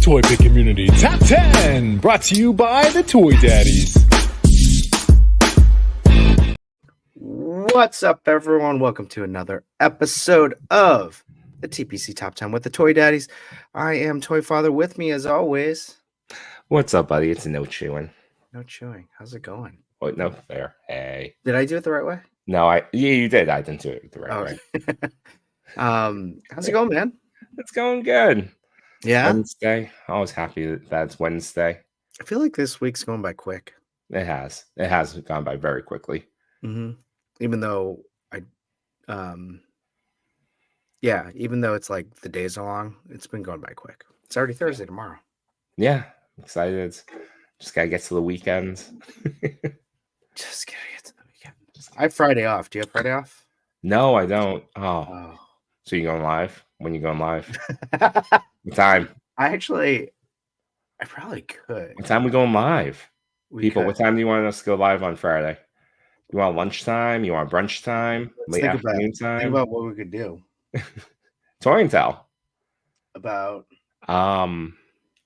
ToyPic community top 10, brought to you by the Toydaddies. What's up, everyone? Welcome to another episode of the TPC Top 10 with the Toydaddies. I am Toy.Father. With me, as always. What's up, buddy? It's No.Chewing. No.Chewing. How's it going? Oh, no, there. Hey. Did I do it the right way? No, you did. I didn't do it the right way. How's it going, man? It's going good. Yeah? Wednesday. I was happy that it's Wednesday. I feel like this week's going by quick. It has. It has gone by very quickly. Mm-hmm. Even though even though it's like the days are long, it's been going by quick. It's already Thursday tomorrow. Yeah, I'm excited. Just gotta get to the weekend. Just gotta get to the weekend. I have Friday off. Do you have Friday off? No, I don't. Oh. So you going live? When you going live? What time? I probably could. What time we going live? People, what time do you want us to go live on Friday? You want lunchtime? You want brunch time? Late afternoon time? Think about what we could do. Toy and tell. About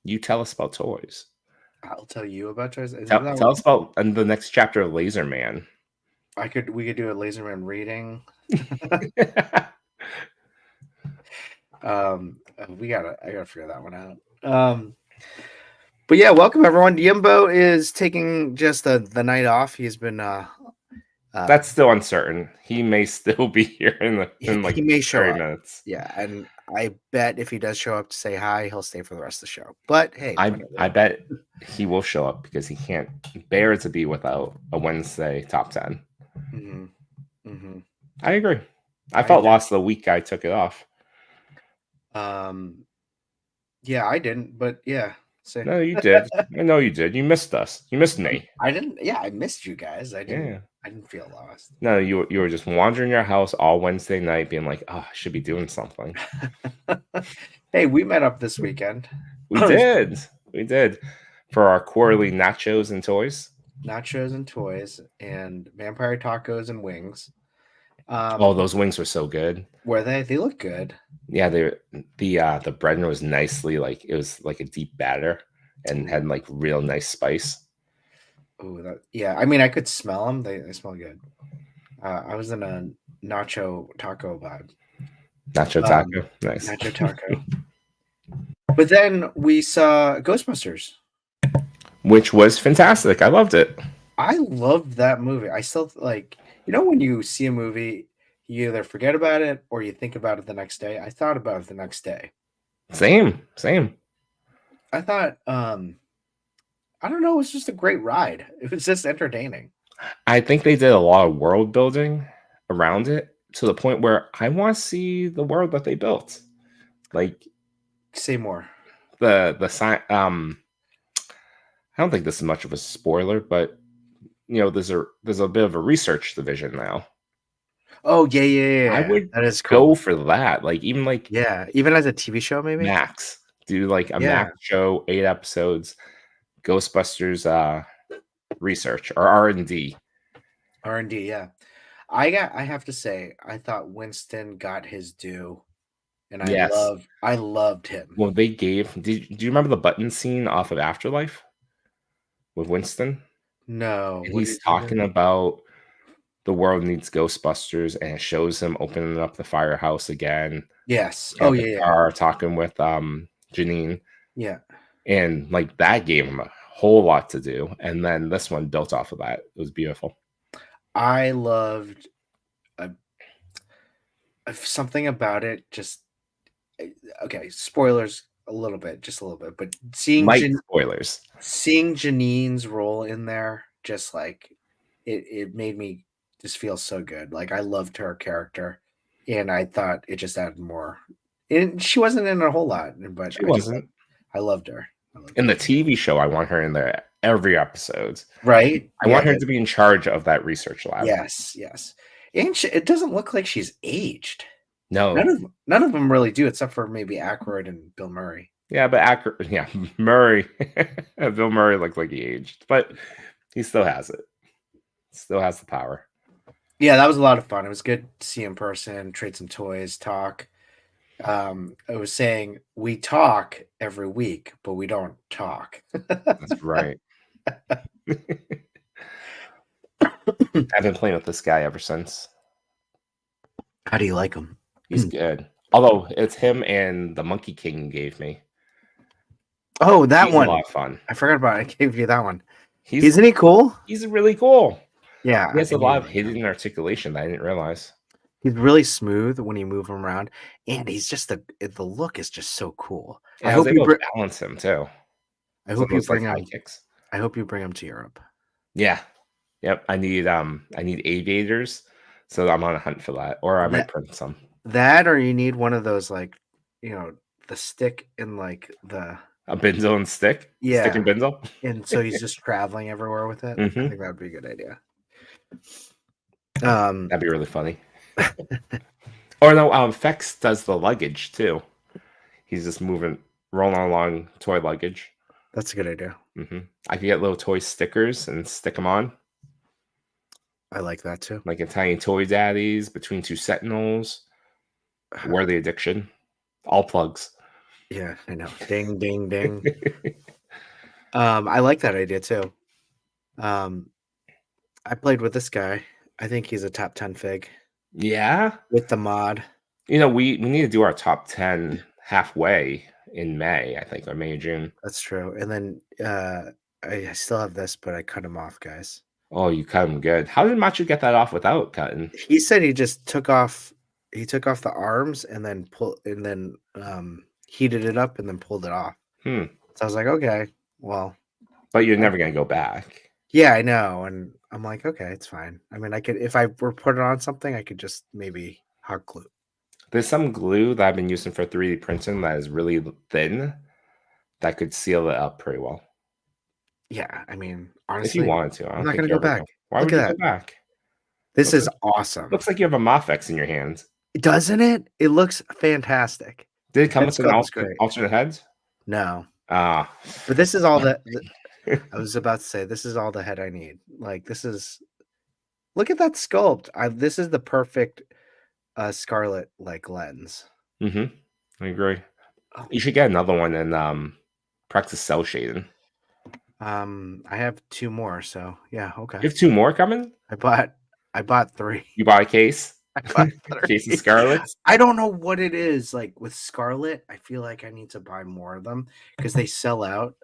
you tell us about toys. I'll tell you about toys. Tell us about the next chapter of Laser Man. We could do a Laser Man reading. I gotta figure that one out. But yeah, welcome everyone. Yimbo is taking just the night off. He's been that's still uncertain. He may still be here in like he may show 30 up. minutes. Yeah, and I bet if he does show up to say hi, he'll stay for the rest of the show. But hey, I bet he will show up because he can't bear to be without a Wednesday top 10. Mm-hmm. Mm-hmm. I agree. I felt lost the week I took it off. Yeah, I didn't, but yeah. So. No, you did. I know you did. You missed us. You missed me. I didn't. Yeah, I missed you guys. I didn't. Yeah. I didn't feel lost. No, you were just wandering your house all Wednesday night, being like, "Oh, I should be doing something." Hey, we met up this weekend. We did. We did for our quarterly nachos and toys. Nachos and toys, and vampire tacos and wings. Those wings were so good. Were they? They look good. Yeah, the bread was nicely it was like a deep batter and had like real nice spice. Oh, yeah. I mean, I could smell them. They smell good. I was in a nacho taco vibe. Nacho taco, nice. Nacho taco. But then we saw Ghostbusters, which was fantastic. I loved it. I loved that movie. I still when you see a movie, you either forget about it or you think about it the next day. I thought about it the next day. Same. I thought, I don't know, it was just a great ride. It was just entertaining. I think they did a lot of world building around it to the point where I want to see the world that they built. Like, say more. The sign. I don't think this is much of a spoiler, but there's a bit of a research division now. Oh yeah. I would that is cool. go for that. Even as a TV show, maybe Max do a Max show, 8 episodes, Ghostbusters research or R&D. Yeah. I have to say, I thought Winston got his due, and I loved him. Well, they gave. Do you remember the button scene off of Afterlife with Winston? No, and he's talking about the world needs Ghostbusters, and it shows him opening up the firehouse again. Yes. Car, talking with Janine. Yeah. And that gave him a whole lot to do, and then this one built off of that. It was beautiful. I loved something about it. Just okay. Spoilers just a little bit, but seeing spoilers. Seeing Janine's role in there, just it made me just feel so good. I loved her character, and I thought it just added more. And she wasn't in a whole lot, but she wasn't. I loved her. In the TV show, I want her in there every episode. Right. I want her to be in charge of that research lab. Yes. And it doesn't look like she's aged. No. None of them really do, except for maybe Aykroyd and Bill Murray. Yeah, but Murray. Bill Murray looked like he aged, but he still has it. Still has the power. Yeah, that was a lot of fun. It was good to see in person, trade some toys, talk. I was saying we talk every week, but we don't talk. That's right. I've been playing with this guy ever since. How do you like him? He's good. Although it's him and the Monkey King gave me. Oh, that He's a one. lot of fun. I forgot about it. I gave you that one. He's Isn't he cool? really cool. Yeah. He has I a lot knew of you liked him. hidden articulation that I didn't realize. He's really smooth when you move him around, and he's just the look is just so cool. And I I was hope you able to balance him too. I Some hope of you those like bring high him. kicks. I hope you bring him to Europe. Yeah. Yep. I need aviators, so I'm on a hunt for that. Or I might print some. That or you need one of those like, the stick and like the A Benzo and stick? Stick and Benzo? and so he's just traveling everywhere with it. I Mhm. think that would be a good idea. That'd be really funny. Or no, Fex does the luggage too. He's just rolling along toy luggage. That's a good idea. I could get little toy stickers and stick them on, I like that too. like in tiny Toydaddies, Between Two Sentinels, Worthy Addiction, all plugs. Yeah, I know. Ding, ding, ding. I like that idea too. I played with this guy. I think he's a top 10 fig Yeah, with the mod. we need to do our top 10 halfway in May, I think, or May or June. That's true. And then I still have this, but I cut him off, guys. Oh, you cut him good. How did Machu get that off without cutting? He said he just took off. He took off the arms and then heated it up and then pulled it off. Hmm. So I was like, okay, well. But you're never gonna go back. Yeah, I know. And I'm like, okay, it's fine. I mean, I could, if I were put it on something, I could just maybe hot glue. There's some glue that I've been using for 3D printing that is really thin that could seal it up pretty well. Yeah, I mean, If honestly, you wanted to. I I'm don't not think gonna you go ever back. go. Why Look would at you that. go back? This Looks is awesome. Looks like you have a Mafex in your hand. Doesn't it? It looks fantastic. Did it come That with an sculpt is great. alternate head? No, Ah. but this is all that I was about to say. This is all the head I need. Like this is. Look at that sculpt. This is the perfect Scarlet like lens. I agree. Oh. You should get another one and practice cell shading. I have 2 more, so yeah, okay. You have 2 more coming? I bought 3. You bought a case? I bought 3. Case of Scarlets? I don't know what it is. Like with Scarlet, I feel like I need to buy more of them because they sell out.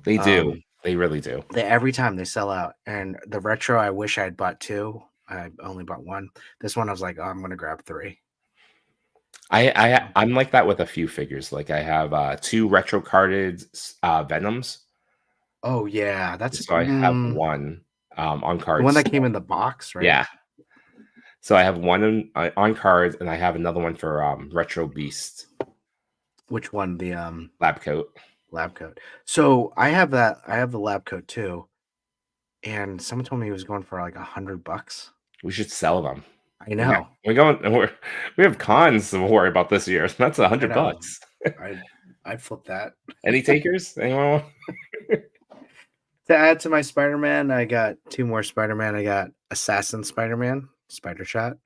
They do. They really do. Every time they sell out. And the retro, I wish I had bought 2. I only bought 1. This one, I was like, oh, I'm gonna grab 3. I'm like that with a few figures. Like I have 2 retro carded Venoms. Oh yeah, that's So I have one on cards. the one that came in the box, right? Yeah. So I have one on cards, and I have another one for Retro Beast. Which one? The lab coat. Lab coat. So I have that. I have the lab coat too. And someone told me he was going for like $100. We should sell them. I know. We have cons to worry about this year. That's $100. I'd flip that. Any takers? Anyone? To add to my Spider-Man, I got 2 more Spider-Man. I got Assassin Spider-Man, Spider Shot,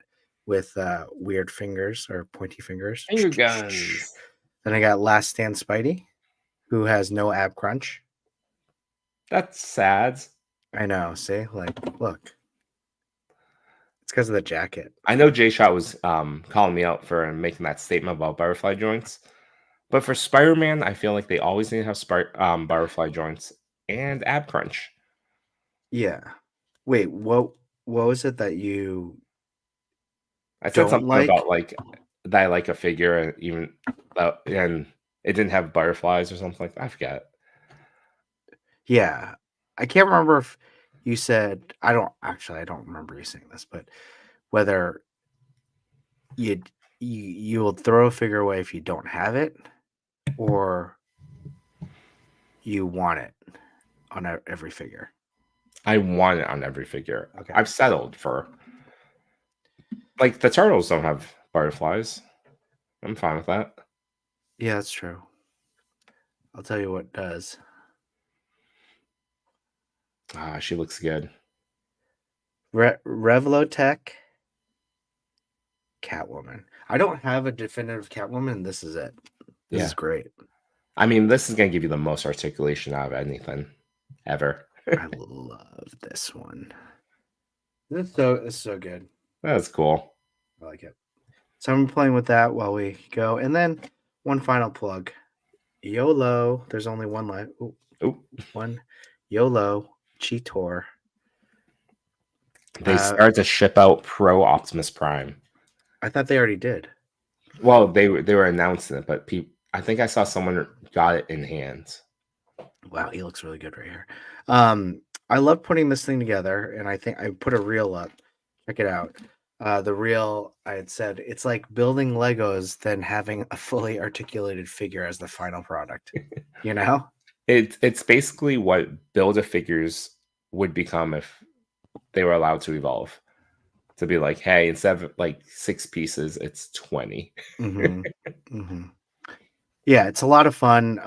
with weird fingers or pointy fingers. Finger guns. Then I got Last Stand Spidey, who has no ab crunch. That's sad. I know. See, like, look. It's because of the jacket. I know Jay Shot was calling me out for making that statement about butterfly joints. But for Spider-Man, I feel like they always need to have butterfly joints and ab crunch. Yeah. Wait, what was it that you I said something like? about like that I like a figure and even and it didn't have butterflies or something like that. I forget. Yeah. I can't remember if you said I don't remember you saying this, but whether you will throw a figure away if you don't have it, or you want it on every figure. I want it on every figure. Okay. I've settled for like the turtles don't have butterflies. I'm fine with that. Yeah, that's true. I'll tell you what does. She looks good. Revlotech Catwoman. I don't have a definitive Catwoman. This is it. This Yeah. is great. I mean, this is going to give you the most articulation out of anything ever. I love this one. This is so good. That's cool. I like it. So I'm playing with that while we go. And then one final plug. YOLO. There's only one life. Oop. One. YOLO Cheetor. They started to ship out Pro Optimus Prime. I thought they already did. Well, they were announcing it, but I think I saw someone got it in hand. Wow, he looks really good right here. I love putting this thing together, and I think I put a reel up. Check it out. The reel, I had said, it's like building Legos, then having a fully articulated figure as the final product. You know? It's basically what Build-A-Figures would become if they were allowed to evolve. To be like, hey, instead of like 6 pieces, it's 20. Yeah, it's a lot of fun.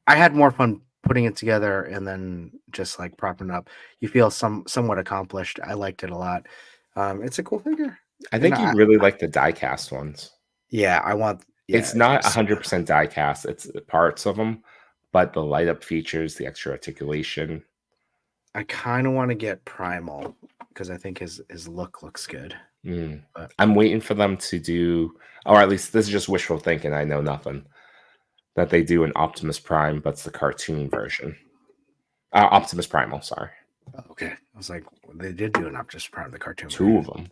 I had more fun putting it together and then just like propping it up. You feel somewhat accomplished. I liked it a lot. It's a cool figure. I think you really like the die-cast ones. Yeah, I want. Yeah, it's not 100% die-cast. It's parts of them, but the light-up features, the extra articulation. I kind of want to get Primal because I think his look looks good. But I'm waiting for them to do, or at least this is just wishful thinking. I know nothing. That they do an Optimus Prime, but it's the cartoon version. Optimus Primal, sorry. Okay. I was like, they did do an Optimus Prime, the cartoon 2 of them.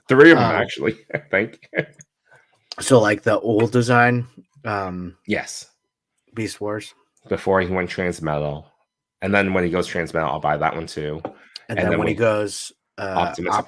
3 of them, actually, I think. So, like the old design? Yes. Beast Wars? Before he went Transmetal. And then when he goes Transmetal, I'll buy that one too. And then when he goes Optimal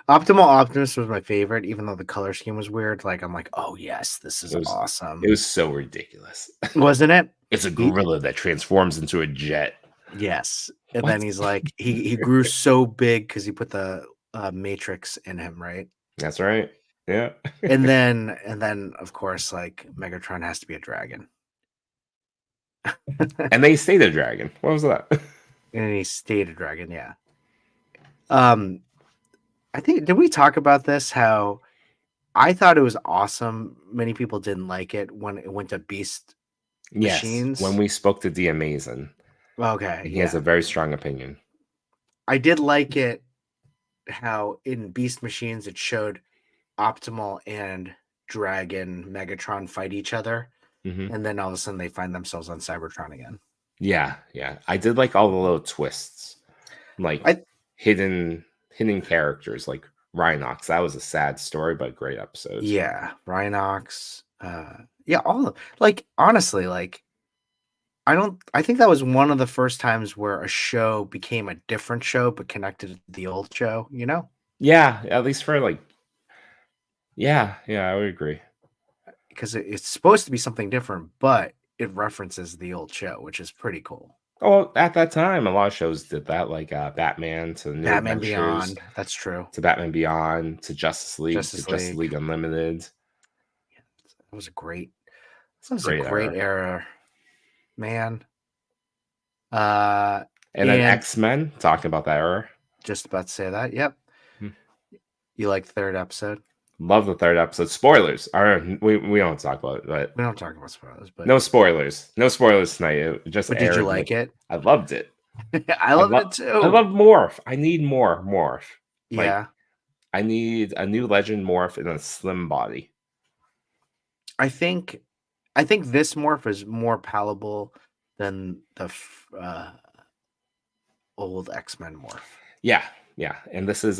Optimus was my favorite, even though the color scheme was weird. Like, I'm like, oh yes, this is awesome. It was so ridiculous. Wasn't it? It's a gorilla that transforms into a jet. Yes. And then he's like, he grew so big because he put the Matrix in him, right? That's right. Yeah. and then of course, like Megatron has to be a dragon. And they stayed a dragon. What was that? And he stayed a dragon, yeah. I think, did we talk about this? How I thought it was awesome. Many people didn't like it when it went to Beast Machines. When we spoke to D Amazing. Okay. He has a very strong opinion. I did like it how in Beast Machines it showed Optimal and Dragon Megatron fight each other. And then all of a sudden they find themselves on Cybertron again. Yeah. I did like all the little twists. Like hidden characters like Rhinox. That was a sad story, but great episode. Yeah, Rhinox. All like honestly, like I think that was one of the first times where a show became a different show but connected to the old show, you know? Yeah, at least for like I would agree. Because it's supposed to be something different, but it references the old show, which is pretty cool. Oh, at that time, a lot of shows did that, like Batman to New Batman Adventures, Beyond. That's true. To Batman Beyond, to Justice League, Justice League Unlimited. Yeah, that was a great era, man. And then X-Men, talking about that era. Just about to say that. Yep. You like the 3rd episode? Love the 3rd episode. Spoilers. We don't talk about it, but we don't talk about spoilers. But no spoilers. No spoilers tonight. It just but did you like it? I loved it. I loved it too. I love Morph. I need more Morph. Yeah. I need a new Legend Morph in a slim body. I think this Morph is more palatable than the old X-Men Morph. Yeah. And this is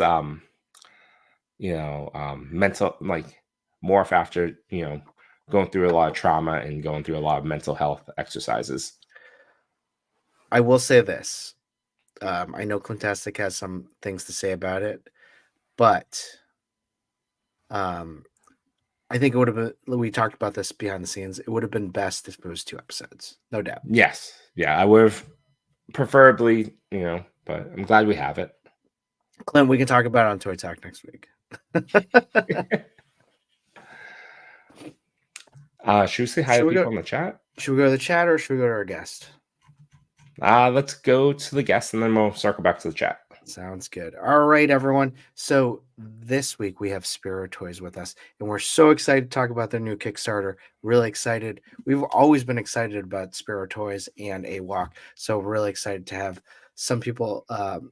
mental, like Morph after, going through a lot of trauma and going through a lot of mental health exercises. I will say this. I know Clintastic has some things to say about it, but I think it would have been, we talked about this behind the scenes, it would have been best if it was 2 episodes. No doubt. Yes. Yeah, I would have preferably, but I'm glad we have it. Clint, we can talk about it on Toy Talk next week. Should we say hi to people in the chat? Should we go to the chat or should we go to our guest? Let's go to the guest and then we'll circle back to the chat. Sounds good. All right, everyone. So this week we have Spero Toys with us, and we're so excited to talk about their new Kickstarter. Really excited. We've always been excited about Spero Toys and AWOK, so we're really excited to have some people,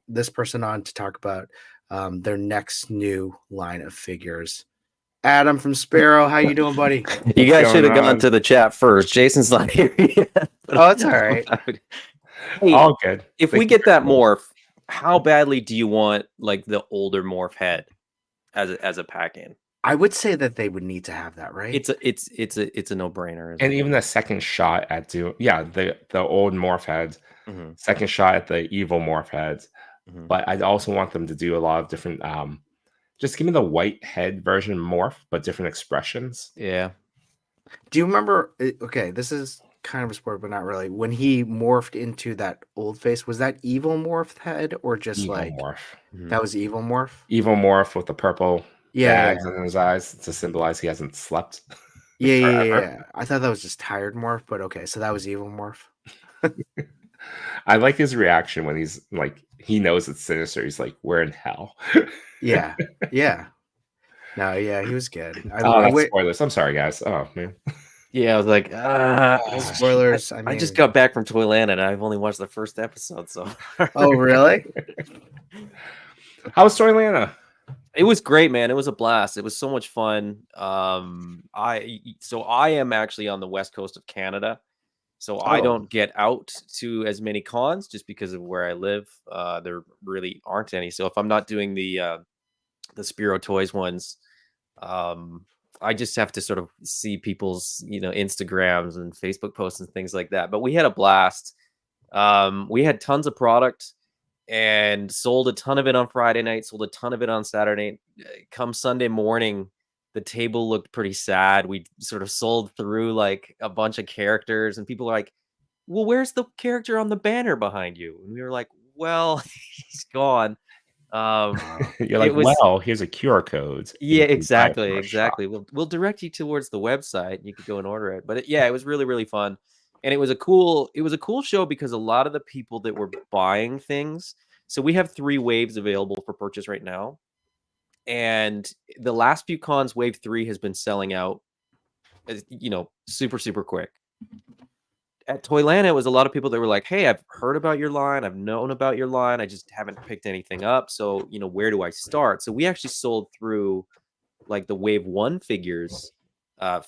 this person on to talk about their next new line of figures. Adam from Spero, how you doing, buddy? You guys should have going gone on? to the chat first. Jason's not here yet. Oh, it's all right. Hey, All good. if we get that morph, how badly do you want like the older morph head as a pack in? I would say that they would need to have that, right? It's a no-brainer. And even the second shot at the old morph heads, Mm-hmm. second shot at the evil morph heads. Mm-hmm. But I'd also want them to do a lot of different just give me the white head version morph, but different expressions. Yeah. Do you remember? Okay, this is kind of a sport, but not really. When he morphed into that old face, was that evil morph head or just Evil like morph. that was evil morph? Evil morph with the purple Yeah, bags in his eyes to symbolize he hasn't slept. yeah. I thought that was just tired morph, but okay, so that was evil morph. I like his reaction when he's like, he knows it's sinister. He's like, we're in hell. Yeah. No, yeah, he was good. Spoilers. I'm sorry, guys. Oh, man. Yeah, I was like, spoilers. I just got back from Toyland and I've only watched the first episode, so. Oh, really? How was Toylanta? It was great, man. It was a blast. It was so much fun. I am actually on the west coast of Canada, so I don't get out to as many cons just because of where I live. There really aren't any. So if I'm not doing the Spero Toys ones, I just have to sort of see people's Instagrams and Facebook posts and things like that. But we had a blast. We had tons of product and sold a ton of it on Friday night, sold a ton of it on Saturday. Come Sunday morning, the table looked pretty sad. We sort of sold through like a bunch of characters, and people are like, well, where's the character on the banner behind you? And we were like, well, he's gone. You're like, well, here's a QR code. Yeah, exactly. We'll direct you towards the website. You could go and order it. But it was really, really fun. And it was a cool show because a lot of the people that were buying things. So we have 3 waves available for purchase right now. And the last few cons, wave 3 has been selling out, super, super quick. At Toylanta, it was a lot of people that were like, hey, I've heard about your line. I've known about your line. I just haven't picked anything up. So, where do I start? So we actually sold through like the wave 1 figures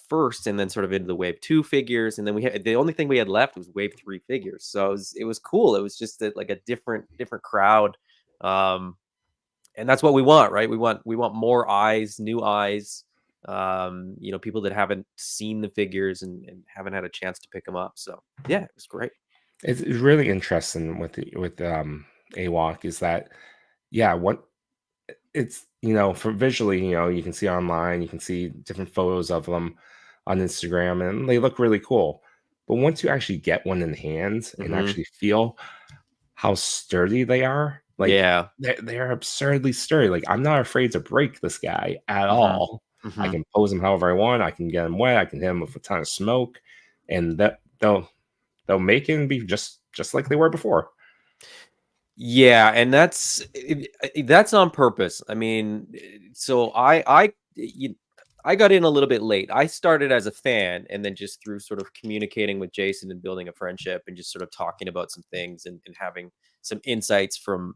first, and then sort of into the wave 2 figures. And then the only thing we had left was wave 3 figures. So it was cool. It was just like a different crowd. And that's what we want, right? We want more eyes, new eyes, people that haven't seen the figures and haven't had a chance to pick them up. So yeah, it was great. It's really interesting with AWOK is that, what it's, for visually, you can see online, you can see different photos of them on Instagram and they look really cool. But once you actually get one in hand and actually feel how sturdy they are, like, they're absurdly sturdy. Like, I'm not afraid to break this guy at all. I can pose him however I want. I can get him wet. I can hit him with a ton of smoke, and that they'll make him be just like they were before. Yeah, and that's on purpose. I mean, so I got in a little bit late. I started as a fan, and then just through sort of communicating with Jason and building a friendship, and just sort of talking about some things and having some insights from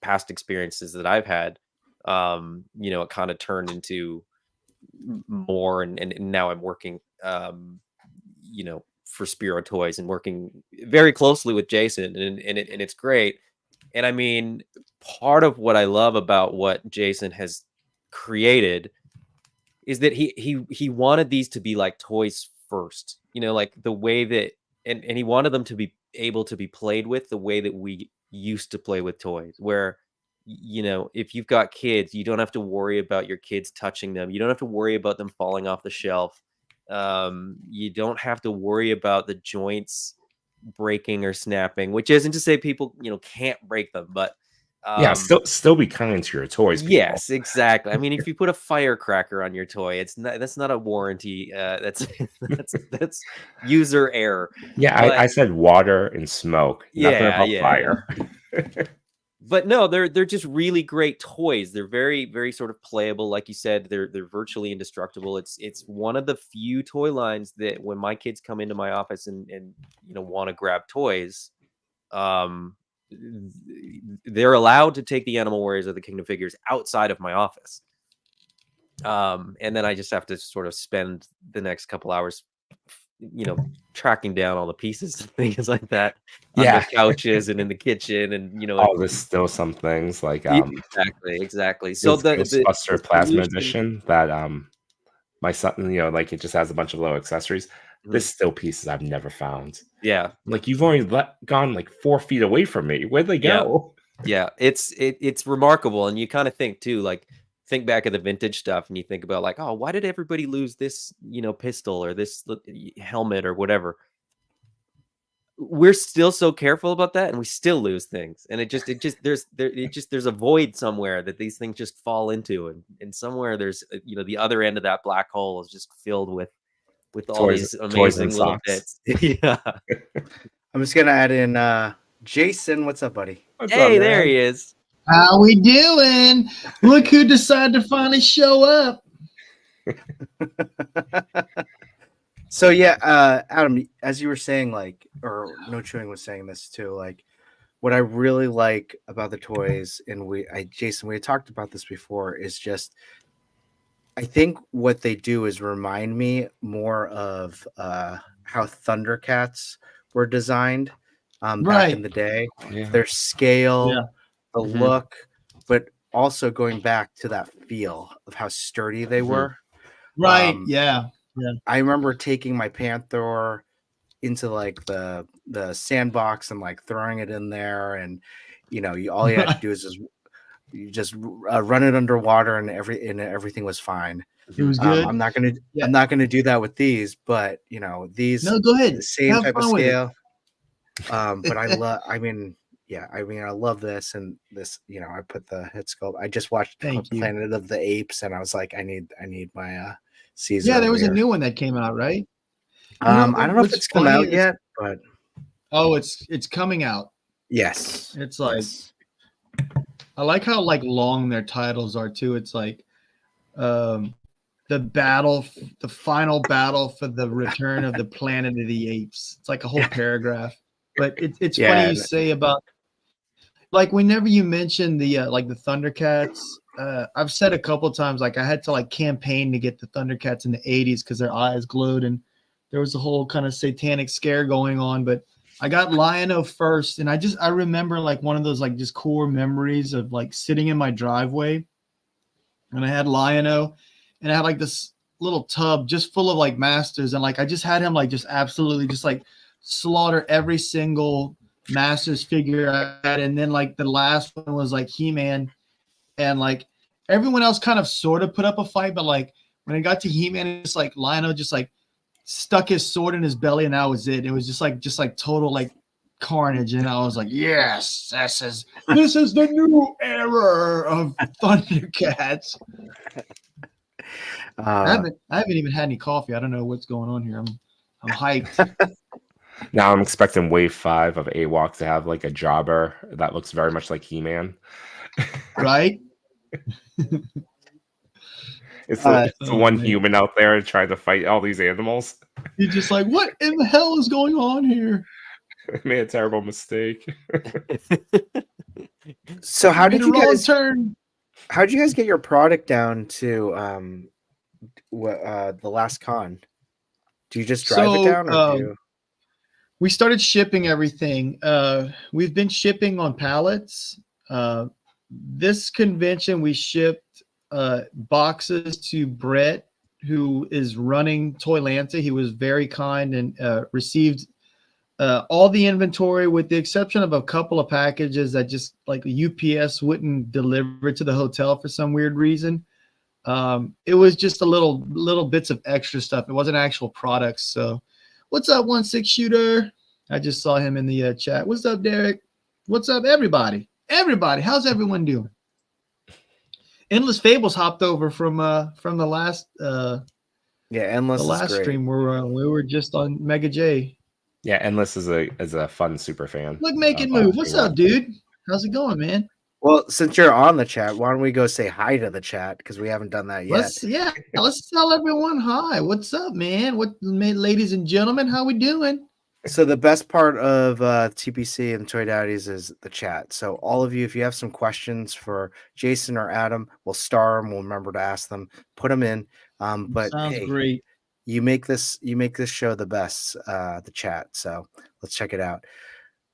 past experiences that I've had. It kind of turned into more, and now I'm working, for Spero Toys and working very closely with Jason, and it's great. And I mean, part of what I love about what Jason has created is that he wanted these to be like toys first, like the way that, and he wanted them to be able to be played with the way that we used to play with toys, where if you've got kids, you don't have to worry about your kids touching them. You don't have to worry about them falling off the shelf. You don't have to worry about the joints breaking or snapping, which isn't to say people, can't break them, but still be kind to your toys. People. Yes, exactly. I mean, if you put a firecracker on your toy, that's not a warranty. That's user error. Yeah, I said water and smoke. Nothing about fire. but no, they're just really great toys. They're very, very sort of playable, like you said. They're virtually indestructible. It's one of the few toy lines that when my kids come into my office and want to grab toys, they're allowed to take the Animal Warriors or the Kingdom figures outside of my office. And then I just have to sort of spend the next couple hours, tracking down all the pieces and things like that on the couches and in the kitchen, and there's still some things like exactly. So the Ghostbuster Plasma Edition that my son, like it just has a bunch of little accessories. There's still pieces I've never found. Yeah, like you've only gone like 4 feet away from me. Where'd they go? Yeah, it's remarkable, and you kind of think too, like. Think back at the vintage stuff and you think about like, oh, why did everybody lose this, pistol or this helmet or whatever? We're still so careful about that, and we still lose things. And there's a void somewhere that these things just fall into, and somewhere there's the other end of that black hole is just filled with all these amazing little bits. Yeah. I'm just gonna add in Jason. What's up, buddy? Hey, there he is. How we doing? Look who decided to finally show up. So yeah, Adam, as you were saying, like, or No.Chewing was saying this too, like, what I really like about the toys, and Jason, we had talked about this before, is just, I think what they do is remind me more of how Thundercats were designed back in the day. Yeah. Their scale, the look, but also going back to that feel of how sturdy they were. Right. Yeah. I remember taking my Panther into like the sandbox and like throwing it in there, and all you had to do is just run it underwater, and everything was fine. It was good. I'm not gonna do that with these, but these go ahead. The same type of scale. But I love this, and this, I put the hit sculpt. I just watched Planet of the Apes, and I was like, I need my Caesar. Yeah, there was a new one that came out, right? I don't know if it's come out yet, but it's coming out. Yes, it's like I like how like long their titles are too. It's like the final battle for the return of the Planet of the Apes. It's like a whole paragraph. But it's funny you say about, like, whenever you mention the like the Thundercats, I've said a couple times, like, I had to like campaign to get the Thundercats in the 80s because their eyes glowed, and there was a whole kind of satanic scare going on. But I got Lion-O first, and I remember like one of those like just core memories of like sitting in my driveway, and I had Lion-O, and I had like this little tub just full of like masters, and like I just had him like just absolutely just like slaughter every single Masters figure I had. And then like the last one was like He-Man, and like everyone else kind of sort of put up a fight, but like when it got to He-Man, it's like Lion-O just like stuck his sword in his belly, and that was it. It was just like total like carnage, and I was like, yes, this is the new era of Thundercats. I haven't even had any coffee. I don't know what's going on here. I'm hyped. Now I'm expecting Wave 5 of AWOK to have like a jobber that looks very much like He-Man. Right? It's the one human out there trying to fight all these animals. You're just like, what in the hell is going on here? I made a terrible mistake. So how did you guys get your product down to the last con? Do you just drive it down, or we started shipping everything. We've been shipping on pallets. This convention, we shipped boxes to Brett, who is running Toylanta. He was very kind and received all the inventory, with the exception of a couple of packages that just like UPS wouldn't deliver to the hotel for some weird reason. It was just a little bits of extra stuff. It wasn't actual products. So what's up, 1-6 shooter? I just saw him in the chat. What's up, Derek? What's up, everybody? How's everyone doing? Endless Fables hopped over from the last Endless, the last stream where we were just on Mega J. Yeah, Endless is a fun super fan. Look, make it move. What's up, dude? How's it going, man? Well, since you're on the chat, why don't we go say hi to the chat because we haven't done that yet. Let's tell everyone hi. What's up, man? Ladies and gentlemen, how we doing? So the best part of TPC and Toydaddies is the chat. So all of you, if you have some questions for Jason or Adam, we'll star them. We'll remember to ask them. Put them in. But Sounds hey, great. you make this show the best. The chat. So let's check it out.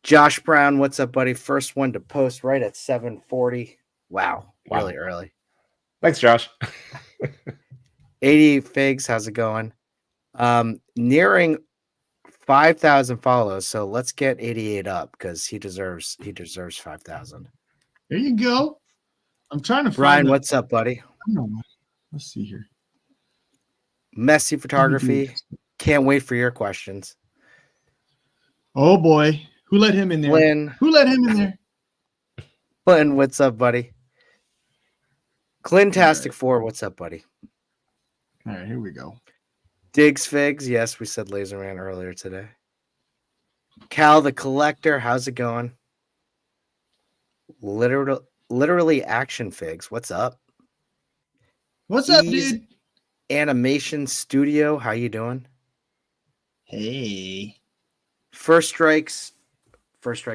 Josh Brown, what's up, buddy? First one to post right at 7:40. Wow, really early. Thanks, Josh. 80 Figs, how's it going? Nearing 5,000 follows, so let's get 88 up because he deserves 5,000. There you go. I'm trying to find Brian, what's up, buddy? I don't know. Let's see here. Messy Photography. Can't wait for your questions. Oh boy, who let him in there? Lynn. Who let him in there? Lynn, what's up, buddy? Clintastic 4, what's up, buddy? All right, here we go. Diggs Figs, yes, we said Laserman earlier today. Cal the Collector, how's it going? Literally Action Figs, what's up? What's up, dude? Animation Studio, how you doing? Hey. First Strike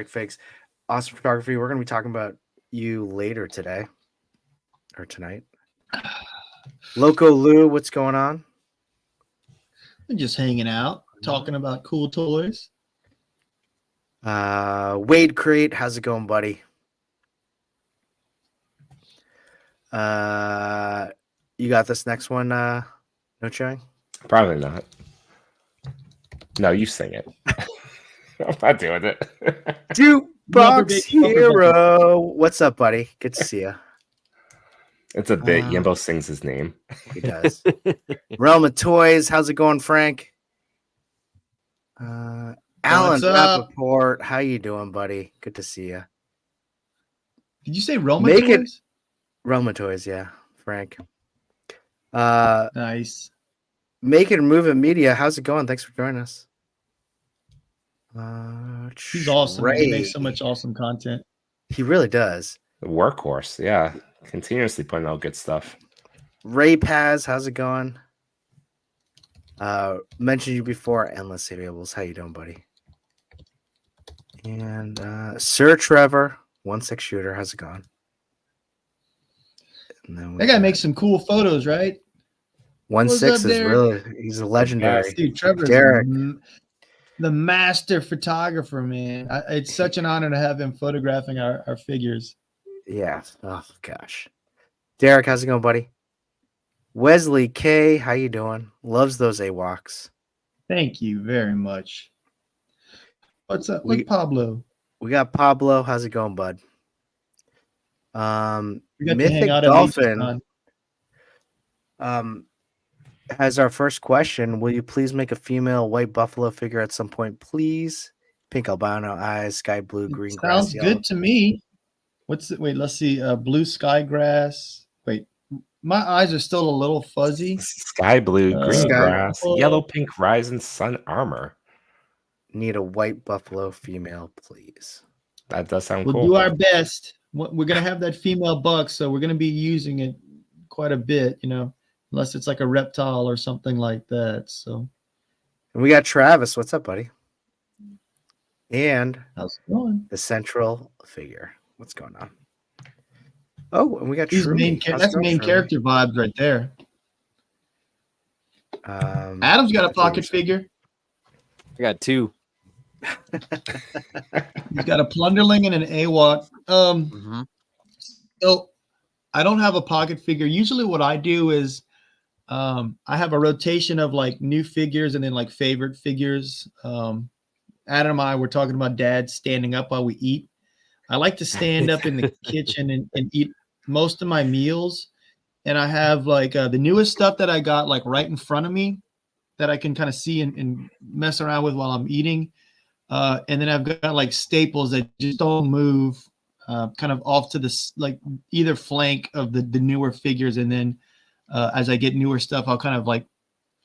Figs, awesome photography. We're going to be talking about you later today or tonight. Loco Lou, what's going on? I'm just hanging out, talking about cool toys. Wade Crate, how's it going, buddy? You got this next one, No.Chewing? Probably not. No, you sing it. I'm not doing it. Jukebox Hero. What's up, buddy? Good to see you. It's a bit. Yimbo sings his name. He does. Realm of Toys. How's it going, Frank? Alan Rappaport. How you doing, buddy? Good to see you. Did you say Realm of Toys? Realm of Toys, yeah. Frank. Nice. Make It or Move It Media. How's it going? Thanks for joining us. He's awesome. He makes so much awesome content. He really does. The workhorse, yeah. Continuously putting out good stuff. Ray Paz, how's it going? Mentioned you before, Endless Variables. How you doing, buddy? And Sir Trevor, 1-6 shooter, how's it going? And then that guy makes some cool photos, right? 1-6 is really, he's a legendary. Dude, Trevor, Derek, the master photographer, man. It's such an honor to have him photographing our figures. Yeah. Oh gosh. Derek, how's it going, buddy? Wesley K, how you doing? Loves those AWOKs. Thank you very much. What's up with Pablo? We got Pablo. How's it going, bud? Mythic Dolphin has our first question. Will you please make a female white buffalo figure at some point, please? Pink albino eyes, sky blue, green grass. Sounds good to me. What's it? Wait, let's see. Blue sky grass. Wait, my eyes are still a little fuzzy. Sky blue, green grass, yellow, pink, rising sun armor. Need a white buffalo female, please. That does sound cool. We'll do our best. We're gonna have that female buck, so we're gonna be using it quite a bit, unless it's like a reptile or something like that. So, and we got Travis. What's up, buddy? And how's it going? The central figure. What's going on? Oh, and we got that's main character vibes right there. Adam's got a pocket figure. I got 2. He's got a Plunderling and an AWOK. So I don't have a pocket figure. Usually what I do is I have a rotation of like new figures and then like favorite figures. Adam and I were talking about dad standing up while we eat. I like to stand up in the kitchen and eat most of my meals. And I have like the newest stuff that I got like right in front of me that I can kind of see and mess around with while I'm eating. And then I've got like staples that just don't move kind of off to this, like either flank of the newer figures. And then as I get newer stuff, I'll kind of like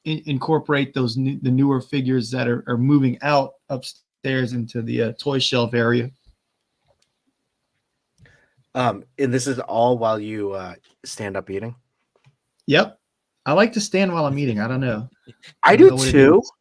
incorporate those the newer figures that are moving out upstairs into the toy shelf area. And this is all while you stand up eating. Yep. I like to stand while I'm eating. I don't know. I don't do know what it too. is.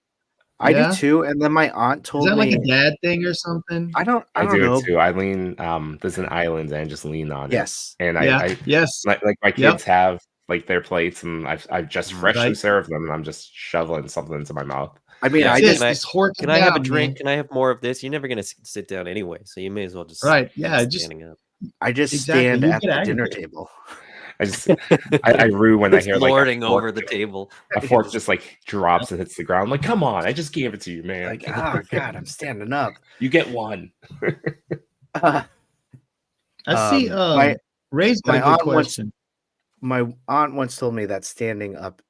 I do Yeah? too. And then my aunt Is told that like me a dad thing or something? I don't I do know. it too. I lean. There's an island, and I just lean on it. Yes. And Yeah. I Yes. like my Yep. kids have like their plates, and I've just freshly Right. served them, and I'm just shoveling something into my mouth. I mean, Yeah, I That's just it. Just hork Can it I have a down, drink? man. Can I have more of this? You're never gonna sit down anyway, so you may as well just Right. eat Yeah. Just standing up. I just exactly. stand You at get the dinner aggravated. table. I just I rue when I Just hear like lording over the table. a fork just like drops and hits the ground. I'm like, come on, I just gave it to you, man. Like, oh God, I'm standing up. You get one. Uh, I see. Ray's got my a good aunt once question. my aunt once told me that standing up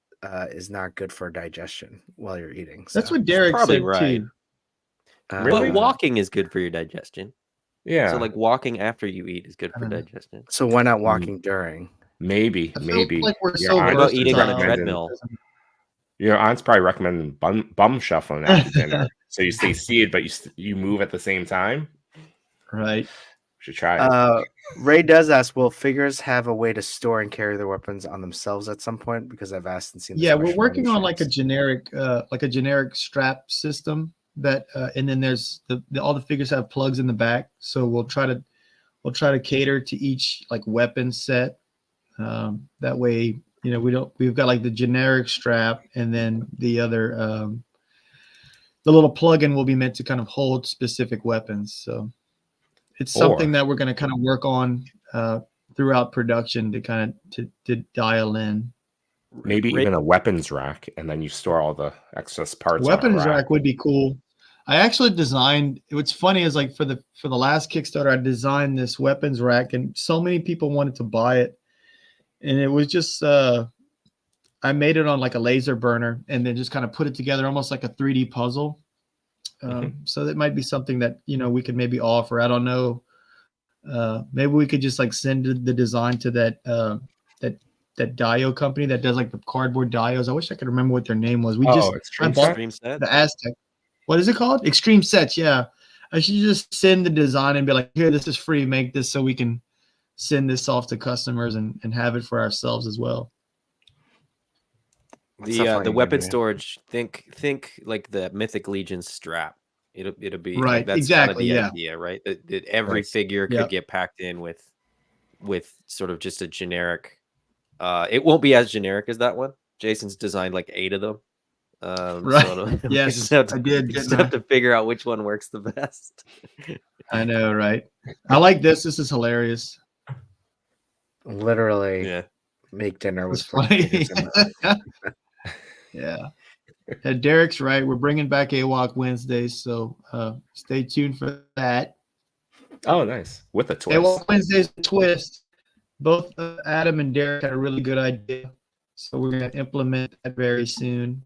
is not good for digestion while you're eating. That's so, what Derek probably said right. too. Really? But walking is good for your digestion. Yeah. So like walking after you eat is good I for don't know. digestion. So why not walking during? Maybe. I feel like we're Your so aunt What about eating on a versatile. treadmill? Your aunt's probably recommending bum shuffling after dinner, so you stay seated, but you move at the same time. Right. Should try it. Ray does ask, will figures have a way to store and carry their weapons on themselves at some point? Because I've asked and seen this Yeah, we're question working on the like a generic strap system that, and then there's all the figures have plugs in the back. So we'll try to cater to each like weapon set. That way, we've got like the generic strap, and then the other, the little plug-in will be meant to kind of hold specific weapons. So it's something that we're going to kind of work on throughout production to kind of to dial in. Maybe even a weapons rack, and then you store all the excess parts. Weapons rack would be cool. I actually designed. What's funny is like for the last Kickstarter, I designed this weapons rack, and so many people wanted to buy it, and it was just I made it on like a laser burner, and then just kind of put it together almost like a 3D puzzle. So that might be something that we could maybe offer. I don't know. Maybe we could just like send the design to that Dio company that does like the cardboard dios. I wish I could remember what their name was. Extreme Set. The Aztec. What is it called? Extreme Sets. Yeah, I should just send the design and be like, here, this is free. Make this so we can send this off to customers and have it for ourselves as well. The weapon storage. Think like the Mythic Legion strap. It'll be right. Like, that's exactly. kind of the Yeah. idea, right? That every figure could get packed in with sort of just a generic. It won't be as generic as that one. Jason's designed like 8 of them. Right. So yes, I did. Just have to figure out which one works the best. I know, right? I like this. This is hilarious. Literally, make dinner with funny. Yeah. Derek's right. We're bringing back AWOK Wednesdays, so stay tuned for that. Oh, nice. With a twist. AWOK Wednesdays twist. Both Adam and Derek had a really good idea, so we're going to implement that very soon.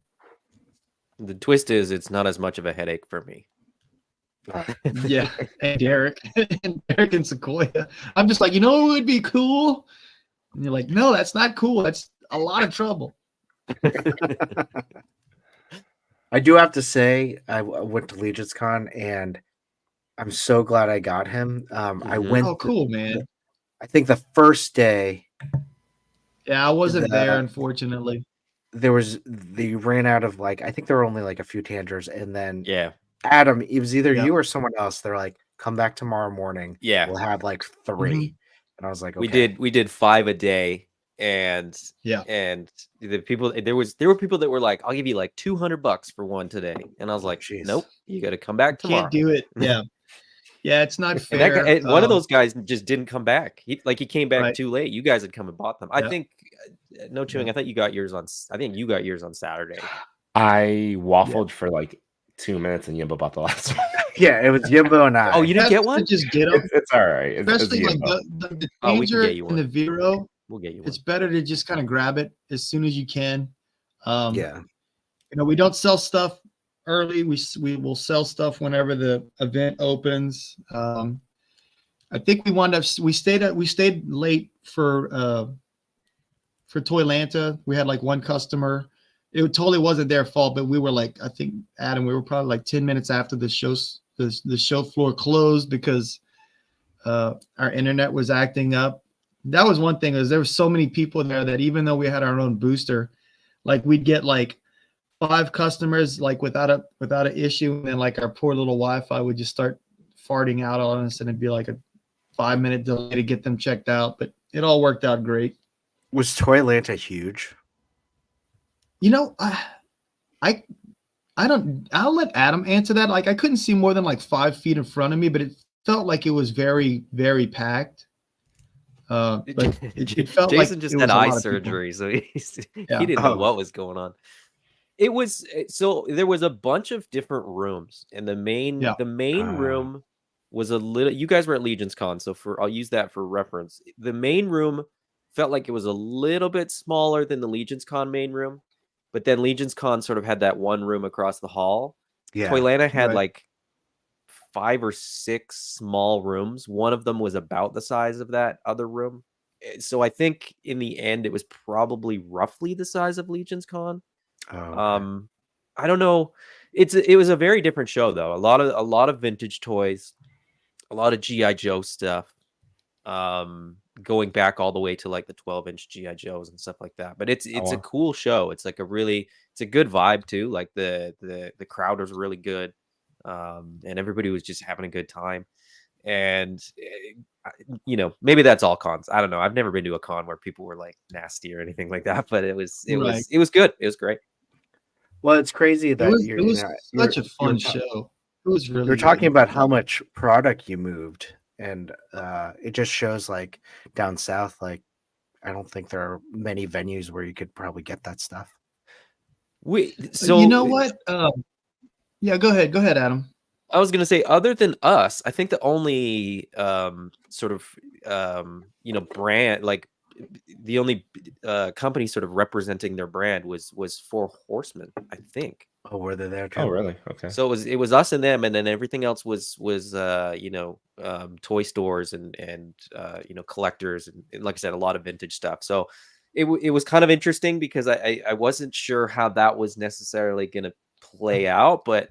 The twist is it's not as much of a headache for me. Yeah, and Derek and Sequoia. I'm just like, what would be cool? And you're like, no, that's not cool. That's a lot of trouble. I do have to say, I went to Legion's Con, and I'm so glad I got him. I went. Oh, cool, man. I think the first day. Yeah, I wasn't there, unfortunately. They ran out of I think there were only like a few tangers, and then Adam, it was either you or someone else. They're like, come back tomorrow morning. Yeah, we'll have like 3. And I was like, okay. We did 5 a day, and the people there were people that were like, I'll give you like $200 for one today, and I was like, nope, you got to come back tomorrow. Can't do it. Yeah, it's not fair. One of those guys just didn't come back. He came back too late. You guys had come and bought them. I think No.Chewing. I think you got yours on Saturday. I waffled for like 2 minutes, and Yimbo bought the last one. Yeah, it was Yimbo and I. Oh, you didn't get one? Just get them. It's all right. Especially like the Danger and the Vero. We'll get you one. It's better to just kind of grab it as soon as you can. Yeah. We don't sell stuff early. We will sell stuff whenever the event opens. I think we stayed late for Toylanta. We had like one customer. It totally wasn't their fault, but we were like, I think Adam, we were probably like 10 minutes after the show floor closed because our internet was acting up. That was one thing, is there were so many people there that even though we had our own booster, like we'd get like 5 customers like without an issue, and then like our poor little Wi-Fi would just start farting out on us, and it'd be like a 5-minute delay to get them checked out. But it all worked out great. Was Toylanta huge? You know, I don't. I'll let Adam answer that. Like I couldn't see more than like 5 feet in front of me, but it felt like it was very, very packed. But it felt Jason like just it had was a eye lot of surgery, so he Yeah. didn't know what was going on. It was so there was a bunch of different rooms, and the main room was a little. You guys were at Legion's Con, so I'll use that for reference. The main room felt like it was a little bit smaller than the Legion's Con main room, but then Legion's Con sort of had that one room across the hall. Yeah. Toylanta had Right. like 5 or 6 small rooms. One of them was about the size of that other room. So I think in the end it was probably roughly the size of Legion's Con. Oh, okay. I don't know. It was a very different show though. A lot of vintage toys, a lot of GI Joe stuff. Going back all the way to like the 12-inch GI Joes and stuff like that. But it's a cool show. It's like it's a good vibe too. Like the crowd was really good. And everybody was just having a good time. And maybe that's all cons. I don't know. I've never been to a con where people were like nasty or anything like that, but it was good. It was great. Well, it's crazy that it was such a fun show. It was really. You're talking about how much product you moved, and it just shows like down south, like I don't think there are many venues where you could probably get that stuff. So you know what? Yeah, go ahead, Adam. I was gonna say, other than us, I think the only sort of brand, like the only company sort of representing their brand was 4 Horsemen, I think. Oh, were they there too? Oh, really? Okay. So it was us and them, and then everything else was toy stores and collectors and like I said, a lot of vintage stuff. So it was kind of interesting because I wasn't sure how that was necessarily gonna play out, but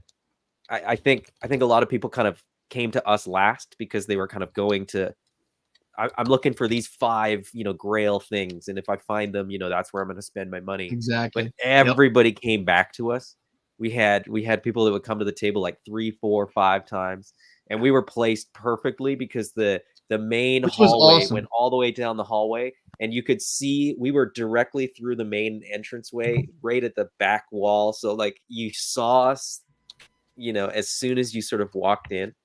I think a lot of people kind of came to us last because they were kind of going to. I'm looking for these 5, grail things, and if I find them, that's where I'm going to spend my money. Exactly. But everybody came back to us. We had people that would come to the table like 3, 4, 5 times, and we were placed perfectly because the main hallway went all the way down the hallway, and you could see we were directly through the main entranceway, right at the back wall. So like you saw us, as soon as you sort of walked in.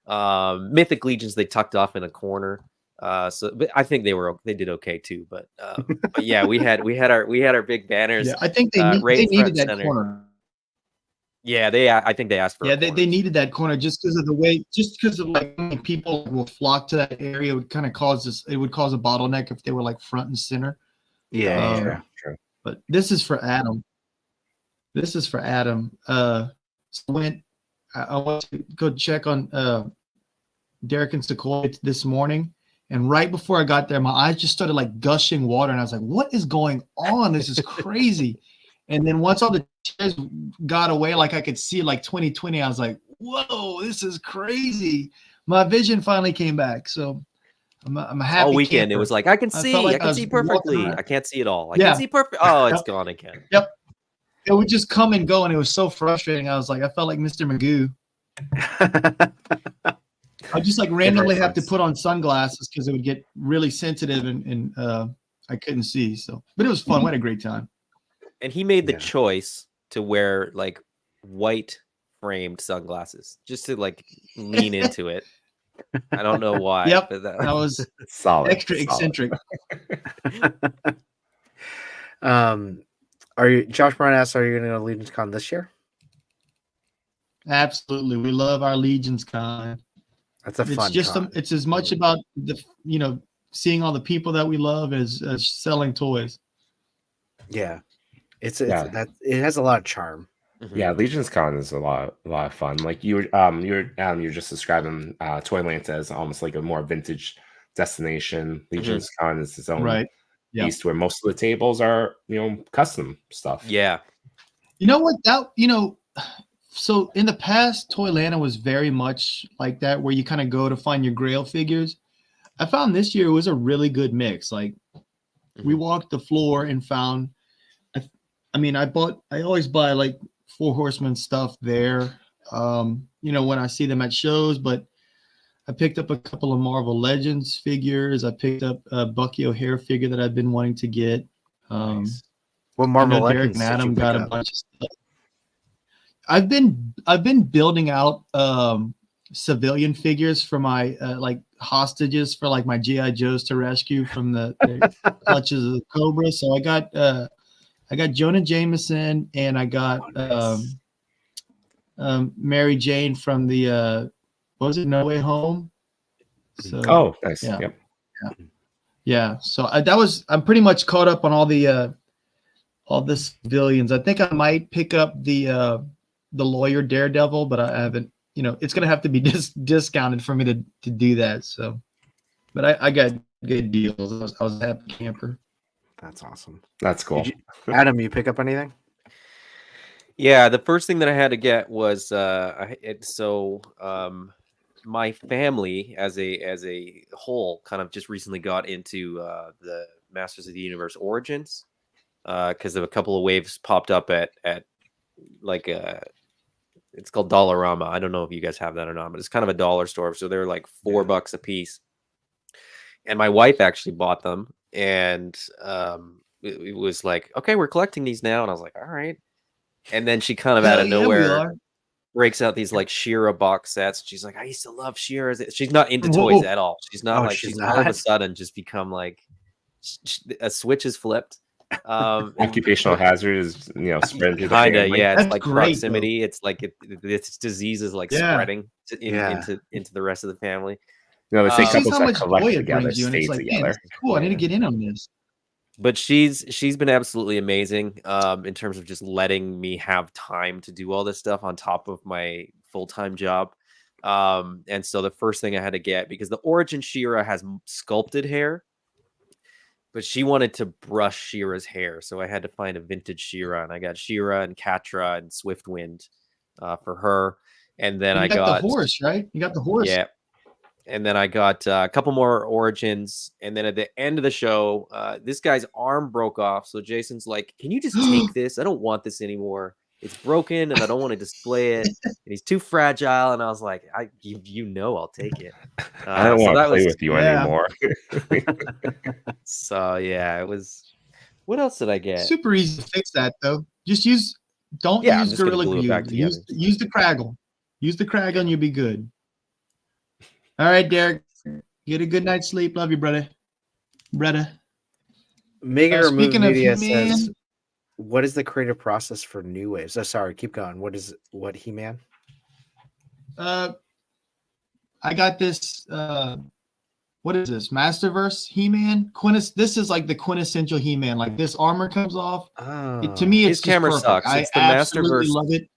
Mythic Legions, they tucked off in a corner. But I think they did okay too. But yeah, we had our big banners. Yeah, I think they needed that corner. Yeah, I think they asked for. Yeah, they needed that corner just because of the way, like people will flock to that area. It would kind of cause a bottleneck if they were like front and center. Yeah, true. But this is for Adam. I went to go check on Derek and Sequoia this morning, and right before I got there, my eyes just started like gushing water, and I was like, "What is going on? This is crazy!" And then once all the chairs got away, like I could see like 2020, I was like, "Whoa, this is crazy!" My vision finally came back, so I'm a happy. All weekend, camper. it was like I can see perfectly. I can't see it all. I can see perfect. Oh, it's gone again. Yep. It would just come and go, and it was so frustrating. I was like, I felt like Mr. Magoo. I just like randomly have to put on sunglasses because it would get really sensitive and I couldn't see. So, but it was fun. We had a great time. And he made the choice to wear like white framed sunglasses just to like lean into it. I don't know why. Yep, but that was solid. Extra eccentric. Josh Brown asks, are you going to go to Legion's Con this year? Absolutely. We love our Legion's Con. That's a fun con. It's as much about seeing all the people that we love as selling toys. Yeah. It has a lot of charm. Yeah, Legion's Con is a lot of fun. Like you're just describing Toylanta as almost like a more vintage destination. Legion's Con is its own beast where most of the tables are custom stuff. Yeah. You know what? So in the past, Toylanta was very much like that, where you kind of go to find your Grail figures. I found this year it was a really good mix. Like we walked the floor and found, I mean, I always buy like Four Horsemen stuff there, when I see them at shows, but I picked up a couple of Marvel Legends figures. I picked up a Bucky O'Hare figure that I've been wanting to get. Nice. What Marvel Derek Legends and Adam did you got pick a up? bunch of stuff. I've been building out civilian figures for my like hostages for like my GI Joes to rescue from the clutches of the Cobra. So I got Jonah Jameson, and I got Mary Jane from the what was it, No Way Home? So nice. yeah. Yep. Yeah. So I'm pretty much caught up on all the civilians. I think I might pick up the lawyer Daredevil, but I haven't. It's gonna have to be discounted for me to do that. So, but I got good deals. I was a happy camper. That's awesome. That's cool. Adam, you pick up anything? Yeah, the first thing that I had to get was my family as a whole kind of just recently got into the Masters of the Universe Origins because of a couple of waves popped up at like it's called Dollarama. I don't know if you guys have that or not, but it's kind of a dollar store. So they're like $4 a piece. And my wife actually bought them, and it was like, okay, we're collecting these now. And I was like, all right. And then she kind of out of nowhere breaks out these like She-Ra box sets. She's like, I used to love She-Ra. She's not into toys at all. She's not she's all of a sudden just become like a switch is flipped. Occupational hazard is spread through the kinda, family. yeah. It's That's like great, proximity. It's like this disease is like spreading into the rest of the family. They say Sees couples how that much collect joy it together brings you, and stay it's like, man, together. this is cool. I need to get in on this. But she's been absolutely amazing in terms of just letting me have time to do all this stuff on top of my full-time job. And so the first thing I had to get, because the Origin She-Ra has sculpted hair, but she wanted to brush She-Ra's hair, so I had to find a vintage She-Ra, and I got She-Ra and Catra and Swiftwind for her. And then I got the horse, right? You got the horse. Yeah. And then I got a couple more Origins. And then at the end of the show, this guy's arm broke off. So Jason's like, can you just take this? I don't want this anymore. It's broken and I don't want to display it. And he's too fragile. And I was like, I'll take it. I don't want to play with you anymore. So yeah, it was. What else did I get? Super easy to fix that though. Just use Gorilla Glue. Use the Craggle. Use the Craggle and you'll be good. All right, Derek. Get a good night's sleep. Love you, brother. Megan Remove Media He-Man, says, what is the creative process for New Waves? Oh, sorry, keep going. What He-Man? I got this. What is this? Masterverse He-Man? This is like the quintessential He-Man. Like this armor comes off. To me, it's his camera perfect. sucks. It's the Masterverse. Love it.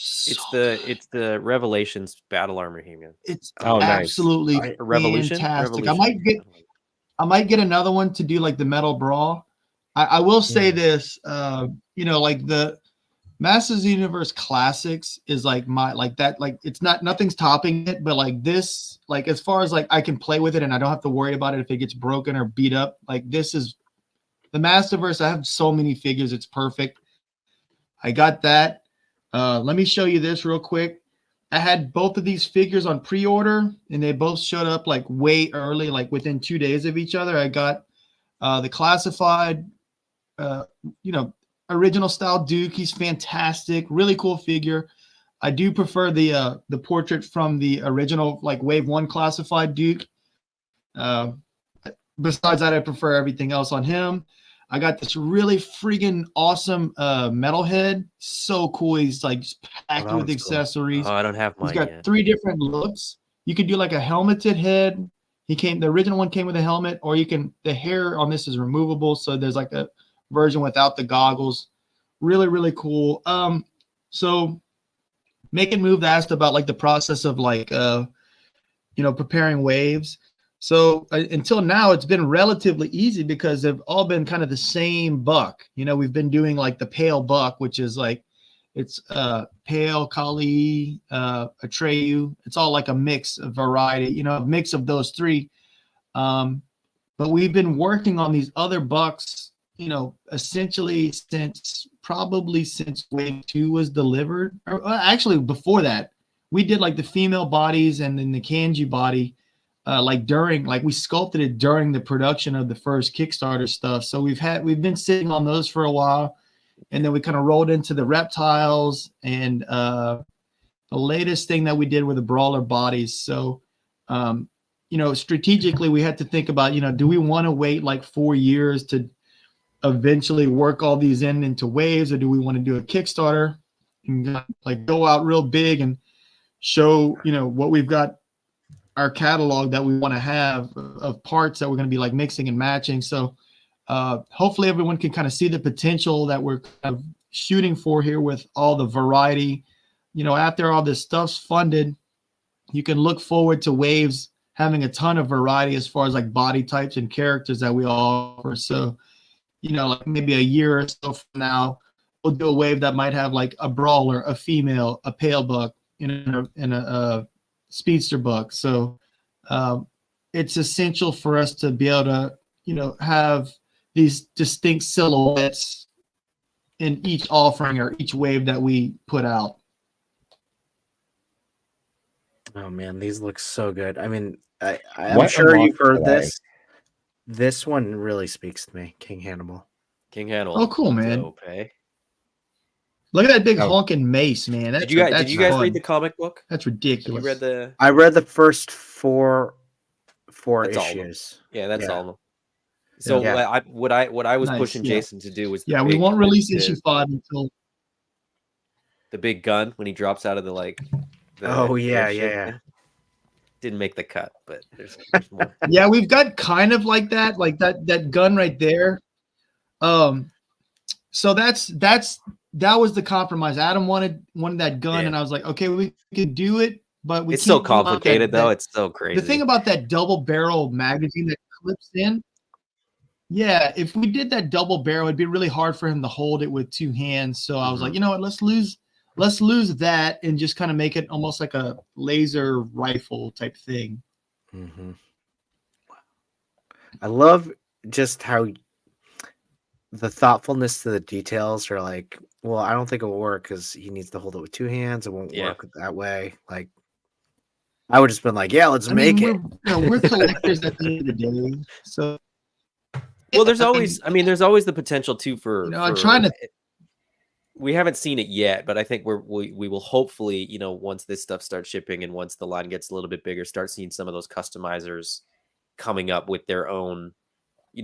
It's the Revelations Battle Armor He-Man. It's nice. absolutely Revolution. fantastic. I might get another one to do like the metal bra. I will say this, like the Masters of the Universe Classics is like it's nothing's topping it, but like this, like as far as like I can play with it and I don't have to worry about it if it gets broken or beat up. Like this is the Masterverse. I have so many figures, it's perfect. I got that. Let me show you this real quick. I had both of these figures on pre-order and they both showed up like way early, like within 2 days of each other. I got the classified, original style Duke. He's fantastic, really cool figure. I do prefer the portrait from the original, like Wave 1 classified Duke. Besides that, I prefer everything else on him. I got this really friggin' awesome metalhead. So cool. He's like just packed with accessories. Cool. Oh, I don't have mine. He's got yet. 3 different looks. You could do like a helmeted head. The original one came with a helmet, or the hair on this is removable. So there's like a version without the goggles. Really, really cool. So Make It Move asked about like the process of like, preparing waves. So until now, it's been relatively easy because they've all been kind of the same buck. We've been doing like the pale buck, which is like, It's Pale, Kali, Atreyu. It's all like a mix, a variety, a mix of those three. But we've been working on these other bucks, essentially since wave 2 was delivered. Or actually before that, we did like the female bodies and then the kanji body, we sculpted it during the production of the first Kickstarter stuff. So we've been sitting on those for a while, and then we kind of rolled into the reptiles and the latest thing that we did were the brawler bodies. So, strategically we had to think about, do we want to wait like 4 years to eventually work all these into waves, or do we want to do a Kickstarter and like go out real big and show, what we've got, our catalog that we want to have of parts that we're going to be like mixing and matching. So hopefully everyone can kind of see the potential that we're kind of shooting for here with all the variety. After all this stuff's funded, you can look forward to waves having a ton of variety as far as like body types and characters that we offer. So, like maybe a year or so from now, we'll do a wave that might have like a brawler, a female, a pale buck, and a speedster buck. So it's essential for us to be able to, have these distinct silhouettes in each offering or each wave that we put out. Oh man, these look so good. I mean, I'm sure you've heard this. This one really speaks to me, King Hannibal. King Hannibal. Oh, cool, man. Dope, eh? Look at that big honking mace, man. Did you guys read the comic book? That's ridiculous. I read the first four issues. Yeah, that's all of them. So what I was pushing Jason to do was we won't release issue 5 until the big gun when he drops out of the didn't make the cut, but there's more. Yeah, we've got kind of like that gun right there. So that was the compromise. Adam wanted that gun, and I was like, okay, we could do it, but it's so complicated though. It's so crazy. The thing about that double barrel magazine that clips in, if we did that double barrel, it'd be really hard for him to hold it with 2 hands. So I was like, you know what, let's lose that and just kind of make it almost like a laser rifle type thing. Mm-hmm. I love just how the thoughtfulness to the details are like, well, I don't think it will work because he needs to hold it with 2 hands. It won't work that way. Like, I would just been like, let's make it. We're collectors at the end of the day. So, well, there's always the potential too for I'm trying to. We haven't seen it yet, but I think we will hopefully, once this stuff starts shipping and once the line gets a little bit bigger, start seeing some of those customizers coming up with their own.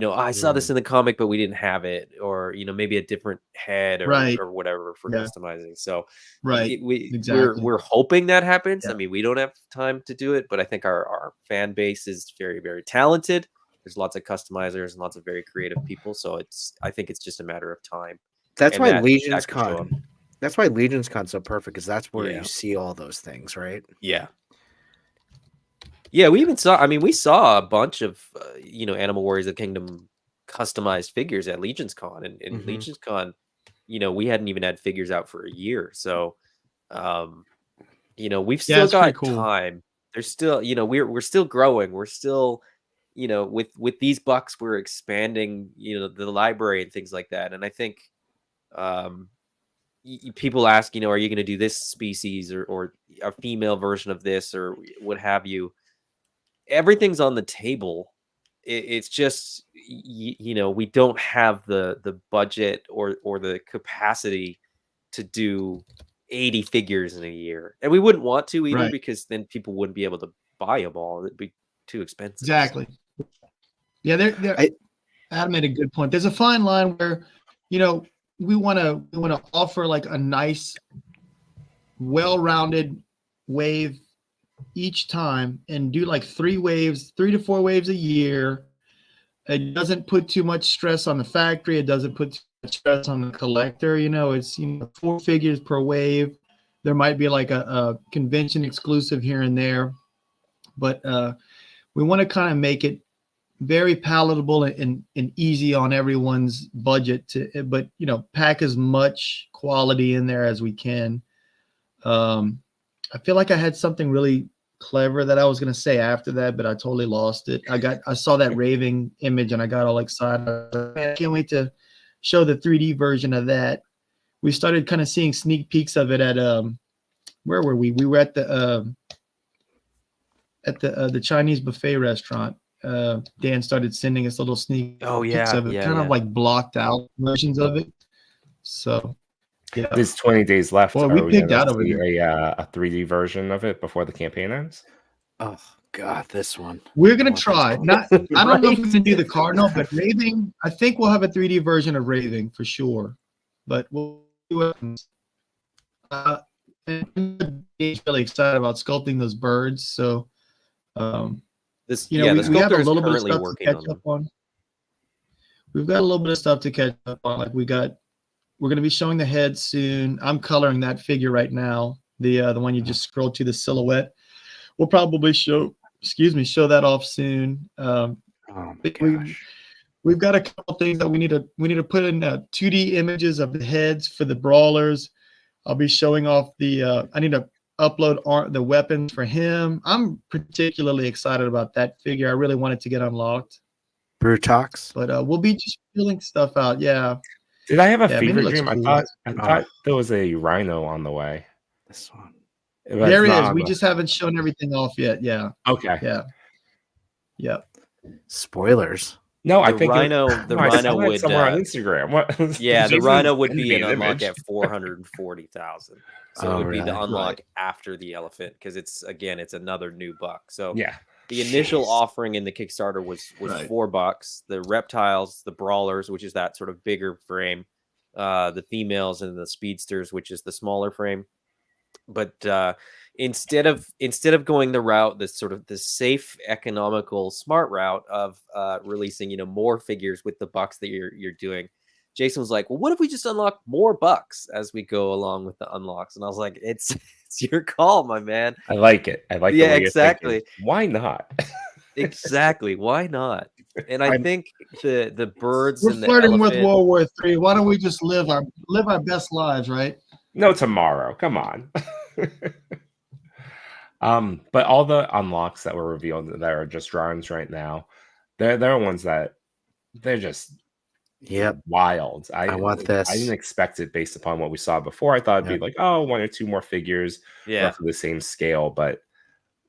I saw this in the comic, but we didn't have it, or maybe a different head or whatever for customizing. So we're hoping that happens. Yeah. I mean, we don't have time to do it, but I think our fan base is very, very talented. There's lots of customizers and lots of very creative people. So I think it's just a matter of time. That's why Legion's Con. That's why Legion's Con's so perfect, because that's where you see all those things, right? Yeah. Yeah, we even saw. I mean, we saw a bunch of Animal Warriors of the Kingdom customized figures at Legion's Con, and Legion's Con, we hadn't even had figures out for a year. So, we've still got time. There's still, we're still growing. We're still, with these bucks, we're expanding, the library and things like that. And I think, people ask, are you going to do this species or a female version of this or what have you? Everything's on the table. It's just, we don't have the budget or the capacity to do 80 figures in a year. And we wouldn't want to either, because then people wouldn't be able to buy them all. It'd be too expensive. Exactly. Yeah, Adam made a good point. There's a fine line where, we want to offer like a nice, well-rounded wave each time and do like 3 to 4 waves a year. It doesn't put too much stress on the factory. It doesn't put too much stress on the collector. It's 4 figures per wave. There might be like a convention exclusive here and there, but we want to kind of make it very palatable and easy on everyone's budget but pack as much quality in there as we can. I feel like I had something really clever that I was going to say after that, but I totally lost it. I saw that raving image and I got all excited. I can't wait to show the 3D version of that. We started kind of seeing sneak peeks of it at where were we? We were at the Chinese buffet restaurant. Dan started sending us little sneak peeks of it, kind of like blocked out versions of it. So yeah, there's 20 days left. Well, we picked out over there a 3D version of it before the campaign ends. Oh God, this one. We're gonna try. Not, I don't know if we can do the Cardinal, but Raving. I think we'll have a 3D version of Raving for sure. But we'll do it. He's really excited about sculpting those birds. So, we have a little bit of stuff to catch up on. We've got a little bit of stuff to catch up on. Like we're going to be showing the head soon. I'm coloring that figure right now. The one you just scrolled to, the silhouette. We'll probably show that off soon. We've got a couple things that we need to put in 2D images of the heads for the brawlers. I'll be showing off I need to upload the weapons for him. I'm particularly excited about that figure. I really want it to get unlocked. Brutox. But we'll be just filling stuff out. Yeah. Did I have a fever dream? Cool. I thought there was a rhino on the way. This one. There is. We just haven't shown everything off yet. Yeah. Okay. Yeah. Yeah. Spoilers. No, I the think rhino would somewhere on Instagram. What? Yeah, the rhino would be an unlock at 440,000. So it would be the unlock after the elephant because it's another new buck. So yeah, the initial offering in the Kickstarter was $4. The reptiles, the brawlers, which is that sort of bigger frame, the females, and the speedsters, which is the smaller frame. But instead of going the route, the sort of the safe, economical, smart route of releasing more figures with the bucks that you're doing, Jason was like, well, what if we just unlock more bucks as we go along with the unlocks? And I was like, it's your call, my man. I like it. I like the way exactly. Why not? Exactly. Why not? And I think the birds We're and the flirting elephant, with World War III. Why don't we just live our best lives, right? No, tomorrow. Come on. But all the unlocks that were revealed that are just drawings right now, they're ones that they're just wild. I want this. I didn't expect it based upon what we saw before. I thought it'd be like, one or two more figures, roughly the same scale, but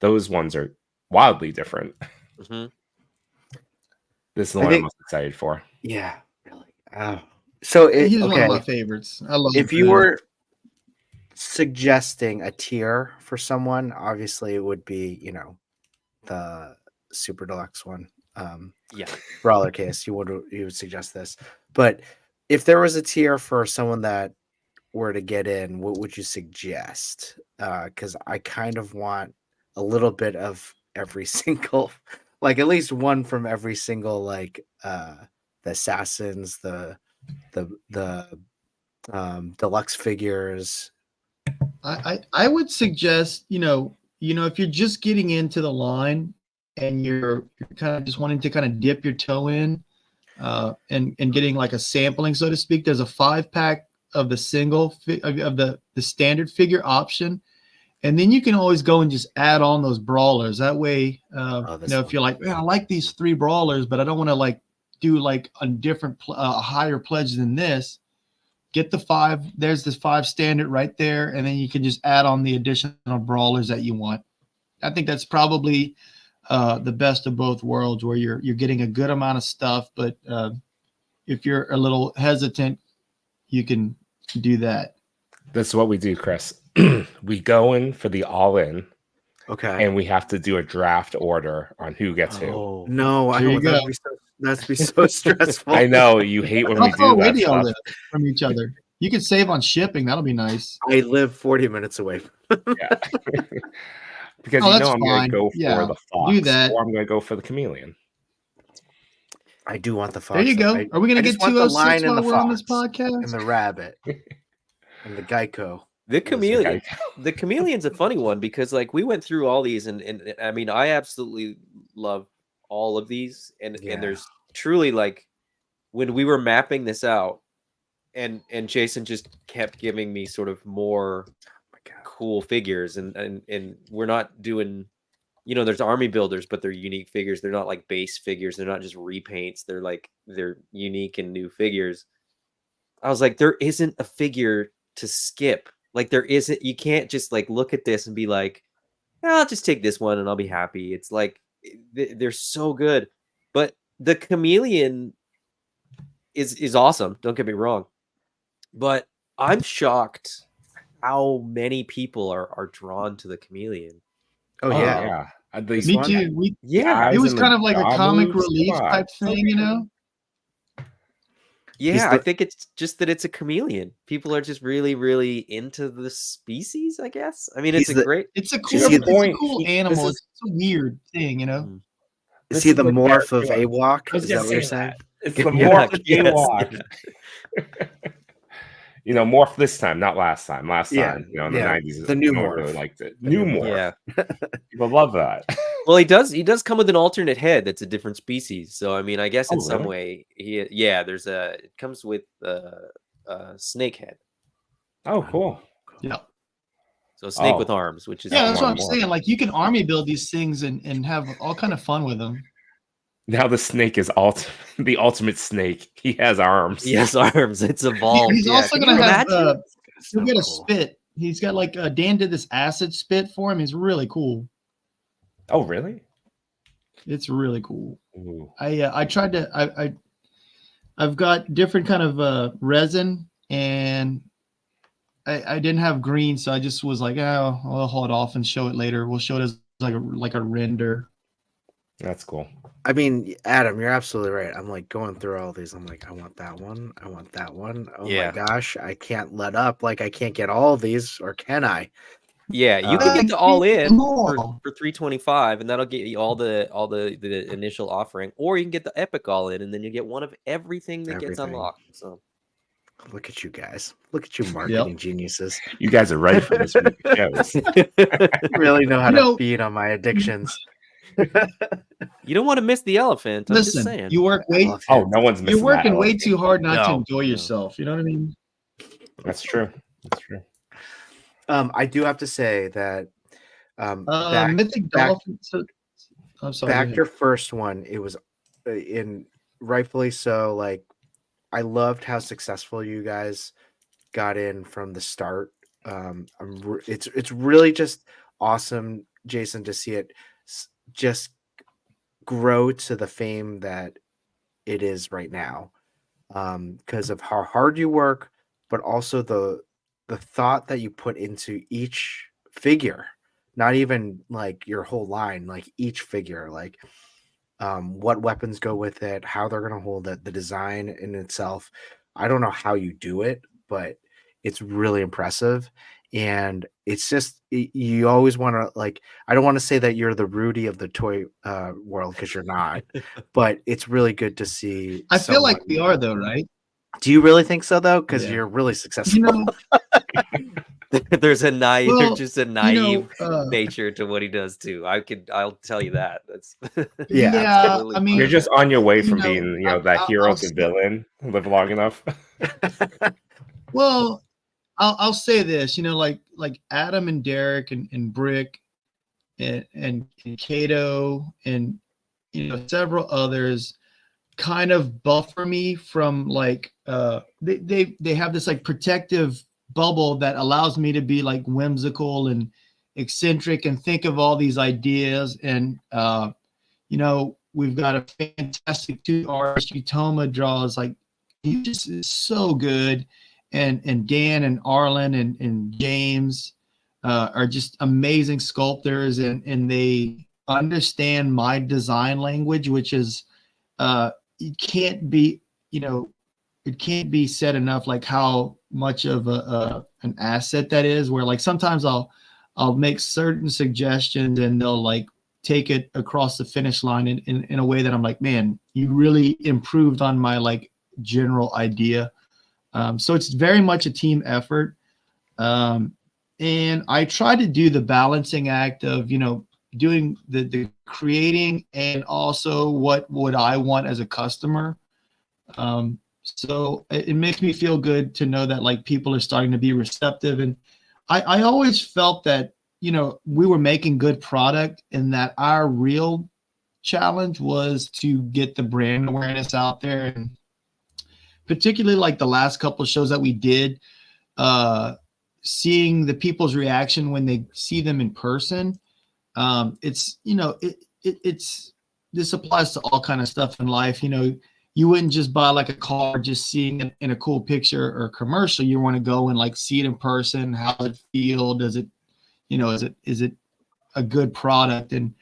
those ones are wildly different. Mm-hmm. This is the one I'm most excited for. Yeah, really. Oh, so he's one of my favorites. I love. If you were suggesting a tier for someone, obviously it would be the super deluxe one. Brawler case, you would suggest this. But if there was a tier for someone that were to get in, what would you suggest? Because I kind of want a little bit of every single, like at least one from every single, like the assassins, the deluxe figures. I would suggest, if you're just getting into the line and you're kind of just wanting to kind of dip your toe in and getting like a sampling, so to speak, there's a 5-pack of the single of the standard figure option. And then you can always go and just add on those brawlers. That way, if you're like, I like these 3 brawlers, but I don't want to like do like a different, higher pledge than this. Get the 5. There's this 5 standard right there, and then you can just add on the additional brawlers that you want. I think that's probably the best of both worlds, where you're getting a good amount of stuff, but if you're a little hesitant, you can do that. That's what we do, Chris. We go in for the all-in. Okay. And we have to do a draft order on who gets who. No, that'd be so stressful. I know you hate when we do that stuff from each other. You can save on shipping. That'll be nice. I live 40 minutes away. Yeah. Because I'm going to go for the fox, do that. or I'm going to go for the chameleon. I do want the fox. There you go. Are we going to get 206 while we're on this podcast? And the rabbit. And the Geico. The chameleon. The chameleon's a funny one because like we went through all these and I mean I absolutely love all of these, and there's truly like when we were mapping this out, and Jason just kept giving me sort of more cool figures, and we're not doing, you know, there's army builders, but they're unique figures. They're not like base figures. They're not just repaints. They're unique and new figures. I was like, there isn't a figure to skip. Like there isn't, you can't just like look at this and be like, I'll just take this one and I'll be happy. It's like, they're so good. But the chameleon is awesome. Don't get me wrong. But I'm shocked how many people are drawn to the chameleon. Oh yeah. Me too. It was kind of like a comic relief type thing, you know? Yeah, I think it's just that it's a chameleon. People are just really, really into the species, I guess. I mean, it's a cool animal. It's a weird thing, you know? Is he the morph of AWOK? Is that what you're saying? It's the morph of AWOK. You know, morph this time, not last time. Last time, you know, in the 90s, the new morph. Really liked it. New morph. Yeah. People love that. Well, he does come with an alternate head that's a different species. So I mean, I guess in some way, it comes with a snake head. Oh, cool. Yeah. So a snake with arms, which is that's what I'm saying. Like you can army build these things and have all kind of fun with them. Now the snake is the ultimate snake. He has arms. He has arms. It's evolved. He's also gonna have he'll get a spit. He's got like Dan did this acid spit for him. He's really cool. Oh, really? It's really cool. Ooh. I tried to I've got different kind of resin, and I didn't have green, so I just was like, oh, I'll hold off and show it later. We'll show it as like a render. That's cool. I mean, Adam, you're absolutely right. I'm like going through all these. I'm like, I want that one. I want that one. Oh my gosh, I can't let up. Like I can't get all of these, or can I? Yeah, you can get the all in for $325, and that'll get you all the initial offering, or you can get the epic all in, and then you get one of everything that gets unlocked. So look at you guys. Look at you marketing geniuses. You guys are ready for this week's shows. Really know how to feed on my addictions. You don't want to miss the elephant. I'm just saying. You work way. Oh, no one's missing. You're working way too hard not to enjoy yourself. You know what I mean? That's true. That's true. I do have to say that Mythic Dolphin. I'm sorry. Back your first one, it was rightfully so. Like, I loved how successful you guys got in from the start. It's really just awesome, Jason, to see it just grow to the fame that it is right now, because of how hard you work, but also the thought that you put into each figure, not even like your whole line, like each figure, like what weapons go with it, how they're going to hold it, the design in itself. I don't know how you do it, but it's really impressive. And it's just, you always want to, like, I don't want to say that you're the Rudy of the toy world, because you're not, but it's really good to see. I feel like we are, though, right? Do you really think so, though? Because you're really successful. You know, there's a naive nature to what he does too. I'll tell you that. That's I mean, you're just on your way from being, that hero to villain. Live long enough. Well, I'll say this, like Adam and Derek and Brick and Kato and several others kind of buffer me from like they have this like protective bubble that allows me to be like whimsical and eccentric and think of all these ideas. And we've got a fantastic 2 artist. Utoma draws like, he just is so good. And Dan and Arlen and James are just amazing sculptors, and they understand my design language, which is it can't be said enough, like how much of an asset that is, where like sometimes I'll make certain suggestions and they'll like take it across the finish line in a way that I'm like, man, you really improved on my like general idea. So it's very much a team effort. And I try to do the balancing act of, doing the creating and also what would I want as a customer. So it makes me feel good to know that like people are starting to be receptive. And I always felt that, you know, we were making good product and that our real challenge was to get the brand awareness out there. And particularly like the last couple of shows that we did, seeing the people's reaction when they see them in person. It's, you know, it's, this applies to all kind of stuff in life. You know, you wouldn't just buy like a car just seeing it in a cool picture or commercial. You want to go and like see it in person. How does it feel? Does it, you know, is it a good product? And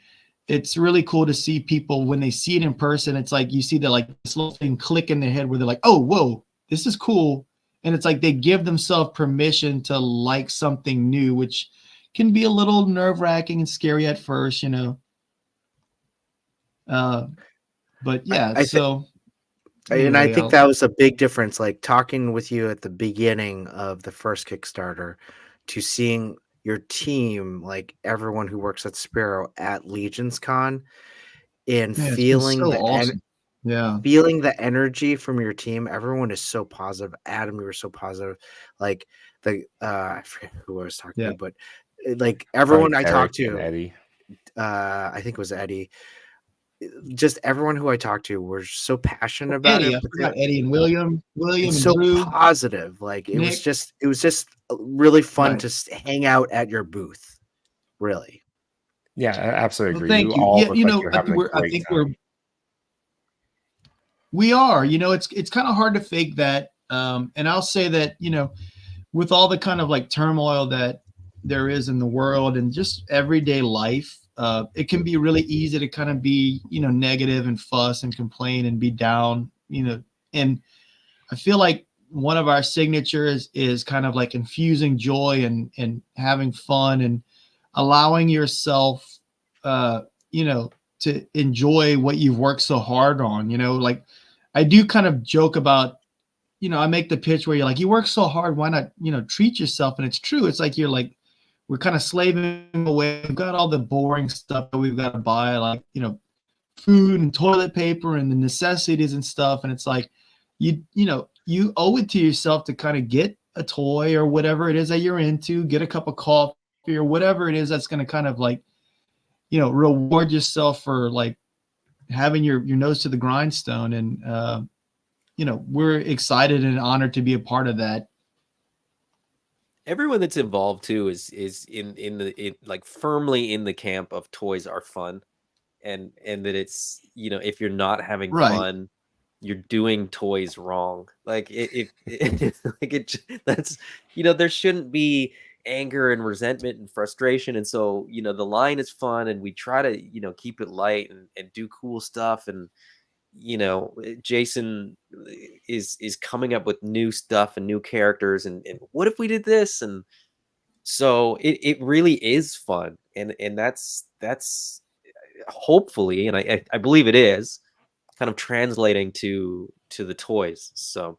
it's really cool to see people when they see it in person. It's like you see the like this little thing click in their head where they're like, oh, whoa, this is cool. And it's like they give themselves permission to like something new, which can be a little nerve-wracking and scary at first, you know. But yeah, I think that was a big difference. Like talking with you at the beginning of the first Kickstarter to seeing your team, like everyone who works at Spero at Legions Con, and feeling so awesome. feeling the energy from your team. Everyone is so positive. Adam, you were so positive. Like the I forget who I was talking to, but like everyone I talked to, Eddie. I think it was Eddie. Just everyone who I talked to were so passionate about Eddie, it. I forgot Eddie and William and so Drew. Positive. Like it was just really fun to hang out at your booth. Really. Yeah, I absolutely agree. Thank you. All Yeah, look you like know, you're I having a great time. We are. You know, it's kind of hard to fake that. And I'll say that, you know, with all the kind of like turmoil that there is in the world and just everyday life, it can be really easy to kind of be, you know, negative and fuss and complain and be down, you know. And I feel like one of our signatures is kind of like infusing joy and having fun and allowing yourself, you know, to enjoy what you've worked so hard on. You know, like I do kind of joke about, you know, I make the pitch where you're like, you work so hard, why not, you know, treat yourself? And it's true. It's like, you're like, we're kind of slaving away. We've got all the boring stuff that we've got to buy, like, you know, food and toilet paper and the necessities and stuff. And it's like, you know, you owe it to yourself to kind of get a toy or whatever it is that you're into, get a cup of coffee or whatever it is that's going to kind of like, you know, reward yourself for like having your nose to the grindstone. And, you know, we're excited and honored to be a part of that. Everyone that's involved too is in like firmly in the camp of toys are fun, and that it's, you know, if you're not having fun, you're doing toys wrong. Like that's, you know, there shouldn't be anger and resentment and frustration. And so, you know, the line is fun and we try to, you know, keep it light and do cool stuff. And, you know, Jason is coming up with new stuff and new characters and what if we did this? And so it really is fun. And that's hopefully, and I believe it is, kind of translating to the toys. So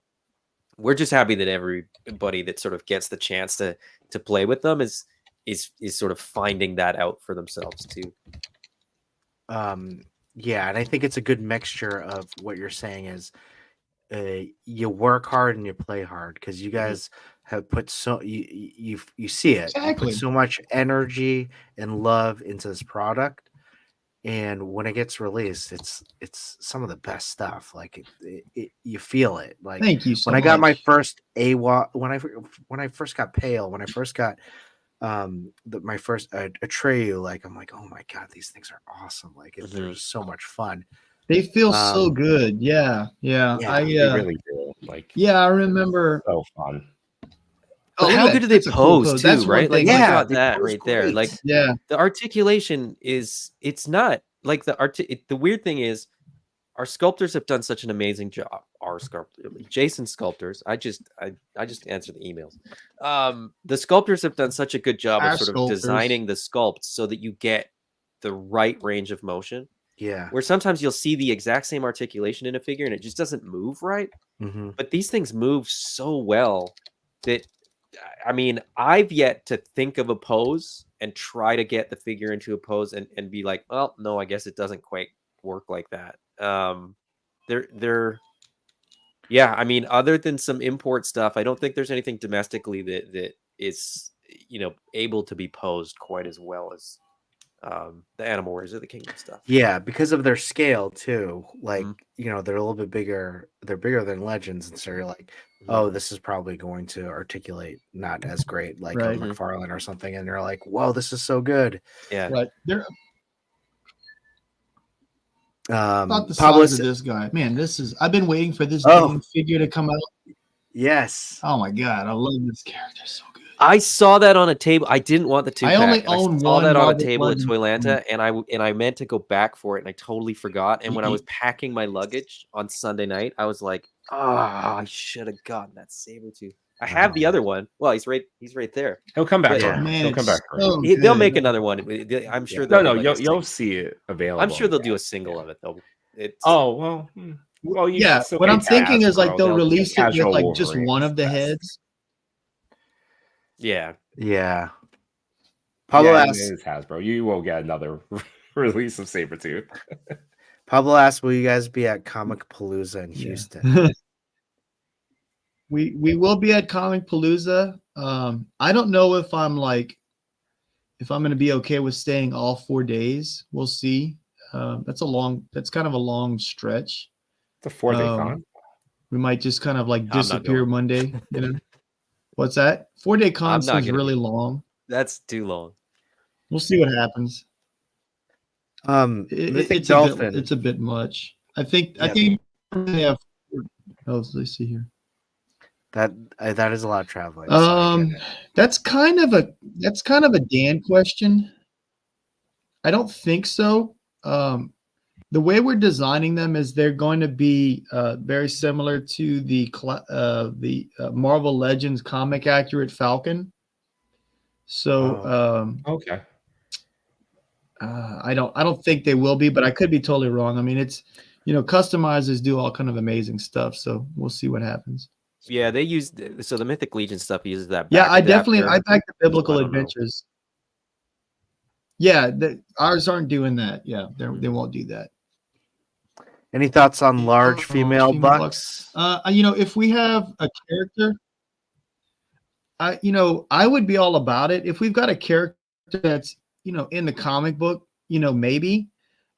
we're just happy that everybody that sort of gets the chance to play with them is sort of finding that out for themselves too. Yeah, and I think it's a good mixture of what you're saying is you work hard and you play hard, because you guys have put so you see it. Exactly. You put so much energy and love into this product, and when it gets released, it's some of the best stuff. Like you feel it. Like thank you so when I much. got my first AWOK, when I first got Pale, when I first got my first Atreyu, like I'm like, oh my god, these things are awesome. Like they're just so much fun. They feel so good. Yeah. They really do. Like, yeah, I remember. So fun. But how good do they pose too, right? Like, yeah, got that right there. Like, yeah, the articulation is, it's not like the weird thing is, our sculptors have done such an amazing job. Our sculptors, Jason sculptors. I just answer the emails. The sculptors have done such a good job of sort of designing the sculpt so that you get the right range of motion. Yeah. Where sometimes you'll see the exact same articulation in a figure and it just doesn't move right. Mm-hmm. But these things move so well that I mean, I've yet to think of a pose and try to get the figure into a pose and be like, well, no, I guess it doesn't quite work like that. Yeah, I mean, other than some import stuff, I don't think there's anything domestically that is, able to be posed quite as well as the Animal Warriors of the Kingdom stuff. Yeah, because of their scale too. Like, Mhm. they're a little bit bigger. They're bigger than Legends, and so you're like, oh, this is probably going to articulate not as great like a Right. McFarlane or something. And you're like, whoa, this is so good. Yeah. Right. They're about the Pablo size of this guy. Man, I've been waiting for this Oh. damn figure to come out. Yes. Oh my god, I love this character so good. I saw that on a table. I didn't want the 2-pack. I only own saw one that on a Marvel table at Legends Toylanta, and I meant to go back for it, and I totally forgot. And when I was packing my luggage on Sunday night, I was like, I should have gotten that Sabretooth. I have the other one. Well, he's right there. He'll come back. But- for it. Man, He'll come back. for it. so They'll good. make another one. I'm sure No, they'll no, do, like, a you'll single. see it available. I'm sure they'll do a single of it though. It's Oh well. Well, you Yeah, can still what get I'm thinking is like Hasbro. they'll They'll release get it with casual like just Wolverines. one of the That's- heads. yeah. Yeah. Pablo Yeah, it asks, is Hasbro. You will get another release of Sabretooth. will you guys be at Comic Palooza in Yeah. Houston? We will be at Comic Palooza. I don't know if I'm going to be okay with staying all 4 days. We'll see. That's kind of a long stretch. It's a 4-day con. We might just kind of like not disappear going. Monday. What's that? 4-day con I'm not seems gonna really be- long. That's too long. We'll see what happens. Mythic It's Dolphin. a bit much. I think Yeah. they have. Oh, let's see here. that is a lot of traveling. so I get it. That's kind of a Dan question. I don't think so. The way we're designing them is they're going to be very similar to the Marvel Legends comic accurate Falcon. So Okay. I don't think they will be, but I could be totally wrong. I mean, it's customizers do all kind of amazing stuff, so we'll see what happens. Yeah, they use the Mythic Legion stuff uses that. Yeah, back I back the biblical I don't know. adventures. Yeah, ours aren't doing that. Yeah, they won't do that. Any thoughts on large female bucks? If we have a character, I would be all about it. If we've got a character that's in the comic book, maybe.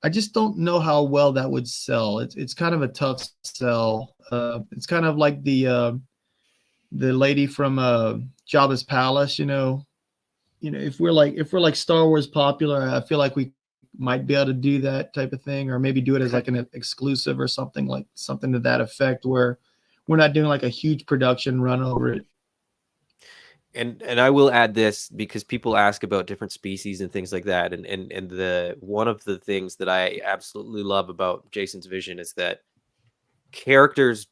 I just don't know how well that would sell. It's kind of a tough sell. It's kind of like the lady from Jabba's Palace. If we're like Star Wars popular, I feel like we might be able to do that type of thing, or maybe do it as like an exclusive or something to that effect, where we're not doing like a huge production run over it. And I will add this because people ask about different species and things like that. And one of the things that I absolutely love about Jason's vision is that characters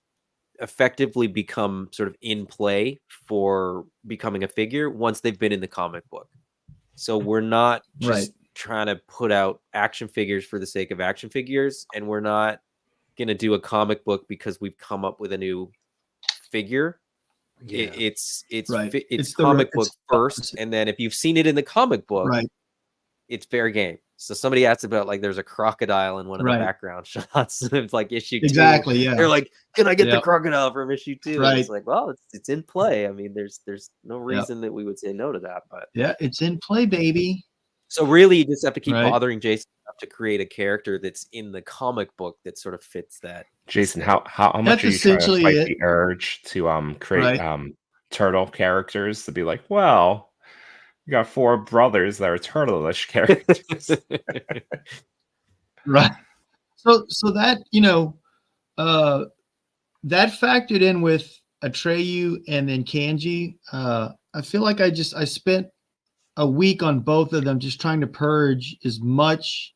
effectively become sort of in play for becoming a figure once they've been in the comic book. So we're not just trying to put out action figures for the sake of action figures, and we're not going to do a comic book because we've come up with a new figure. Yeah. It's It's comic book first, and then if you've seen it in the comic book, it's fair game. So somebody asked about like there's a crocodile in one of the background shots. It's like issue 2. Exactly. Yeah. They're like, can I get the crocodile from issue 2? Right. It's like, well, it's in play. I mean, there's no reason that we would say no to that. But yeah, it's in play, baby. so really, you just have to keep bothering Jason enough to create a character that's in the comic book that sort of fits that. Jason, how much are you trying to fight the urge to create turtle characters to be like, well, you got 4 brothers that are turtle-ish characters. Right. So that that factored in with Atreyu and then Kanji. I feel like I spent a week on both of them just trying to purge as much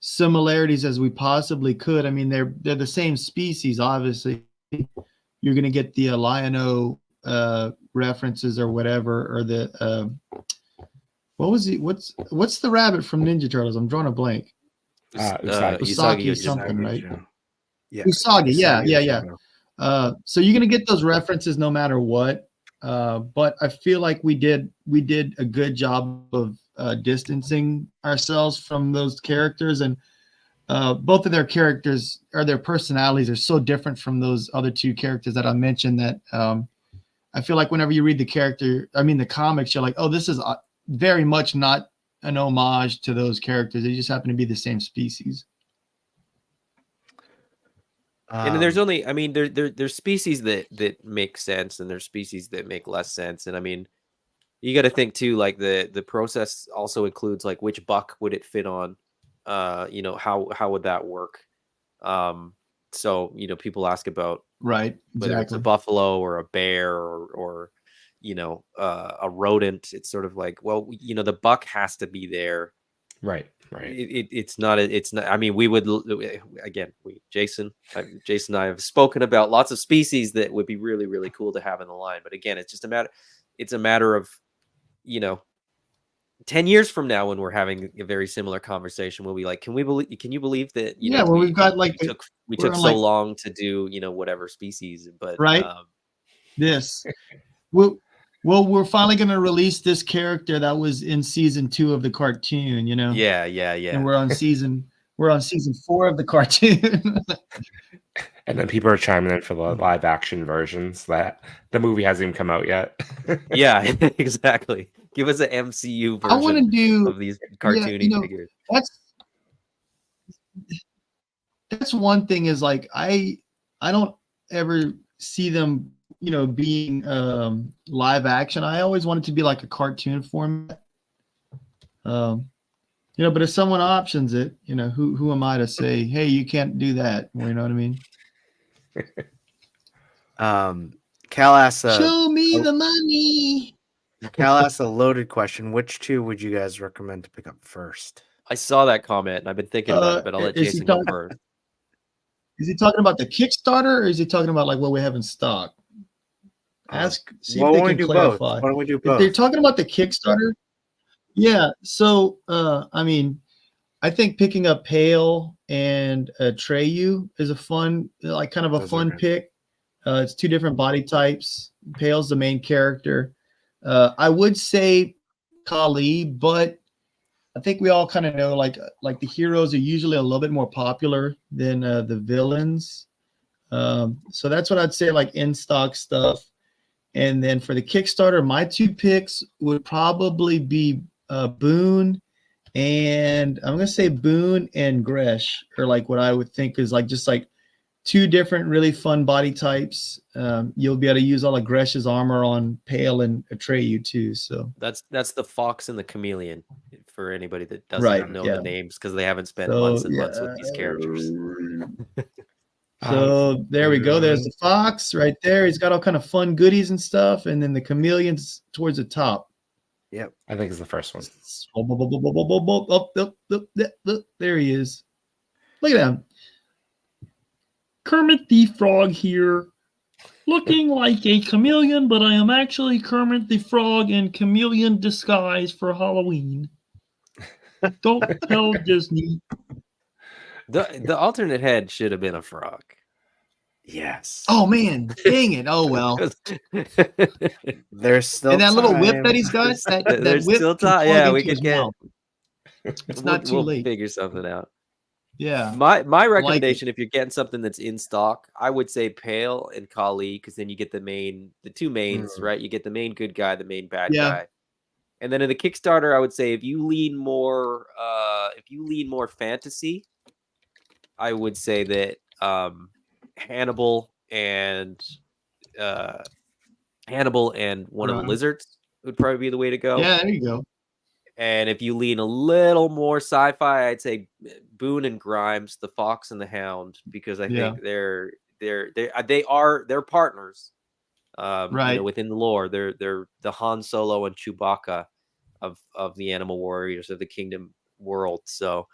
similarities as we possibly could. I mean, they're the same species, obviously. You're going to get the Lion-O references or whatever, or the what's the rabbit from Ninja Turtles? I'm drawing a blank. Usagi something, right? Yeah. Usagi, yeah. So you're going to get those references no matter what. but I feel like we did a good job of distancing ourselves from those characters, and both of their characters or their personalities are so different from those other two characters that I mentioned that I feel like whenever you read the comics, you're like, oh, this is very much not an homage to those characters. They just happen to be the same species. And there's only, I mean, there's species that make sense, and there's species that make less sense. And I mean, you got to think too, like the process also includes like which buck would it fit on, you know, how would that work? So you know, people ask about Right, whether it's a buffalo or a bear or you know, a rodent. It's sort of like, well, you know, the buck has to be there. Right. It's not. I mean, we would again. Jason and I have spoken about lots of species that would be really, really cool to have in the line. But again, it's just a matter. It's a matter of, you know, 10 years from now when we're having a very similar conversation, we'll be like, can you believe that? You know, when we've got like we took so long to do, you know, whatever species, but right. This. Well, we're finally going to release this character that was in season 2 of the cartoon, you know? Yeah. And we're on season 4 of the cartoon. And then people are chiming in for the live action versions that the movie hasn't even come out yet. Yeah, exactly. Give us an MCU version I want to do of these cartoony figures. That's one thing is like I don't ever see them, you know, being live action. I always want it to be like a cartoon format. You know, but if someone options it, you know, who am I to say, hey, you can't do that? You know what I mean? Cal asks, show me the money. Cal asks a loaded question. Which two would you guys recommend to pick up first? I saw that comment and I've been thinking about it, but I'll let Jason go first. Is he talking about the Kickstarter, or is he talking about like what we have in stock? See if they can clarify. Why don't we do both? If they're talking about the Kickstarter, yeah. So I mean, I think picking up Pale and Treyu is a fun, like kind of a fun pick. It's 2 different body types. Pale's the main character. I would say Kali, but I think we all kind of know like the heroes are usually a little bit more popular than the villains. So that's what I'd say, like in stock stuff. And then for the Kickstarter, my 2 picks would probably be Boone, and I'm gonna say Boone and Gresh are like what I would think is like just like 2 different really fun body types. You'll be able to use all of Gresh's armor on Pale and Atreyu too. So that's the fox and the chameleon for anybody that doesn't know the names because they haven't spent months and months with these characters. So there we go. There's the fox right there. He's got all kind of fun goodies and stuff, and then the chameleon's towards the top. Yep, I think it's the first one. There he is. Look at him. Kermit the Frog here, looking like a chameleon, but I am actually Kermit the Frog in chameleon disguise for Halloween. Don't tell Disney. The alternate head should have been a frog. Yes. Oh man, dang it! Oh well. There's still and that little whip that he's got. That whip still time. Yeah, we could get. It's not too late. Figure something out. Yeah. My recommendation, if you're getting something that's in stock, I would say Pale and Kali, because then you get the 2 mains, right? You get the main good guy, the main bad guy. And then in the Kickstarter, I would say if you lean more fantasy, I would say that Hannibal and one of the lizards would probably be the way to go. Yeah, there you go. And if you lean a little more sci-fi, I'd say Boone and Grimes, the Fox and the Hound, because I think they're partners. Right. You know, within the lore, they're the Han Solo and Chewbacca of the Animal Warriors of the Kingdom world. So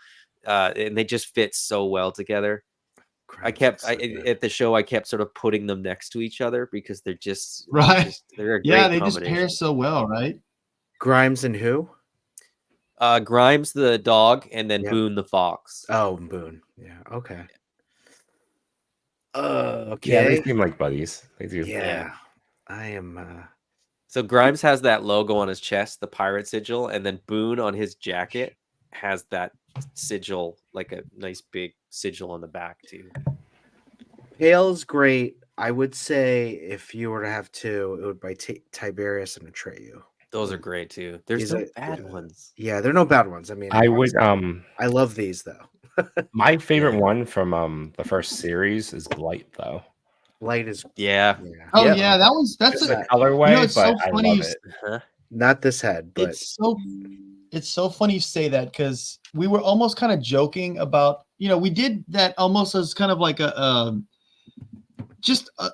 and they just fit so well together. At the show I kept sort of putting them next to each other because they're just they're a great they just pair so well, right? Grimes and who? Grimes the dog, and then Boone the fox. Oh, Boone. Yeah. Okay. Okay. Yeah, they seem like buddies. They do. Yeah. I am. So Grimes has that logo on his chest, the pirate sigil, and then Boone on his jacket has that sigil, like a nice big sigil on the back too. Pale's great. I would say if you were to have two, it would be Tiberius and Atreyu. Those are great too. There's no bad ones. Yeah, they're no bad ones. I mean, I would I love these though. my favorite one from the first series is Blight though. Light is Yeah. Oh yeah, that's Just a the colorway, it's so but funny I you love it. not this head, but it's so funny you say that because we were almost kind of joking about, we did that almost as kind of like an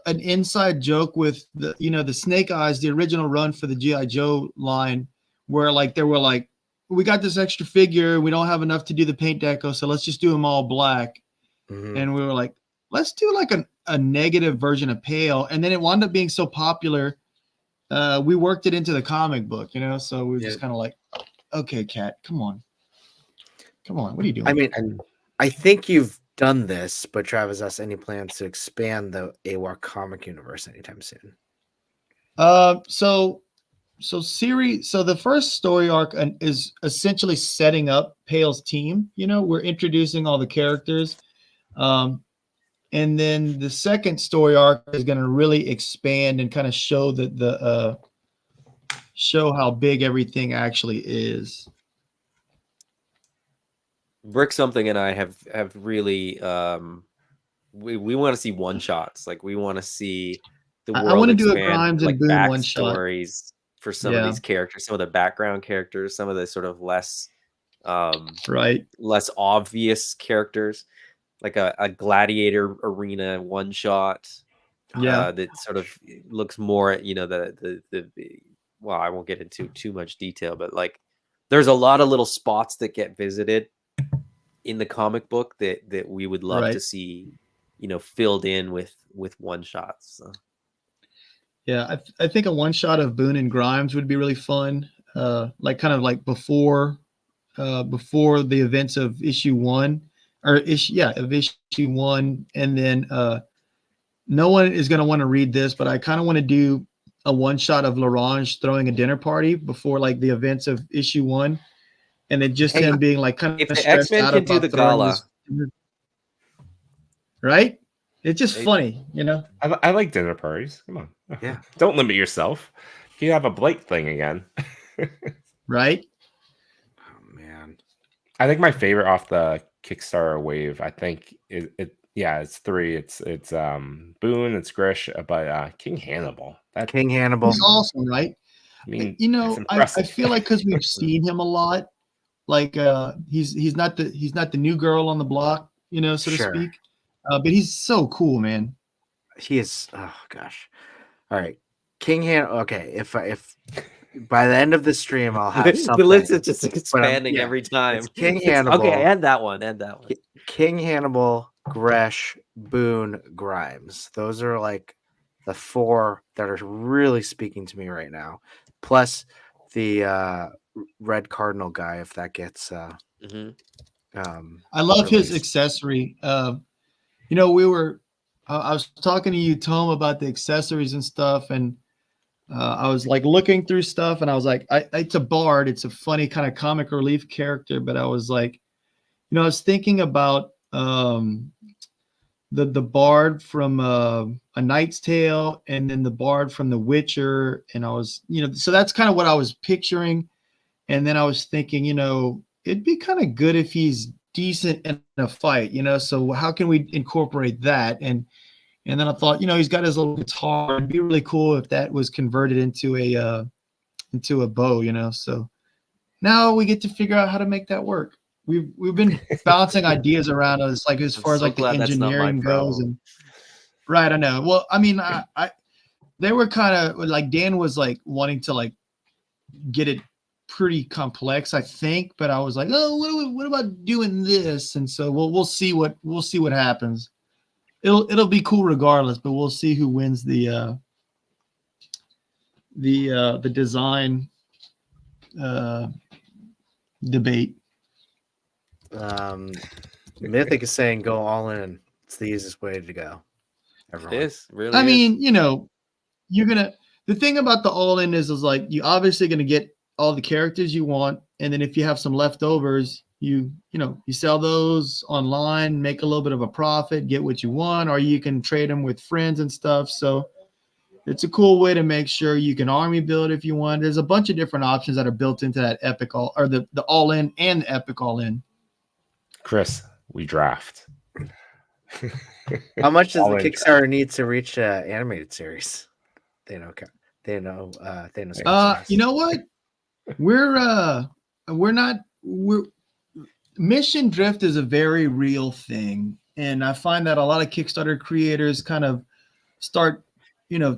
inside joke with the Snake Eyes, the original run for the G.I. Joe line, where like they were like, we got this extra figure, we don't have enough to do the paint deco, so let's just do them all black. And we were like, let's do like a negative version of Pale, and then it wound up being so popular, we worked it into the comic book, so we were just kind of like, okay, Cat, come on, what are you doing? I mean, I think you've done this, but Travis asked any plans to expand the AWOK comic universe anytime soon. So the first story arc is essentially setting up Pale's team. We're introducing all the characters, and then the second story arc is going to really expand and kind of show show how big everything actually is. Brick Something and I have really we want to see one shots. Like we want to see the world. I want to do a expand, Grimes like and Boone one shot stories for some of these characters, some of the background characters, some of the sort of less less obvious characters, like a gladiator arena one shot. That sort of looks more at the well, I won't get into too much detail, but like there's a lot of little spots that get visited in the comic book that we would love to see, filled in with one shots. So. Yeah, I think a one shot of Boone and Grimes would be really fun. Like kind of like before the events of issue 1 of issue 1, and then no one is going to want to read this, but I kind of want to do a one shot of Larange throwing a dinner party before like the events of issue 1. And then just him being like kind if of the X-Men can do the gala, right? It's just funny, I like dinner parties. Come on, yeah. Don't limit yourself. You have a Blight thing again, right? Oh man, I think my favorite off the Kickstarter wave, I think it's 3. It's Boone, it's Grish, but King Hannibal. King Hannibal, he's awesome, right? I mean, I feel like because we've seen him a lot. Like he's not the new girl on the block, so to speak. But he's so cool, man. He is. Oh gosh. All right, King Hannibal. Okay, if by the end of the stream I'll have something. The list is just expanding every time. It's King Hannibal. Okay, add that one. King Hannibal, Gresh, Boone, Grimes. Those are like the 4 that are really speaking to me right now. Plus the Red Cardinal guy, if that gets I love his accessory. I was talking to you, Tom, about the accessories and stuff, and I was like looking through stuff, and I was like, it's a bard, it's a funny kind of comic relief character, but I was like, I was thinking about the bard from A Knight's Tale, and then the bard from The Witcher, and I was, so that's kind of what I was picturing. And then I was thinking, it'd be kind of good if he's decent in a fight, so how can we incorporate that? And then I thought, he's got his little guitar. It'd be really cool if that was converted into a bow, so now we get to figure out how to make that work. We've been bouncing ideas around us, like as far as like the engineering goes, and right, I know. Well, I mean, they were kind of like, Dan was like wanting to like get it pretty complex, I think, but I was like, oh, what about doing this? And so we'll see what happens. It'll be cool regardless, but we'll see who wins the design debate. Mythic is saying go all in. It's the easiest way to go. Everyone. It is really. I mean, the thing about the all-in is like you obviously going to get all the characters you want, and then if you have some leftovers, you sell those online, make a little bit of a profit, get what you want, or you can trade them with friends and stuff. So it's a cool way to make sure you can army build if you want. There's a bunch of different options that are built into that epic or the all-in and the epic all-in. Chris, we draft. How much does the All-in Kickstarter need to reach an animated series? They know. You know what? We're Mission Drift is a very real thing, and I find that a lot of Kickstarter creators kind of start,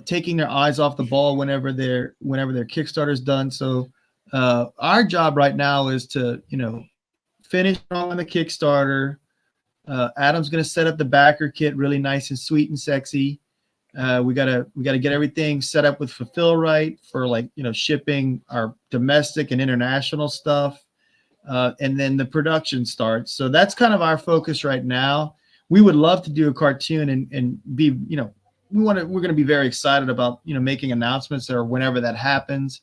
taking their eyes off the ball whenever their Kickstarter's done. So our job right now is to finish on the Kickstarter. Adam's going to set up the backer kit really nice and sweet and sexy. We gotta get everything set up with Fulfill Right for shipping our domestic and international stuff, and then the production starts. So that's kind of our focus right now. We would love to do a cartoon and be we're going to be very excited about making announcements or whenever that happens.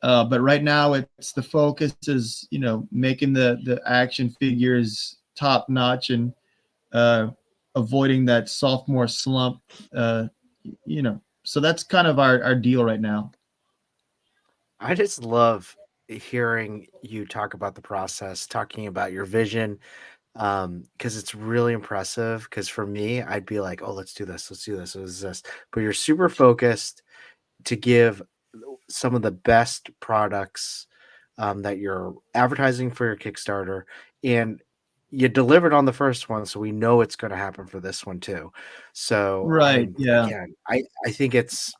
But right now it's the focus is making the action figures top notch and avoiding that sophomore slump. So that's kind of our deal right now. I just love hearing you talk about the process, talking about your vision, because it's really impressive. Because for me, I'd be like, oh, let's do this, let's do this. But you're super focused to give some of the best products that you're advertising for your Kickstarter, and you delivered on the first one, so we know it's going to happen for this one too. So right, I think it's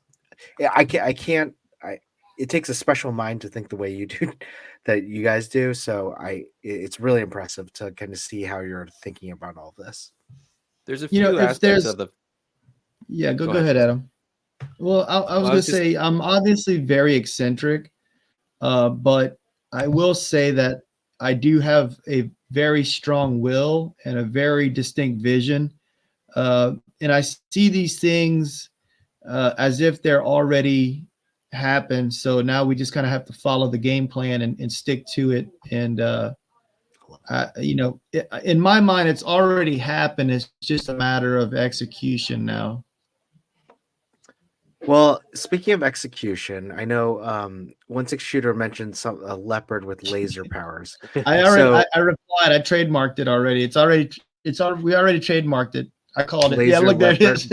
it takes a special mind to think the way you do that you guys do. So it's really impressive to kind of see how you're thinking about all this. There's a few aspects of the go ahead, Adam. Well, I was going to say I'm obviously very eccentric, but I will say that I do have a very strong will and a very distinct vision. And I see these things as if they're already happened. So now we just kind of have to follow the game plan and stick to it. And, in my mind, it's already happened. It's just a matter of execution now. Well, speaking of execution, I know 16shooter mentioned a leopard with laser powers. I replied. I trademarked it already. We already trademarked it. I called it. Yeah, look, there it is.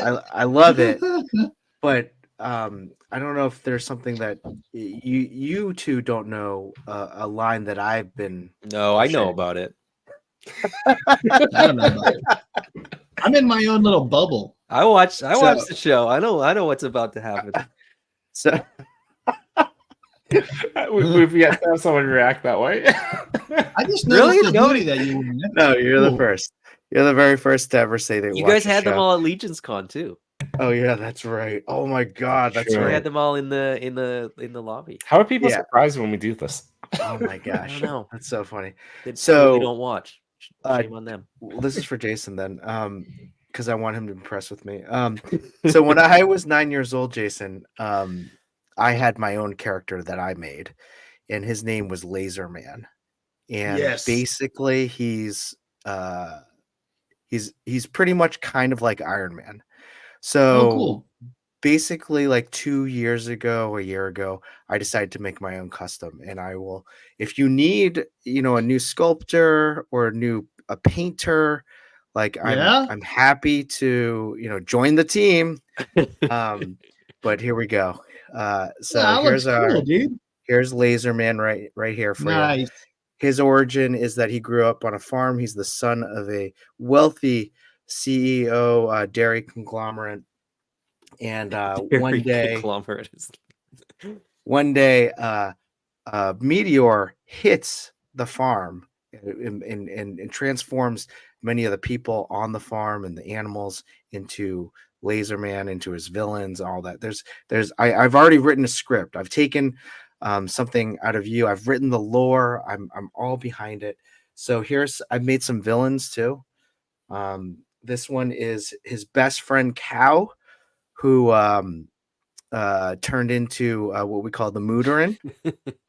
I love it, but I don't know if there's something that you two don't know. A line that I've been. No, I know about it. I don't know about it. I'm in my own little bubble. I watched the show. I know what's about to happen. So we've yet to have someone react that way. I just noticed that you were. No, you're the first. You're the very first to ever say that. You guys had them all at Legion's Con too. Oh yeah, that's right. Oh my God, that's right. We had them all in the lobby. How are people surprised when we do this? Oh my gosh, I don't know. That's so funny. So we don't watch. Shame on them. Well, this is for Jason then, because I want him to impress with me. So when I was 9 years old, Jason, I had my own character that I made, and his name was Laser Man. And basically, he's pretty much kind of like Iron Man. So cool. Basically, like 2 years ago, a year ago, I decided to make my own custom, and I will. If you need, a new sculptor or a painter, like I'm happy to, join the team. But here we go. So here's Laser Man right here for you. His origin is that he grew up on a farm. He's the son of a wealthy CEO, dairy conglomerate. And one day, a meteor hits the farm and transforms many of the people on the farm and the animals into Laser Man, into his villains, all that. I've already written a script. I've taken something out of you. I've written the lore. I'm all behind it. So I've made some villains too. This one is his best friend Cow, who turned into what we call the Mooterin,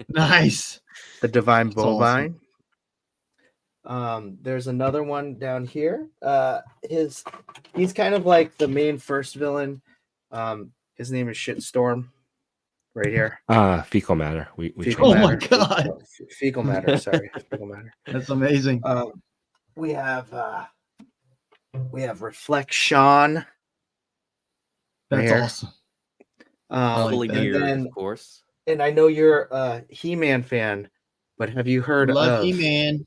Nice. the divine That's awesome. bovine. There's another one down here. He's kind of like the main first villain. His name is Shitstorm, right here. Fecal matter. We Fecal Oh my matter. God. Fecal matter. Sorry, fecal matter. That's amazing. We have Reflection. That's here. awesome. Fully that. mirrored, of course. And I know you're a He-Man fan, but have you heard Love of He-Man.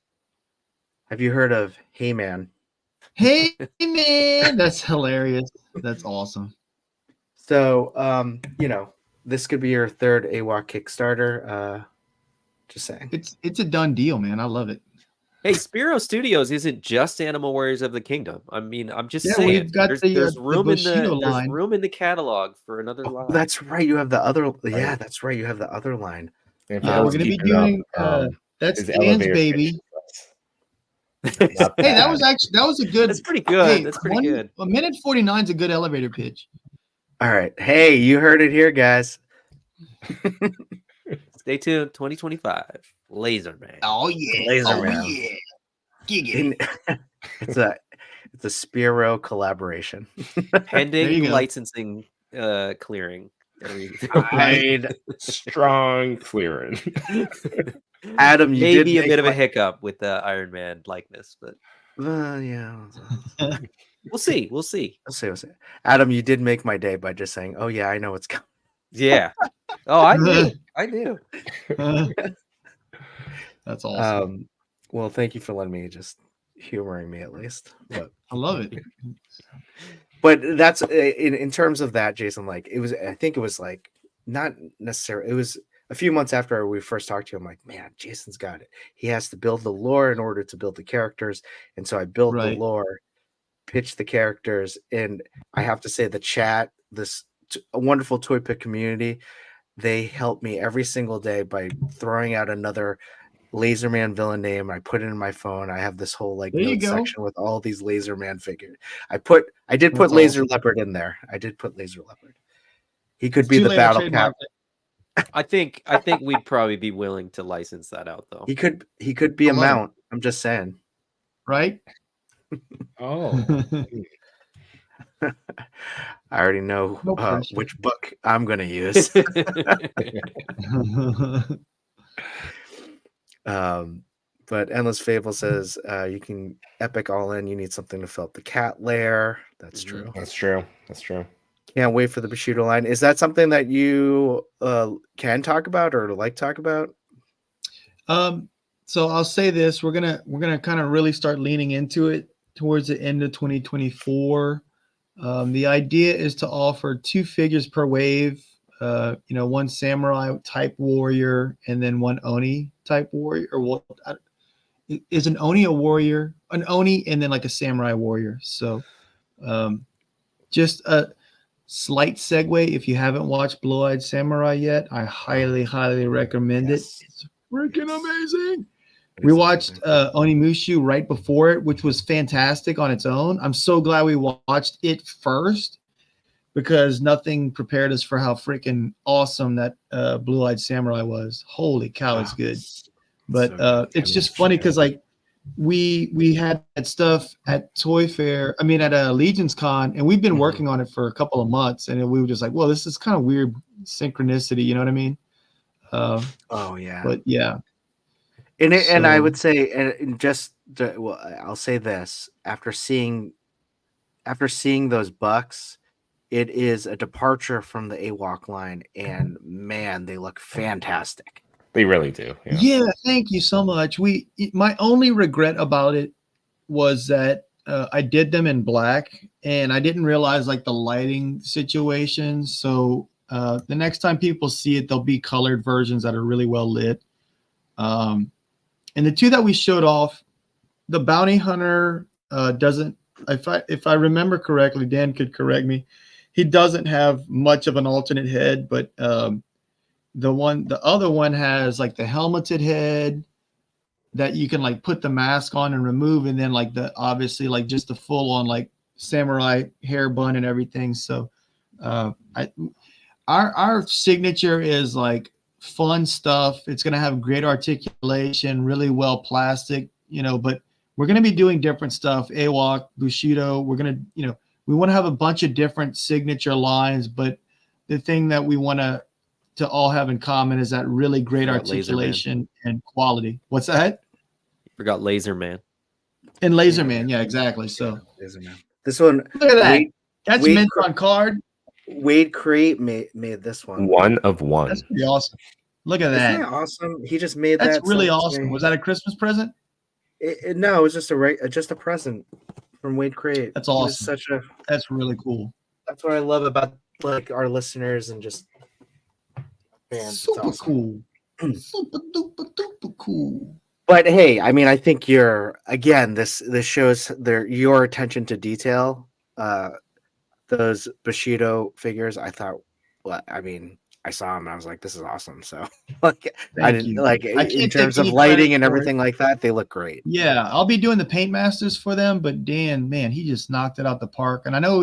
Have you heard of Hey-Man? Hey man, that's hilarious. That's awesome. So, this could be your third AWOK Kickstarter. Just saying. It's a done deal, man. I love it. Hey, Spero Studios isn't just Animal Warriors of the Kingdom. I mean, I'm just Yeah, saying. we've got there's the room in Bushido the line. there's room in the catalog for another line. That's right. You have the other. Yeah, Right. that's right. You have the other line. And Yeah, we're gonna be doing that's his Dan's elevator baby. pitch. Not Hey, that bad. was a good. That's pretty good. Hey, That's pretty good. A minute 49 is a good elevator pitch. All right. Hey, you heard it here, guys. Stay tuned. 2025. Laser Man. Oh yeah, Laser oh Man. yeah. Giggity. It's a Spero collaboration. Pending go. licensing clearing. Strong clearing. Adam, you Maybe did a bit of a make hiccup with the Iron Man likeness, but yeah. we'll see. We'll see. I'll say. Adam, you did make my day by just saying, "Oh yeah, I know what's coming." Yeah. Oh, I knew. I knew. That's awesome. Well, thank you for letting me just humoring me at least. But I love it. But that's in terms of that, Jason. Like it was, I think it was like not necessarily. It was a few months after we first talked to him. Like, man, Jason's got it. He has to build the lore in order to build the characters, and so I built the lore, pitched the characters, and I have to say the chat, a wonderful ToyPic community, they help me every single day by throwing out another Laserman villain name. I put it in my phone. I have this whole like note section with all these Laserman figures. I did put Laser Leopard in there. I did put Laser Leopard. He could be the battle cap. I think we'd probably be willing to license that out though. He could be a mount. I'm just saying. Right? Oh. I already know which book I'm going to use. But Endless Fable says you can epic all in. You need something to fill up the cat lair. That's true. That's true. That's true. Can't wait for the Bushido line. Is that something that you can talk about or like talk about? So I'll say this: we're gonna kind of really start leaning into it towards the end of 2024. The idea is to offer 2 figures per wave. One samurai type warrior and then one Oni type warrior. Or what is an Oni a warrior? An Oni and then like a samurai warrior. So just a slight segue. If you haven't watched Blue-Eyed Samurai yet, I highly recommend it. It's freaking amazing. We watched Onimushu right before it, which was fantastic on its own. I'm so glad we watched it first because nothing prepared us for how freaking awesome that Blue-Eyed Samurai was. Holy cow, it's good. But it's just funny because like we had that stuff at Toy Fair. I mean, at Legion's Con, and we've been working on it for a couple of months, and we were just like, well, this is kind of weird synchronicity. You know what I mean? Oh yeah. But yeah. And I would say, I'll say this: after seeing those bucks, it is a departure from the AWOK line, and man, they look fantastic. They really do. Yeah, thank you so much. My only regret about it was that I did them in black, and I didn't realize like the lighting situation. So the next time people see it, there'll be colored versions that are really well lit. And the 2 that we showed off, the bounty hunter doesn't. If I remember correctly, Dan could correct me. He doesn't have much of an alternate head, but the other one has like the helmeted head that you can like put the mask on and remove, and then like obviously like just the full on like samurai hair bun and everything. So our signature is like fun stuff. It's going to have great articulation, really well plastic, but we're going to be doing different stuff. AWOK, Bushido. We're going to, we want to have a bunch of different signature lines, but the thing that we want to all have in common is that really great articulation and quality. What's that? You forgot Laser Man. And Laser Man, yeah, exactly. So Laser Man. This one, look at that. That's mint on card. Wade Crate made this one. One of one. That's pretty awesome. Look at that. Isn't that awesome? He just made that. That's really awesome. Was that a Christmas present? No, it was just a present from Wade Crate. That's awesome. That's really cool. That's what I love about like our listeners and just fans. Super cool. Super duper duper cool. But hey, I mean, I think this shows your attention to detail. Those Bushido figures, I thought, I saw them and I was like, this is awesome. So like, in terms of lighting and everything like that, they look great. Yeah, I'll be doing the paint masters for them, but Dan, man, he just knocked it out the park. And I know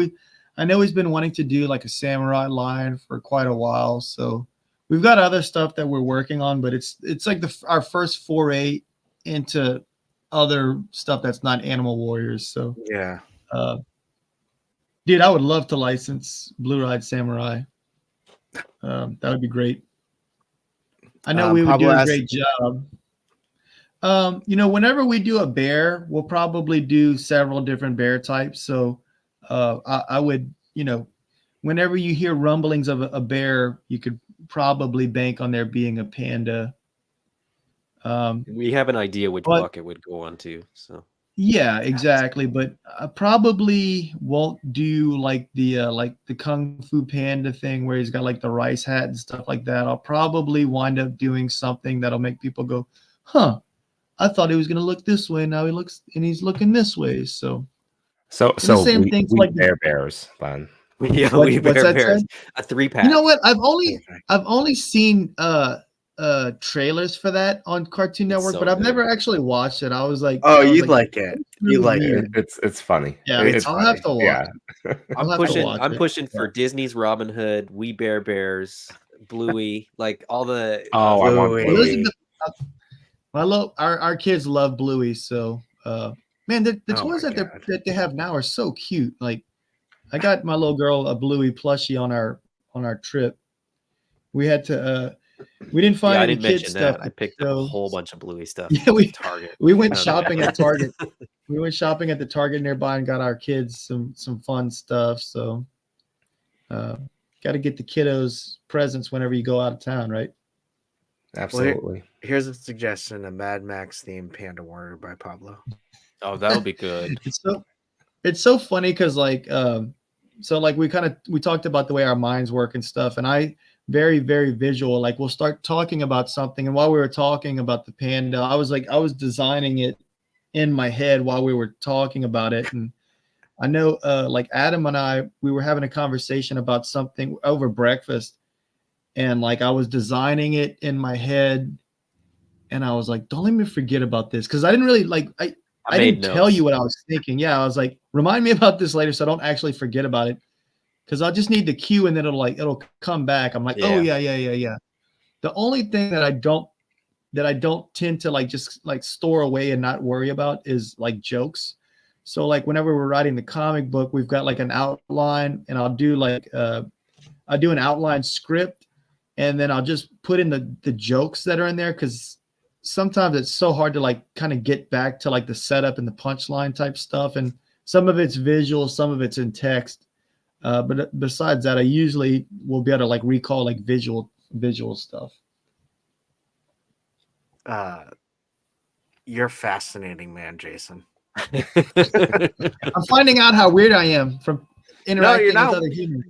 he's been wanting to do like a samurai line for quite a while. So we've got other stuff that we're working on, but it's like our first foray into other stuff that's not Animal Warriors. So yeah. Dude, I would love to license Blue Ride Samurai. That would be great. I know we would do a great job. Whenever we do a bear, we'll probably do several different bear types. So I would, whenever you hear rumblings of a bear, you could probably bank on there being a panda. We have an idea which bucket would go on to. So yeah, exactly. But I probably won't do like the Kung Fu Panda thing where he's got like the rice hat and stuff like that. I'll probably wind up doing something that'll make people go, huh, I thought he was going to look this way. Now he's looking this way. So the same things like bears then. Yeah, we bears. A 3-pack. You know what? I've only seen trailers for that on Cartoon Network, but I've never actually watched it. I was like, oh, you'd like it. You like it. It's funny. Yeah, I'll have to watch. Yeah. I'm pushing for Disney's Robin Hood, We Bear Bears, Bluey, like all the. Oh, I want Bluey. Our kids love Bluey, so man, the toys that they have now are so cute. Like, I got my little girl a Bluey plushie on our trip. We had to. We didn't find any kids stuff. I picked up a whole bunch of Bluey stuff. Yeah, Target. We went shopping at Target. We went shopping at the Target nearby and got our kids some fun stuff. So, got to get the kiddos presents whenever you go out of town, right? Absolutely. Well, here's a suggestion: a Mad Max themed Panda Warrior by Pablo. Oh, that'll be good. It's so funny because we talked about the way our minds work and stuff, and I. Very, very visual. Like we'll start talking about something, and while we were talking about the panda, I was designing it in my head while we were talking about it. And I know, like Adam and I, we were having a conversation about something over breakfast, and like I was designing it in my head, and I was like, "Don't let me forget about this," because I didn't really I didn't tell you what I was thinking. Yeah, I was like, "Remind me about this later, so I don't actually forget about it." Because I just need the cue and then it'll come back. I'm like, oh yeah. The only thing that I don't tend to just store away and not worry about is like jokes. So like whenever we're writing the comic book, we've got like an outline, and I'll do I do an outline script, and then I'll just put in the jokes that are in there, because sometimes it's so hard to kind of get back to the setup and the punchline type stuff, and some of it's visual, some of it's in text. But besides that, I usually will be able to recall visual stuff. You're fascinating, man, Jason. I'm finding out how weird I am from interacting with other humans.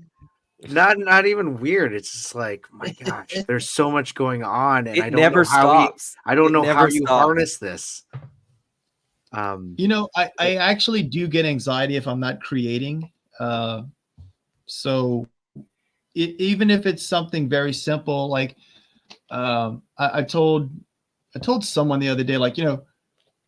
Not even weird. It's just like, my gosh, there's so much going on, and I don't know how you harness this. I actually do get anxiety if I'm not creating. So even if it's something very simple, like I told someone the other day,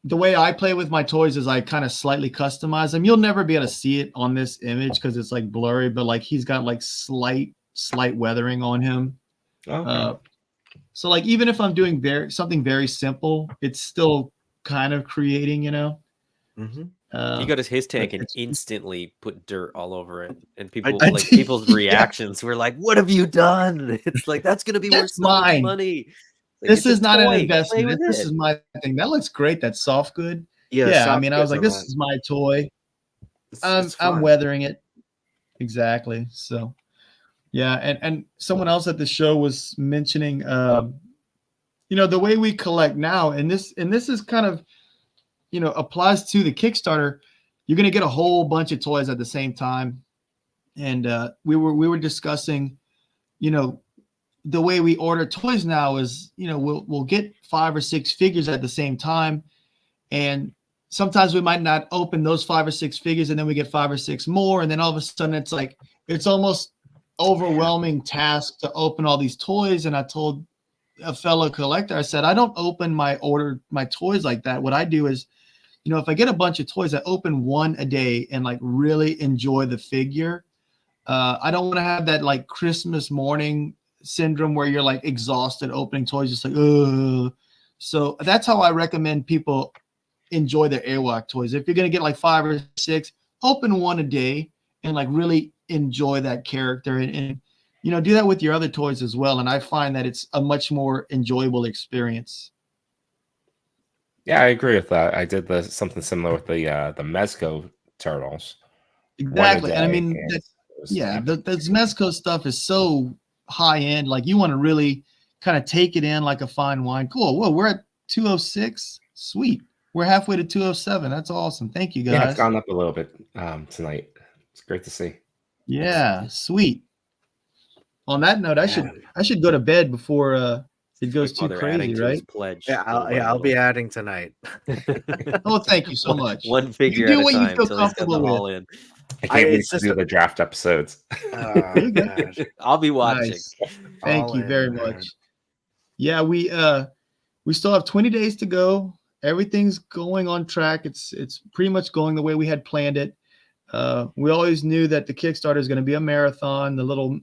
the way I play with my toys is I kind of slightly customize them. You'll never be able to see it on this image because it's blurry, but he's got slight slight weathering on him. Okay. So like even if I'm doing something very simple, it's still kind of creating, Mhm. He got his tank but and it's- instantly put dirt all over it, and I people did, people's yeah. reactions were like, "What have you done?" It's like that's gonna be worth That's so much mine. money. Like, This it's a is not an toy. Play investment. with This it. is my thing. That looks great. That's soft good. Yeah, Yeah, I soft mean, I was goods like, are this fun. is my toy. It's I'm fun. weathering it. Exactly. So yeah, and someone else at the show was mentioning the way we collect now, and this is kind of applies to the Kickstarter. You're gonna get a whole bunch of toys at the same time. And we were discussing, the way we order toys now is, we'll get 5 or 6 figures at the same time, and sometimes we might not open those 5 or 6 figures, and then we get 5 or 6 more, and then all of a sudden it's like it's almost overwhelming task to open all these toys. And I told a fellow collector, I said, I don't open my toys like that. What I do is, if I get a bunch of toys, I open one a day and like really enjoy the figure. I don't want to have that like Christmas morning syndrome where you're like exhausted opening toys, just like, ugh. So that's how I recommend people enjoy their AWOK toys. If you're going to get like 5 or 6, open one a day and like really enjoy that character and do that with your other toys as well. And I find that it's a much more enjoyable experience. Yeah, I agree with that. I did something similar with the Mezco turtles. Exactly. And I mean, the Mezco stuff is so high end. Like you want to really kind of take it in like a fine wine. Cool. Whoa, we're at 206. Sweet. We're halfway to 207. That's awesome. Thank you, guys. Yeah, it's gone up a little bit tonight. It's great to see. Yeah, sweet. On that note, I should go to bed before it goes too crazy, right? Pledge. Yeah, I'll be adding tonight. Oh, thank you so much. One figure You do at what a you time feel until he's got the comfortable haul with. in. I can't wait it's to just do the draft episodes. Oh, God. I'll be watching. Nice. Thank All you in, very man. much. Yeah, we still have 20 days to go. Everything's going on track. It's pretty much going the way we had planned it. We always knew that the Kickstarter is going to be a marathon. The little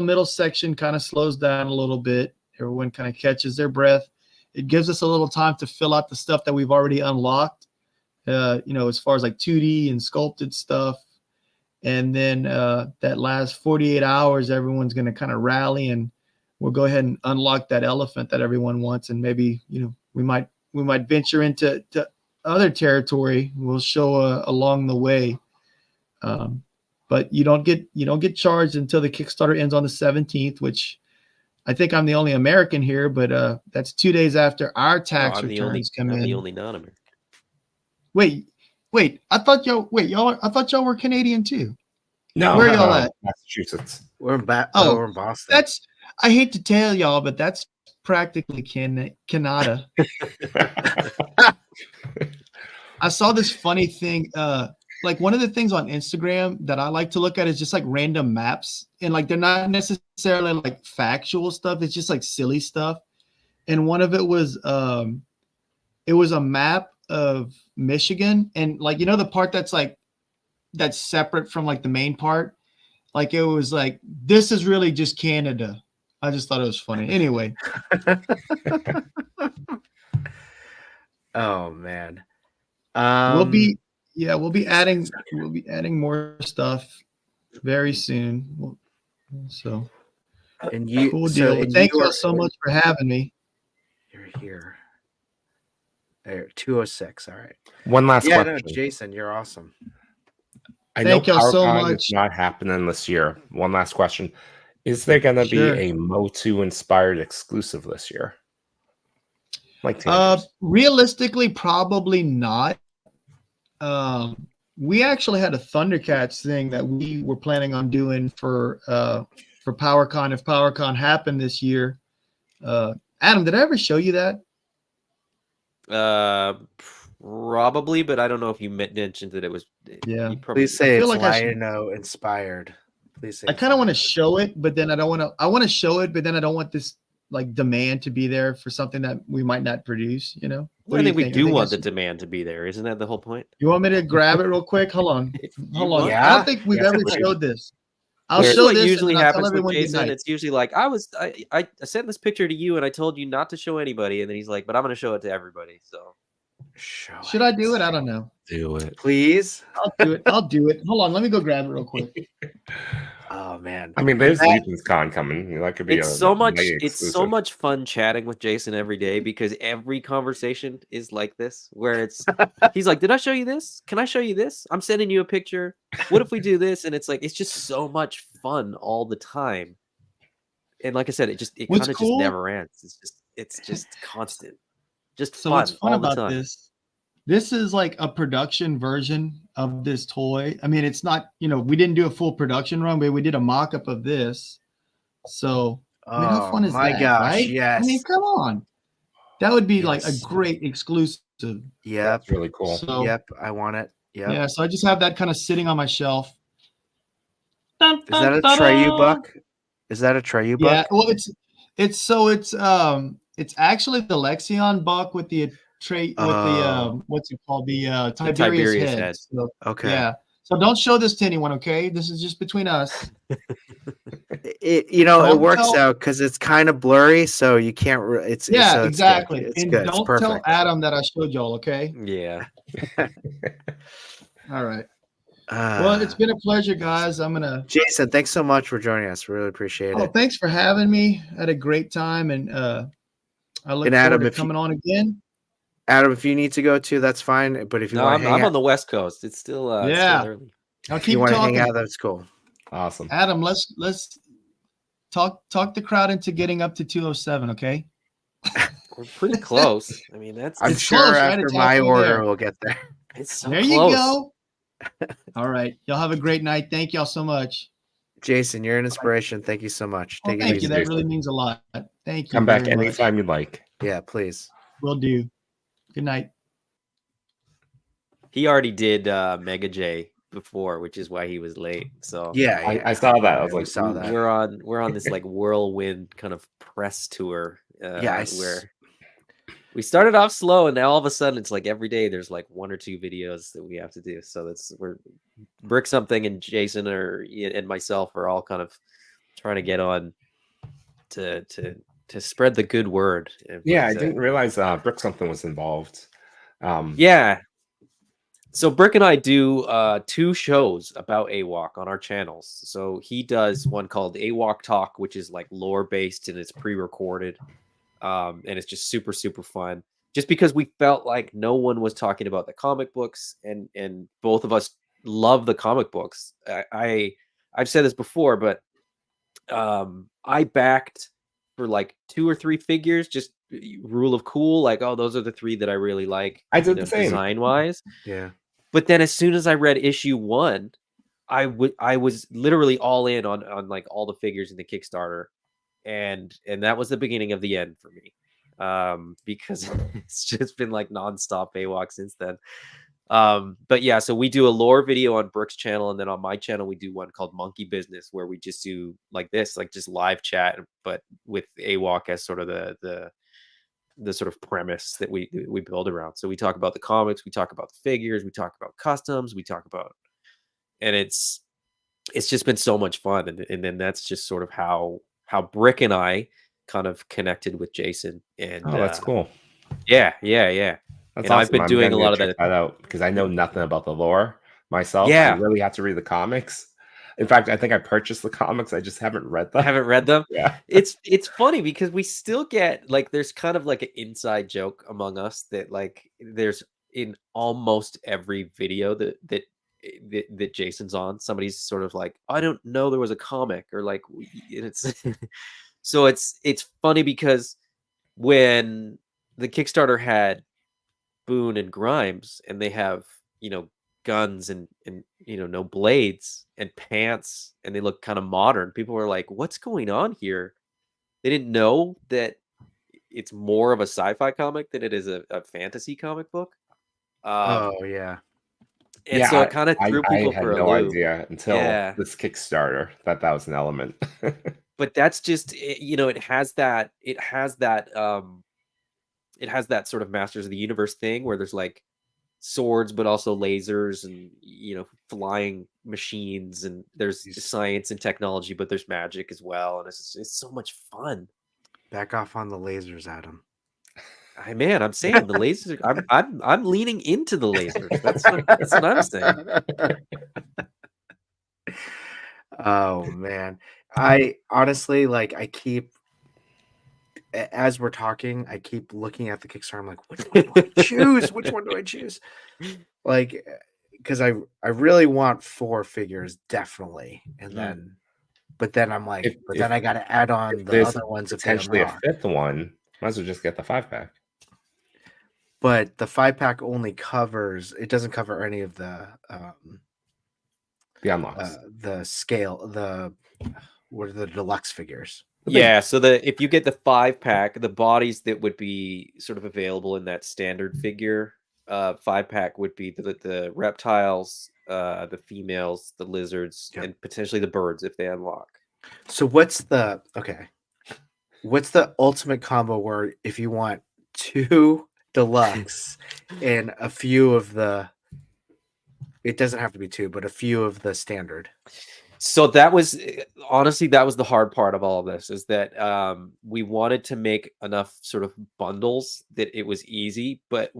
middle section kind of slows down a little bit. Everyone kind of catches their breath. It gives us a little time to fill out the stuff that we've already unlocked, as far as like 2D and sculpted stuff. And then that last 48 hours, everyone's going to kind of rally, and we'll go ahead and unlock that elephant that everyone wants. And maybe, we might venture into other territory. We'll show along the way. But you don't get charged until the Kickstarter ends on the 17th, which I think I'm the only American here, but that's 2 days after our tax returns come in. I'm the only non-American. Wait, I thought y'all were Canadian too. No, where are y'all at? Massachusetts. We're in we're in Boston. I hate to tell y'all, but that's practically Canada. I saw this funny thing. Like one of the things on Instagram that I like to look at is just like random maps, and like they're not necessarily like factual stuff. It's just like silly stuff. And one of it was a map of Michigan, and like the part that's separate from like the main part. Like it was like, this is really just Canada. I just thought it was funny. Anyway. Oh man. We'll be adding more stuff very soon. So and you cool deal. So, thank you all so much for having me. You're here. There, 206. All right. One last question. No, Jason, you're awesome. I know Thank y'all so PowerCon much. is not happening this year. One last question. Is there going to be a Motu inspired exclusive this year? Like realistically, probably not. We actually had a Thundercats thing that we were planning on doing for PowerCon if PowerCon happened this year. Adam, did I ever show you that? Probably, but I don't know if you mentioned that it was. Yeah. Please say it's like Lion-O inspired. Please say. I kind of want to show it, but then I don't want to. I want to show it, but then I don't want this like demand to be there for something that we might not produce. I think we do want the demand to be there. Isn't that the whole point? You want me to grab it real quick? Hold on. Yeah? I don't think we've ever showed this. I'll Which is show what this and usually then I'll tell happens with everyone good Jason. night. It's usually like I sent this picture to you and I told you not to show anybody, and then he's like, but I'm gonna show it to everybody. So Should I do it? I don't know. Do it. Please. I'll do it. I'll do it. Hold on. Let me go grab it real quick. Oh man. I mean, there's Legion's Con coming. That could be it's so much May it's so exclusive. much fun chatting with Jason every day because every conversation is like this, where it's he's like, did I show you this? Can I show you this? I'm sending you a picture. What if we do this? And it's like it's just so much fun all the time. And like I said, it What's kind of cool- just never ends. It's just constant. Just So fun what's fun all the about time. this? This is like a production version of this toy. I mean, it's not, we didn't do a full production run, but we did a mock-up of this. So, I mean, how fun is my that, gosh, right? yes. I mean, come on. That would be like a Yes. great exclusive. Yep. That's really cool. So, Yep. I want it. Yep. yeah, so I just have that kind of sitting on my shelf. Is that a Treyu buck? Is that a Treyu buck? Yeah, well, it's actually the Lexion buck with the what's it called? The Tiberius head. So, Okay. yeah. So don't show this to anyone, okay? This is just between us. It Don't works tell- out because it's kind of blurry, so you can't. It's Yeah, so it's exactly. Good. It's and good. It's don't tell perfect. Adam that I showed y'all, okay? Yeah. All right. Well, it's been a pleasure, guys. I'm gonna. Jason, thanks so much for joining us. Really appreciate Oh, it. thanks for having me. I had a great time, and I look And Adam, forward if to coming on again. Adam, if you need to go too, that's fine. But if you No, want to hang I'm out, on the West Coast. It's still Yeah. still early. I'll if you keep want to hang talking. out, that's cool. Awesome. Adam, let's talk the crowd into getting up to 207, okay? We're pretty close. I mean, I'm It's sure close, right? after It's my halfway order, there. we'll get there. it's so There close. you go. All right. Y'all have a great night. Thank y'all so much. Jason, you're an inspiration. Thank you so much. Well, Take it thank easy. you. That really means a lot. Thank you. Come back very much. anytime you'd like. Yeah, please. Will do. Good night. He already did Mega J before, which is why he was late. So Yeah, I saw that. I was we like, saw ooh. that. we're on this like whirlwind kind of press tour. Where we started off slow, and now all of a sudden it's like every day there's like one or two videos that we have to do. So we're Brick Something and Jason and myself are all kind of trying to get on to spread the good word. Yeah, I But, didn't realize Brick Something was involved. Yeah. So Brick and I do 2 shows about AWOK on our channels. So he does one called AWOK Talk, which is like lore based and it's pre-recorded. And it's just super, super fun. Just because we felt like no one was talking about the comic books, and both of us love the comic books. I've said this before, but I backed for like 2 or 3 figures, just rule of cool, like, oh, those are the 3 that I really like. I did the same. Design wise. Yeah. But then as soon as I read issue 1, I was literally all in on like all the figures in the Kickstarter. And that was the beginning of the end for me. Because it's just been like nonstop AWOK since then. But yeah, so we do a lore video on Brooke's channel, and then on my channel we do one called Monkey Business, where we just do like this, like just live chat, but with AWOK as sort of the sort of premise that we build around. So we talk about the comics, we talk about the figures, we talk about customs, we talk about, and it's just been so much fun. And then that's just sort of how Brick and I kind of connected with Jason. And Oh, that's cool. Yeah. That's And awesome. I've been I'm doing gonna a lot go of check that out because I know nothing about the lore myself. Yeah. I really have to read the comics. In fact, I think I purchased the comics. I just haven't read them. I haven't read them. Yeah. It's funny because we still get like, there's kind of like an inside joke among us that like there's in almost every video that Jason's on, somebody's sort of like, I don't know, there was a comic, or like, and it's so it's funny because when the Kickstarter had Boone and Grimes, and they have, guns and no blades and pants, and they look kind of modern, people were like, what's going on here? They didn't know that it's more of a sci-fi comic than it is a fantasy comic book. Oh yeah. And so it kind of threw people I had for a no loop. idea until this Kickstarter that was an element. But that's just, it has that sort of Masters of the Universe thing where there's like swords, but also lasers and flying machines, and there's science and technology, but there's magic as well, and it's so much fun. Back off on the lasers, Adam. Man, I'm saying the lasers. I'm leaning into the lasers. That's what I'm saying. Oh man, I honestly I keep as we're talking, I keep looking at the Kickstarter. I'm like, which one do I choose? Which one do I choose? Because I really want 4 figures definitely, and then, but then I'm like, then I got to add on the other ones potentially if a 5th one. Might as well just get the 5-pack. But the 5-pack only covers. It doesn't cover any of the unlocks, the scale, what are the deluxe figures? Yeah, so if you get the 5-pack, the bodies that would be sort of available in that standard figure 5-pack would be the reptiles, the females, the lizards, and potentially the birds if they unlock. So what's the ultimate combo where if you want 2 deluxe and a few of the, it doesn't have to be 2, but a few of the standard? So that was honestly, that was the hard part of all of this, is that we wanted to make enough sort of bundles that it was easy, but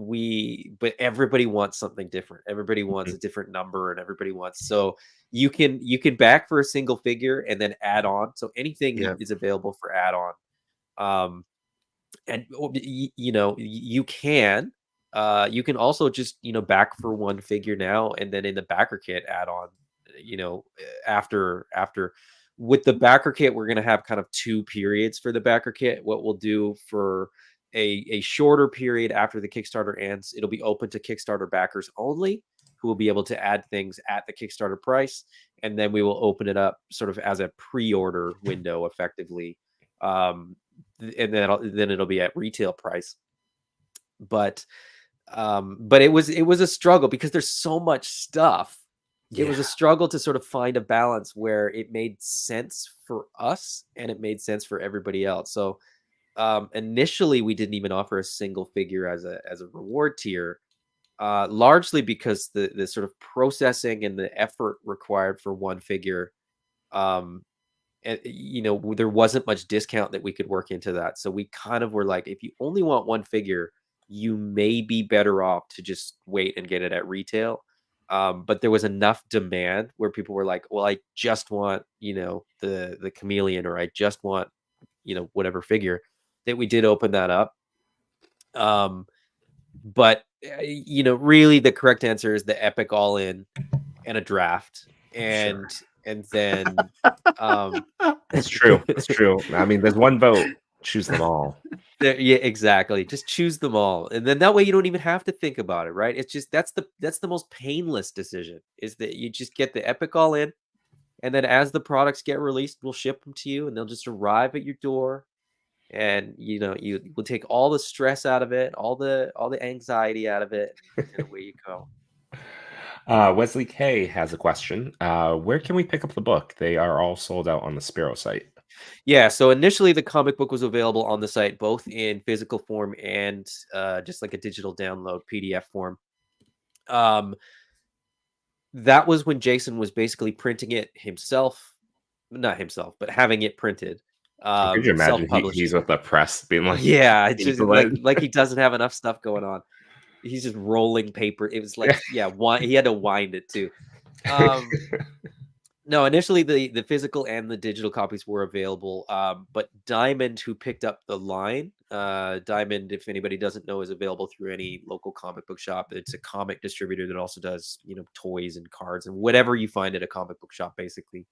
everybody wants something different. Everybody wants a different number, and everybody wants, so you can back for a single figure and then add on. So anything is available for add on. And you can also just back for one figure now, and then in the backer kit add on after with the backer kit, we're going to have kind of 2 periods for the backer kit. What we'll do for a shorter period after the Kickstarter ends, it'll be open to Kickstarter backers only, who will be able to add things at the Kickstarter price, and then we will open it up sort of as a pre-order window effectively, and then it'll be at retail price. But it was a struggle because there's so much stuff. It was a struggle to sort of find a balance where it made sense for us and it made sense for everybody else. So initially we didn't even offer a single figure as a reward tier, largely because the sort of processing and the effort required for one figure, and there wasn't much discount that we could work into that. So we kind of were like, if you only want one figure, you may be better off to just wait and get it at retail. But there was enough demand where people were like, well, I just want, the chameleon, or I just want, whatever figure, that we did open that up. But really the correct answer is the epic all in and a draft. And then it's true. It's true. I mean, there's one vote. Choose them all. Yeah, exactly. Just choose them all, and then that way you don't even have to think about it, right? It's just that's the most painless decision, is that you just get the epic all in, and then as the products get released, we'll ship them to you, and they'll just arrive at your door, and you will take all the stress out of it, all the anxiety out of it, and away you go. Wesley K has a question. Where can we pick up the book? They are all sold out on the Spero site. Yeah, so initially the comic book was available on the site, both in physical form and just like a digital download PDF form. That was when Jason was basically printing it himself, not himself, but having it printed. Could you imagine he's with the press being like, yeah, it's just like he doesn't have enough stuff going on. He's just rolling paper. It was like, he had to wind it too. No, initially the physical and the digital copies were available, but Diamond, who picked up the line, Diamond, if anybody doesn't know, is available through any local comic book shop. It's a comic distributor that also does, toys and cards and whatever you find at a comic book shop, basically.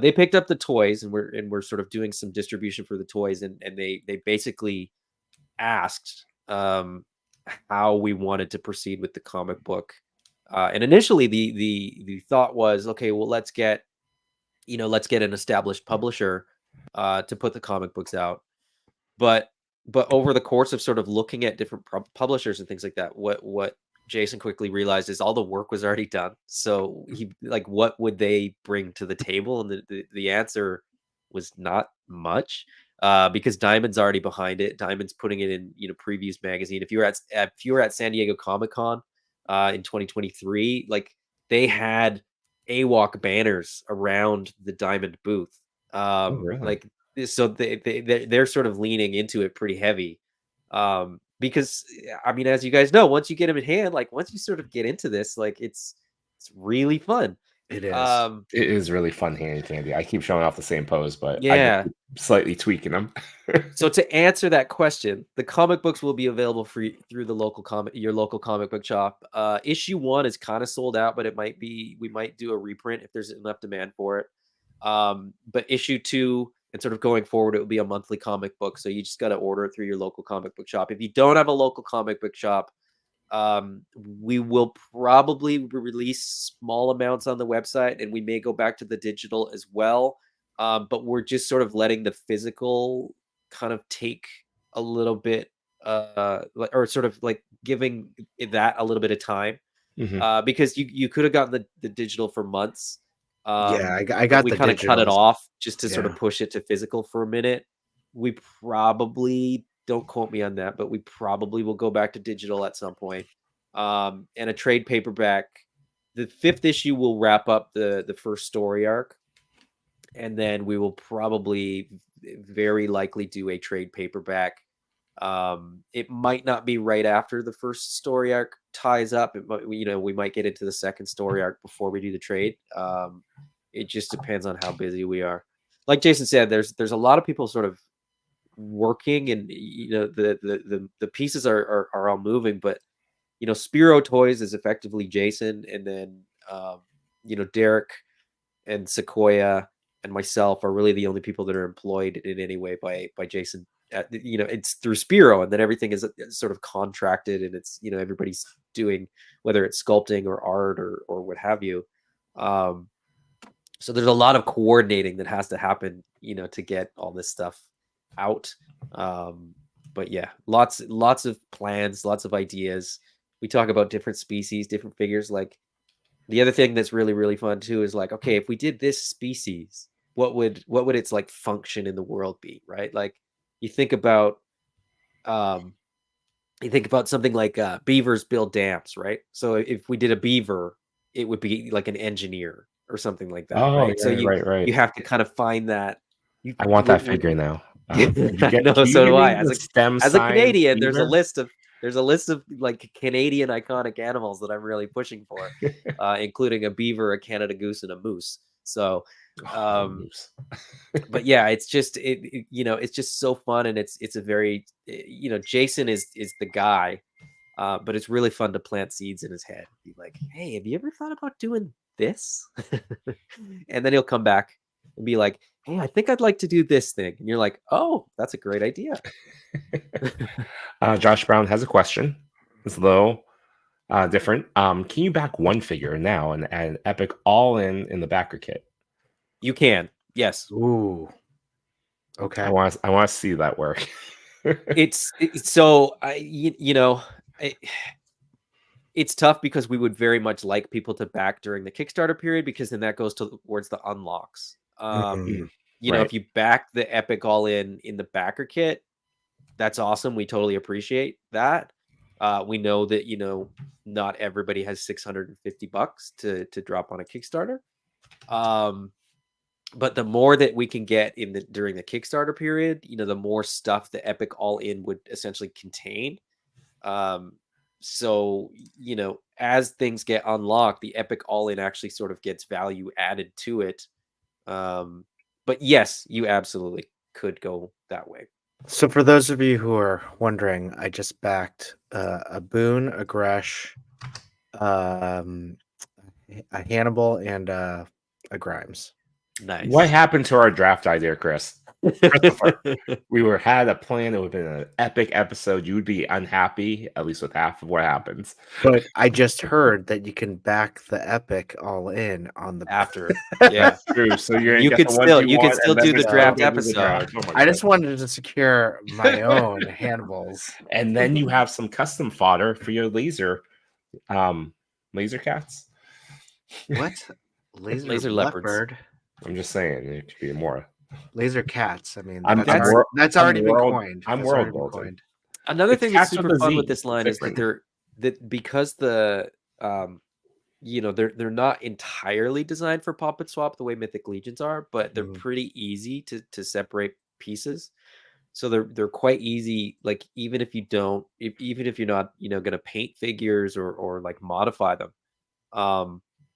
They picked up the toys, and we're sort of doing some distribution for the toys, and they basically asked how we wanted to proceed with the comic book. And initially the thought was, okay, well, let's get an established publisher to put the comic books out. But over the course of sort of looking at different publishers and things like that, what Jason quickly realized is all the work was already done. So he, like, what would they bring to the table? And the answer was not much, because Diamond's already behind it. Diamond's putting it in, Previews magazine. If you were at San Diego Comic-Con, in 2023. Like they had AWOK banners around the Diamond booth. Really? Like so they're sort of leaning into it pretty heavy. Because I mean, as you guys know, once you get them in hand, like once you sort of get into this, like it's really fun. It is. It is really fun hand candy. I keep showing off the same pose, but I Yeah. just keep slightly tweaking them. So to answer that question, the comic books will be available free through the your local comic book shop. Issue 1 is kind of sold out, but we might do a reprint if there's enough demand for it. But issue 2 and sort of going forward, it will be a monthly comic book. So you just got to order it through your local comic book shop. If you don't have a local comic book shop, we will probably release small amounts on the website, and we may go back to the digital as well. But we're just sort of letting the physical kind of take a little bit, or sort of like giving that a little bit of time, because you could have gotten the digital for months. Yeah, I got we the kind of cut it digitals. off just to sort Yeah. of push it to physical for a minute. We probably, don't quote me on that, but we probably will go back to digital at some point. And a trade paperback. The 5th issue will wrap up the first story arc, and then we will probably very likely do a trade paperback. It might not be right after the first story arc ties up. It might, we might get into the second story arc before we do the trade. It just depends on how busy we are. Like Jason said, there's a lot of people sort of working, and the pieces are all moving, but Spero Toys is effectively Jason, and then Derek and Sequoia and myself are really the only people that are employed in any way by Jason. It's through Spero, and then everything is sort of contracted, and it's everybody's doing, whether it's sculpting or art or what have you. So there's a lot of coordinating that has to happen, to get all this stuff out. But yeah, lots of plans, lots of ideas. We talk about different species, different figures. Like the other thing that's really, really fun too is like, okay, if we did this species, what would its like function in the world be, right? Like you think about something like beavers build dams, right? So if we did a beaver, it would be like an engineer or something like that, Oh, right? yeah, So you right. have to kind of find that. I want that figure now. I know, so do I. As a Canadian, beaver? there's a list of like Canadian iconic animals that I'm really pushing for, including a beaver, a Canada goose, and a moose. So, but yeah, it's just it's just so fun, and it's a very Jason is the guy, but it's really fun to plant seeds in his head. Be like, hey, have you ever thought about doing this? And then he'll come back and be like, hey, I think I'd like to do this thing. And you're like, oh, that's a great idea. Josh Brown has a question. It's a little different. Can you back one figure now and add an epic all in the backer kit? You can, yes. Ooh. Okay. I want to see that work. It's tough because we would very much like people to back during the Kickstarter period, because then that goes towards the unlocks. If you back the epic all in the backer kit, that's awesome. We totally appreciate that. We know that not everybody has $650 to drop on a Kickstarter. But the more that we can get during the Kickstarter period, the more stuff the epic all in would essentially contain. So as things get unlocked, the epic all in actually sort of gets value added to it. But yes, you absolutely could go that way. So for those of you who are wondering, I just backed a Boone, a Gresh, a Hannibal, and a Grimes. Nice. What happened to our draft idea, Chris? Christopher, we had a plan. It would have been an epic episode. You would be unhappy, at least with half of what happens. But I just heard that you can back the epic all in on the after. Yeah, true. So you can still do the draft episode. I just wanted to secure my own Hannibals, and then you have some custom fodder for your laser cats. What? Laser leopards. I'm just saying it could be more. Laser cats. I mean, that's already been coined. I'm world building. Another thing that's super fun with this line is that because the they're not entirely designed for pop and swap the way Mythic Legions are, but they're pretty easy to separate pieces. So they're quite easy. Like even if even if you're not gonna paint figures or like modify them,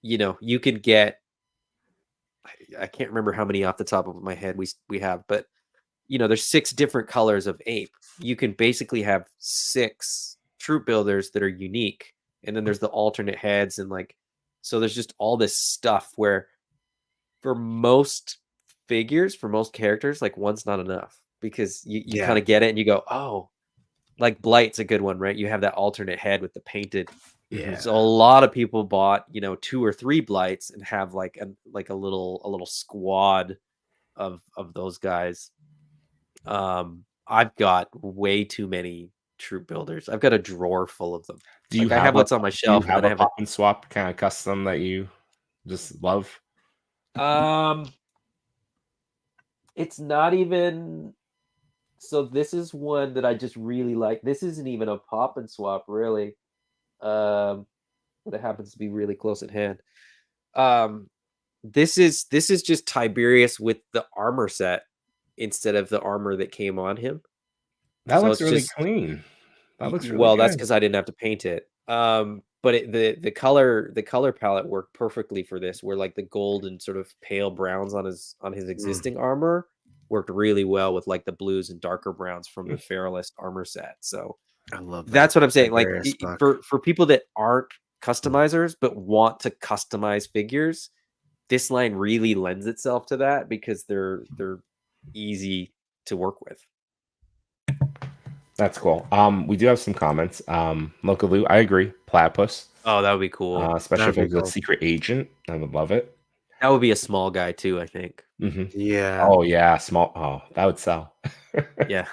you can get. I can't remember how many off the top of my head we have, but there's 6 different colors of ape. You can basically have 6 troop builders that are unique, and then there's the alternate heads, and like, so there's just all this stuff where for most figures, for most characters, like one's not enough because you kind of get it and you go, oh, like Blight's a good one, right? You have that alternate head with the painted. Yeah. So a lot of people bought 2 or 3 Blights and have like a little squad of those guys. I've got way too many troop builders. I've got a drawer full of them. Do you I have what's on my shelf? Do you have a pop and swap kind of custom that you just love? It's not even. So this is one that I just really like. This isn't even a pop and swap, really. But it happens to be really close at hand. This is just Tiberius with the armor set instead of the armor that came on him. That looks really clean. That looks really good. That's because I didn't have to paint it. But the color palette worked perfectly for this, where like the gold and sort of pale browns on his existing armor worked really well with like the blues and darker browns from the Feralist armor set. So I love that. That's what I'm saying. Like for people that aren't customizers but want to customize figures, this line really lends itself to that because they're easy to work with. That's cool. We do have some comments. Lokaloo, I agree. Platypus. Oh, that would be cool. Especially if it's a secret agent. I would love it. That would be a small guy too, I think. Yeah. Oh yeah, small. Oh, that would sell. Yeah.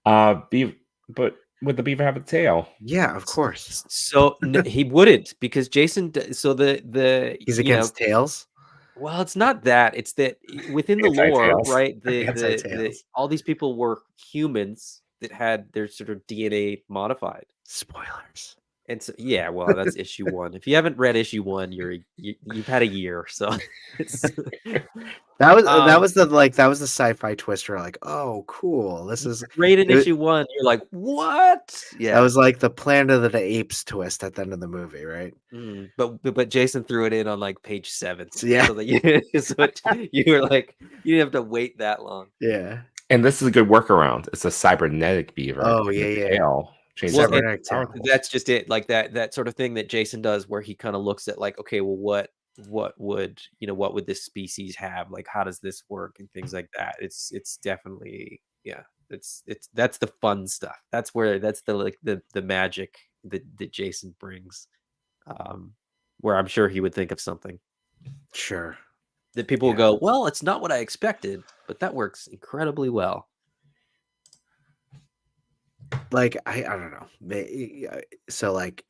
But would the beaver have a tail? Yeah, of course. So he wouldn't, because Jason. So he's against tails. Well, it's not that. It's that within the lore, right? The all these people were humans that had their sort of DNA modified. Spoilers. And so, yeah, well, that's issue 1. If you haven't read issue 1, you've had a year. So it's that was the sci-fi twister. Like, oh, cool. This is right in issue 1. You're like, what? Yeah, that was like the Planet of the Apes twist at the end of the movie, right? But Jason threw it in on like page 7. Yeah, so that you were like, you didn't have to wait that long. Yeah, and this is a good workaround. It's a cybernetic beaver. Oh yeah. Tail. Well, that's just it, like that sort of thing that Jason does, where he kind of looks at like, okay, well, what would this species have? Like, how does this work and things like that. It's definitely, yeah, that's the fun stuff. That's the magic that Jason brings, where I'm sure he would think of something. Sure. That people will go, well, it's not what I expected, but that works incredibly well. Like I don't know. So like,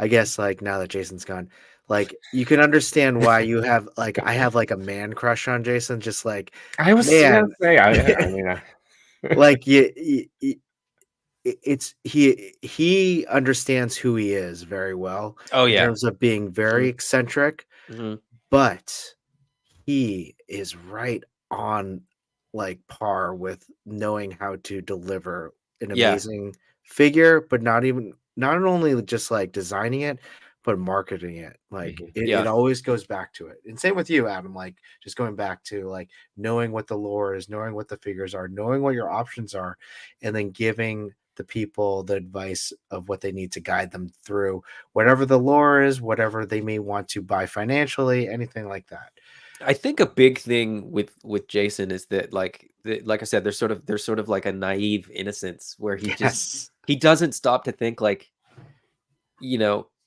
I guess like now that Jason's gone, like you can understand why you have like I have like a man crush on Jason. Just like I was gonna say, I mean, like it's he understands who he is very well. Oh yeah, in terms of being very eccentric, but he is right on like par with knowing how to deliver an amazing figure, but not only just like designing it, but marketing it. Like it always goes back to it. And same with you, Adam, like just going back to like knowing what the lore is, knowing what the figures are, knowing what your options are, and then giving the people the advice of what they need to guide them through whatever the lore is, whatever they may want to buy financially, anything like that. I think a big thing with Jason is that like I said, there's sort of like a naive innocence where he he doesn't stop to think like,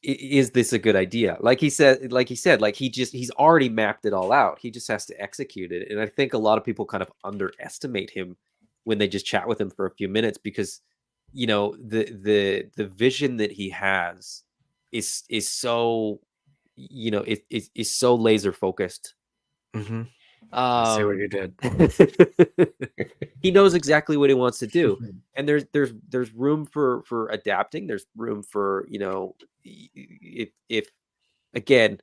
is this a good idea? Like he said, he's already mapped it all out. He just has to execute it. And I think a lot of people kind of underestimate him when they just chat with him for a few minutes, because the vision that he has is so is so laser focused. I see what you did. He knows exactly what he wants to do, and there's room for adapting. There's room for, you know, if again,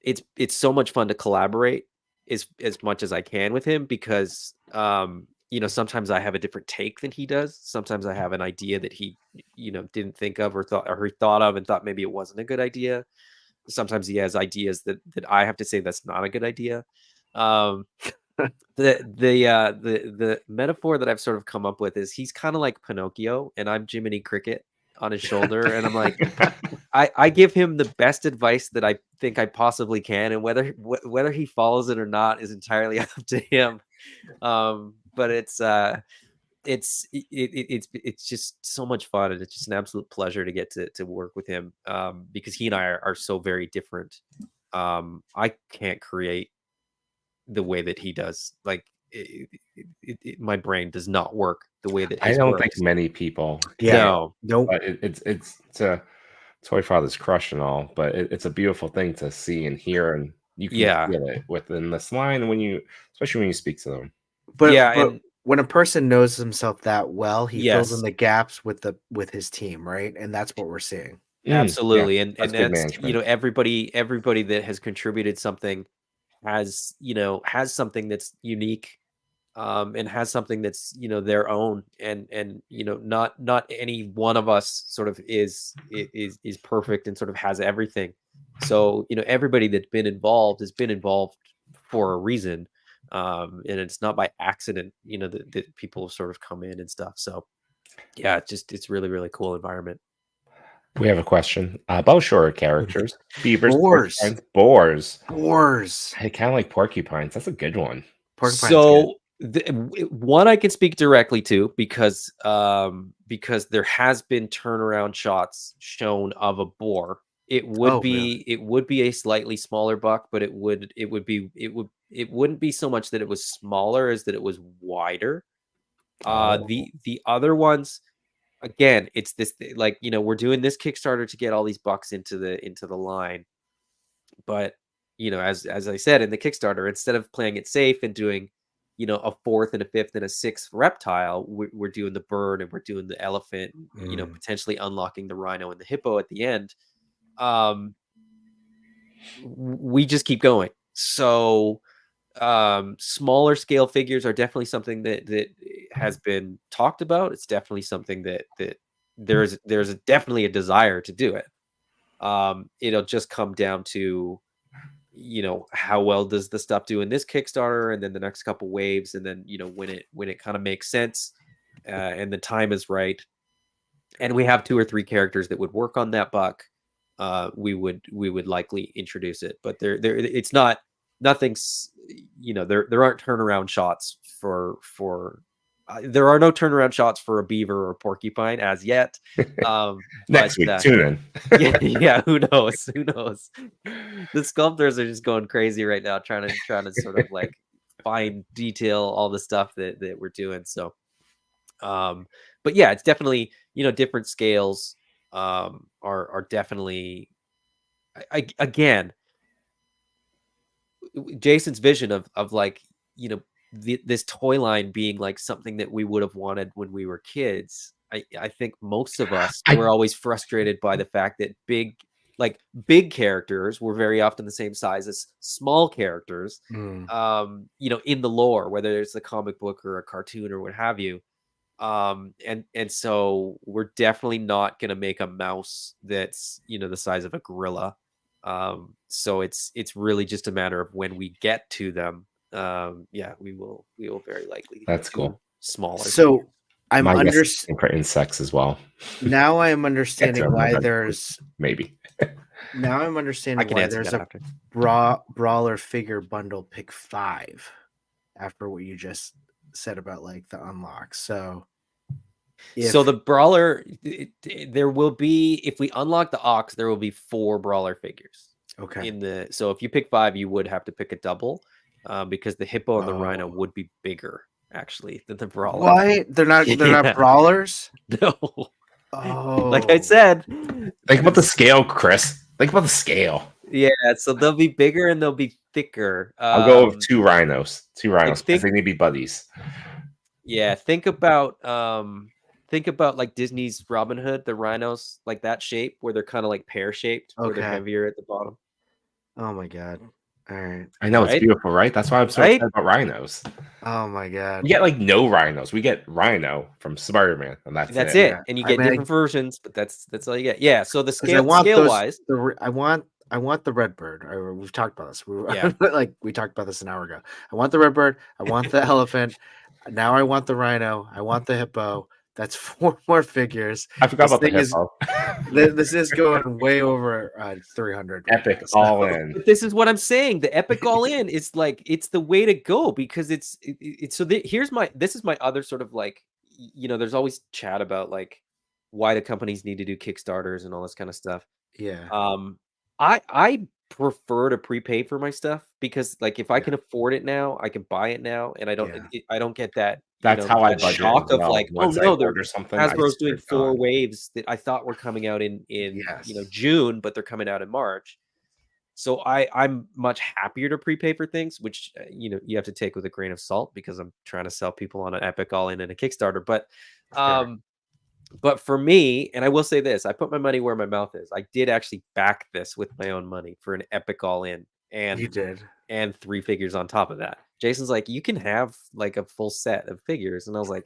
it's so much fun to collaborate as much as I can with him, because you know, sometimes I have a different take than he does. Sometimes I have an idea that he, you know, didn't think of, or he thought of and thought maybe it wasn't a good idea. Sometimes he has ideas that I have to say that's not a good idea. The metaphor that I've sort of come up with is he's kind of like Pinocchio and I'm Jiminy Cricket on his shoulder, and I'm like, I give him the best advice that I think I possibly can, and whether he follows it or not is entirely up to him. But it's just so much fun, and it's just an absolute pleasure to get to work with him, because he and I are so very different. I can't create the way that he does. Like my brain does not work the way that I his don't works. think many people. No. But it's a ToyFather's crush and all, but it's a beautiful thing to see and hear, and you can feel it within this line especially when you speak to them. But and when a person knows himself that well, he fills in yes, the gaps with his team, right? And that's what we're seeing. absolutely. Yeah, and that's good that's, management. you know, everybody that has contributed something has something that's unique, and has something that's, you know, their own, and you know, not any one of us sort of is perfect and sort of has everything. So, you know, everybody that's been involved has been involved for a reason, and it's not by accident, you know, that people sort of come in and stuff. So yeah, it's really, really cool environment. We have a question about shorter characters. Beavers, Boars. boars. Hey, kind of like porcupines. That's a good one. So one I can speak directly to, because there has been turnaround shots shown of a boar. It would be a slightly smaller buck, but it wouldn't be so much that it was smaller as that it was wider. The other ones, again, it's this, like, you know, we're doing this Kickstarter to get all these bucks into the line, but you know, as I said in the Kickstarter, instead of playing it safe and doing, you know, a fourth and a fifth and a sixth reptile, we're doing the bird and we're doing the elephant, you know, potentially unlocking the rhino and the hippo at the end. We just keep going. So smaller scale figures are definitely something that has been talked about. It's definitely something that there's definitely a desire to do it. It'll just come down to, you know, how well does the stuff do in this Kickstarter, and then the next couple waves, and then, you know, when it kind of makes sense, and the time is right, and we have 2 or 3 characters that would work on that buck, we would likely introduce it. But it's not, nothing's, you know, there aren't turnaround shots for there are no turnaround shots for a beaver or porcupine as yet. Next week, tune in. yeah, who knows? The sculptors are just going crazy right now, trying to sort of like fine detail all the stuff that we're doing. So, but yeah, it's definitely, you know, different scales are definitely, again, Jason's vision of like, you know, this toy line being like something that we would have wanted when we were kids. I think most of us were always frustrated by the fact that big characters were very often the same size as small characters, you know, in the lore, whether it's a comic book or a cartoon or what have you. And so we're definitely not going to make a mouse that's, you know, the size of a gorilla. So it's really just a matter of when we get to them. Yeah, we will very likely. That's cool. Smaller. So I'm understanding for insects as well. Now I am understanding why there's maybe. Now I'm understanding why there's a brawler figure bundle pick 5 after what you just said about like the unlocks. So the brawler, there will be, if we unlock the ox, there will be 4 brawler figures. Okay. So if you pick 5, you would have to pick a double, because the hippo and the rhino would be bigger actually than the brawler. Why? They're not brawlers? No. Oh. Like I said, think about the scale, Chris. Think about the scale. Yeah, so they'll be bigger and they'll be thicker. I'll go with 2 rhinos. 2 rhinos because think they need to be buddies. yeah, think about like Disney's Robin Hood, the rhinos, like that shape where they're kind of like pear-shaped, where they're Okay. heavier at the bottom. Oh my god. All right. I know, it's Right? beautiful, right? That's why I'm so Right? excited about rhinos. Oh my god. We get, like, no rhinos. We get Rhino from Spider-Man, and that's That's it. it. Yeah. And you I get mean, different versions, but that's all you get. Yeah, so the 'cause I want scale those. wise, I want the red bird. We've talked about this. Yeah. Like we talked about this an hour ago. I want the red bird. I want the elephant. Now I want the rhino. I want the hippo. That's 4 more figures. I forgot This about the thing is- hippo. This is going way over 300. right Epic, now, so- all in. but this is what I'm saying. The epic all in is like it's the way to go because it's so this is my other sort of like there's always chat about like why do companies need to do Kickstarters and all this kind of stuff. Yeah. I prefer to prepay for my stuff because like if I can afford it now, I can buy it now, and I don't Yeah. I don't get that. That's how I that budget shock as of well. like, Once oh I no, order something, I Hasbro's swear doing to 4 God. waves that I thought were coming out in Yes. June, but they're coming out in March. So I'm much happier to prepay for things, which you have to take with a grain of salt because I'm trying to sell people on an Epic all in and a Kickstarter. But for me, and I will say this, I put my money where my mouth is. I did actually back this with my own money for an Epic all in, You did. and 3 figures on top of that. Jason's like, you can have like a full set of figures, and I was like,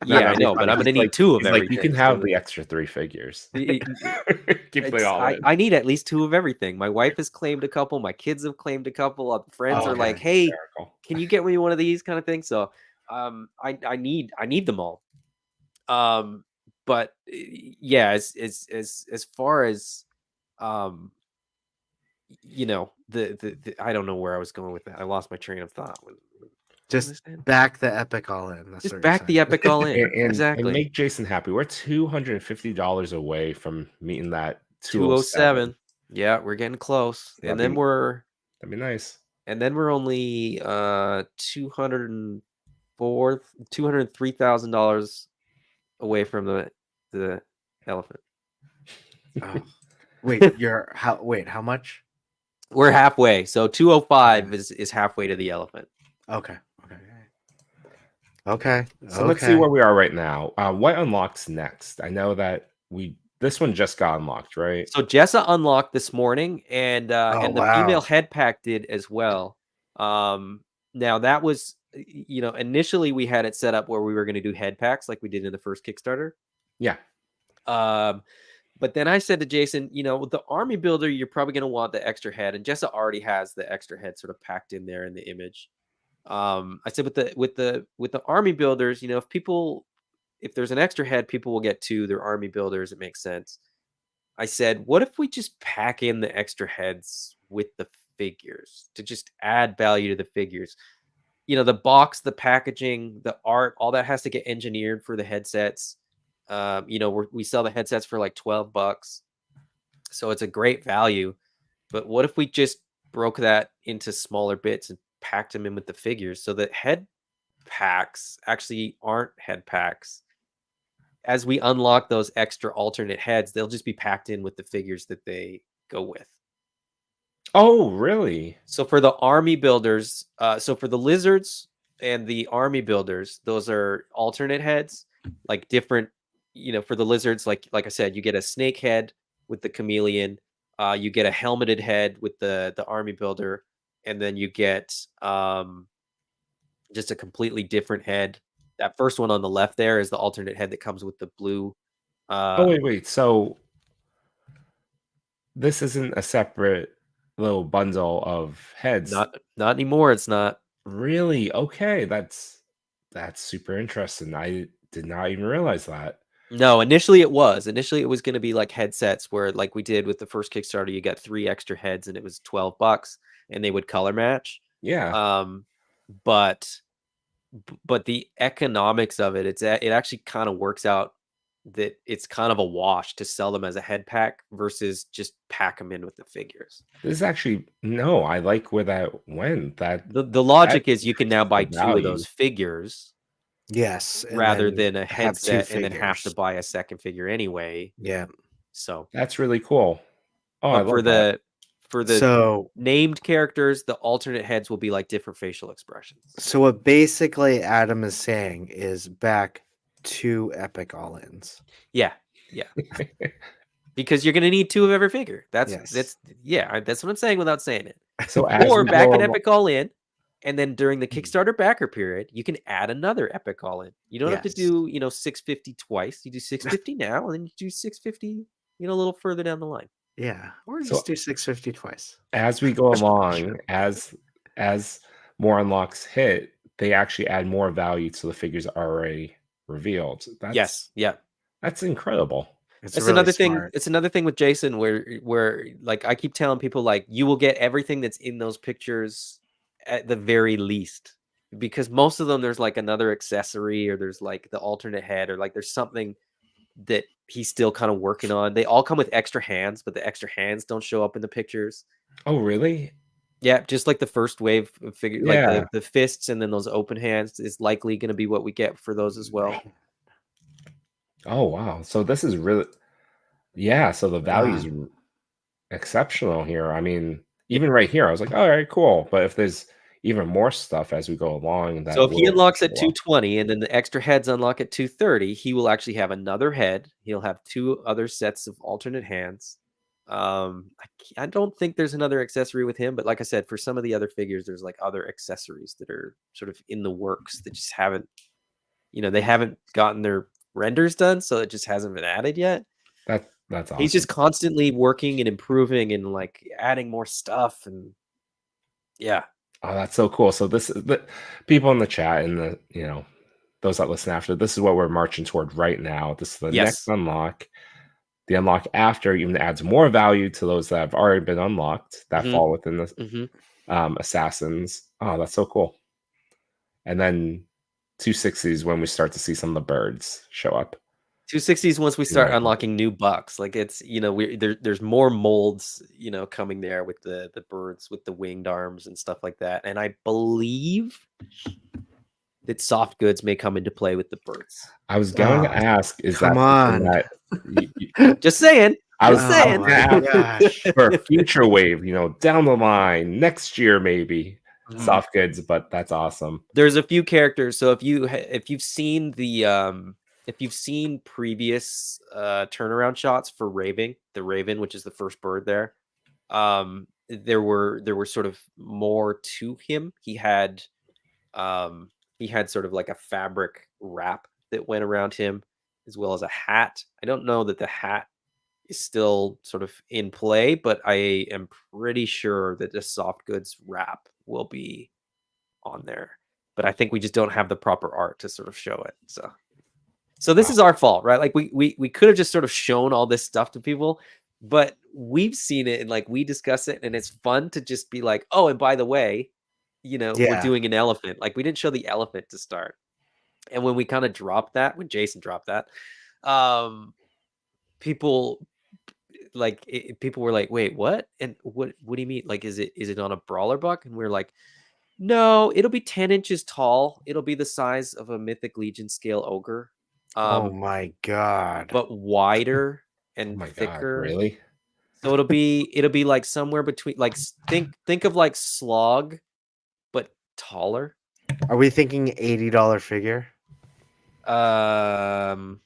No, yeah, I know, but I'm gonna need 2 of he's everything. like, you can have the extra 3 figures. Keep it all in. I need at least 2 of everything. My wife has claimed a couple. My kids have claimed a couple. Friends are like, "Hey, Hysterical. can you get me one of these?" kind of thing. So, I need them all. But yeah, as far as the I don't know where I was going with that. I lost my train of thought. Just back the epic all in. That's Just what back you're the saying. epic all in. And Exactly. make Jason happy. We're $250 away from meeting that 207. Yeah, we're getting close. That'd And then be- we're nice. And then we're only $203,000 away from the elephant. Oh. Wait, how much? We're halfway. So 205 is halfway to the elephant. Okay. So let's see where we are right now. What unlocks next? I know that this one just got unlocked, right? So Jessa unlocked this morning, and the female wow. head pack did as well. Now that was initially we had it set up where we were going to do head packs like we did in the first Kickstarter. Yeah. But then I said to Jason, with the army builder, you're probably going to want the extra head, and Jessa already has the extra head sort of packed in there in the image. I said with the army builders, if there's an extra head, people will get 2. They're army builders. It makes sense. I said, what if we just pack in the extra heads with the figures to just add value to the figures? The box, the packaging, the art, all that has to get engineered for the headsets. We sell the headsets for like $12, so it's a great value. But what if we just broke that into smaller bits and packed them in with the figures so that head packs actually aren't head packs? As we unlock those extra alternate heads, they'll just be packed in with the figures that they go with. Oh, really? So for the army builders, so for the lizards and the army builders, those are alternate heads, like different. For the lizards, like I said, you get a snake head with the chameleon. You get a helmeted head with the army builder, and then you get just a completely different head. That first one on the left there is the alternate head that comes with the blue. Oh, wait. So this isn't a separate little bundle of heads. Not anymore. It's not. Really? Okay, that's super interesting. I did not even realize that. No, initially it was. Initially it was going to be like headsets where, like we did with the first Kickstarter, you got 3 extra heads and it was $12 and they would color match. Yeah. But the economics of it, it actually kind of works out that it's kind of a wash to sell them as a head pack versus just pack them in with the figures. This is actually no. I like where that went. The logic is you can now buy 2 of those figures. Yes. Rather than a headset and then have to figures. buy a second figure anyway. Yeah. So that's really cool. Oh, but I love that. for the named characters, the alternate heads will be like different facial expressions. So what basically Adam is saying is back to epic all-ins. Yeah. Because you're gonna need 2 of every figure. That's what I'm saying without saying it. So or back an epic all-in, and then during the Kickstarter backer period, you can add another epic all-in. You don't have to do 650 twice. You do 650 now, and then you do 650 a little further down the line. Yeah, or just do 650 twice. As we go along, as more unlocks hit, they actually add more value to the figures already revealed. That's incredible. It's really another thing. It's another thing with Jason where like I keep telling people, like, you will get everything that's in those pictures at the very least, because most of them there's like another accessory, or there's like the alternate head, or like there's something that he's still kind of working on. They all come with extra hands, but the extra hands don't show up in the pictures. Oh, really? Yeah, just like the first wave of figure, like the fists and then those open hands is likely going to be what we get for those as well. Oh, wow. So this is really, so the value is exceptional here. I mean, even right here, I was like, all right, cool. But if there's even more stuff as we go along, so if he unlocks at 220 and then the extra heads unlock at 230, he will actually have another head. He'll have 2 other sets of alternate hands. I don't think there's another accessory with him, but like I said, for some of the other figures, there's like other accessories that are sort of in the works that just haven't, they haven't gotten their renders done, so it just hasn't been added yet. That's awesome. He's just constantly working and improving and like adding more stuff, and oh, that's so cool. So this is the people in the chat and the those that listen after, this is what we're marching toward right now. This is the next unlock. The unlock after even adds more value to those that have already been unlocked that fall within the assassins. Oh, that's so cool. And then 260s when we start to see some of the birds show up. 260s once we start unlocking new bucks. Like it's there's more molds coming there with the birds with the winged arms and stuff like that. And I believe that soft goods may come into play with the birds. I was going to ask, is that just saying? I was saying for a future wave, down the line next year maybe. Soft goods, but that's awesome. There's a few characters. So if you've seen previous turnaround shots for the Raven, which is the first bird there, there were sort of more to him. He had sort of like a fabric wrap that went around him, as well as a hat. I don't know that the hat is still sort of in play, but I am pretty sure that the soft goods wrap will be on there. But I think we just don't have the proper art to sort of show it. So this is our fault, right? Like we could have just sort of shown all this stuff to people, but we've seen it and like we discuss it, and it's fun to just be like, oh, and by the way, we're doing an elephant. Like we didn't show the elephant to start. And when we kind of dropped that, when Jason dropped that, people were like, wait, what? And what do you mean? Like, is it on a brawler buck? And we're like, no, it'll be 10 inches tall. It'll be the size of a Mythic Legion scale ogre. Oh my god. But wider and thicker. God, really? So it'll be like somewhere between, like, think of like Slog, but taller. Are we thinking $80 figure? Hold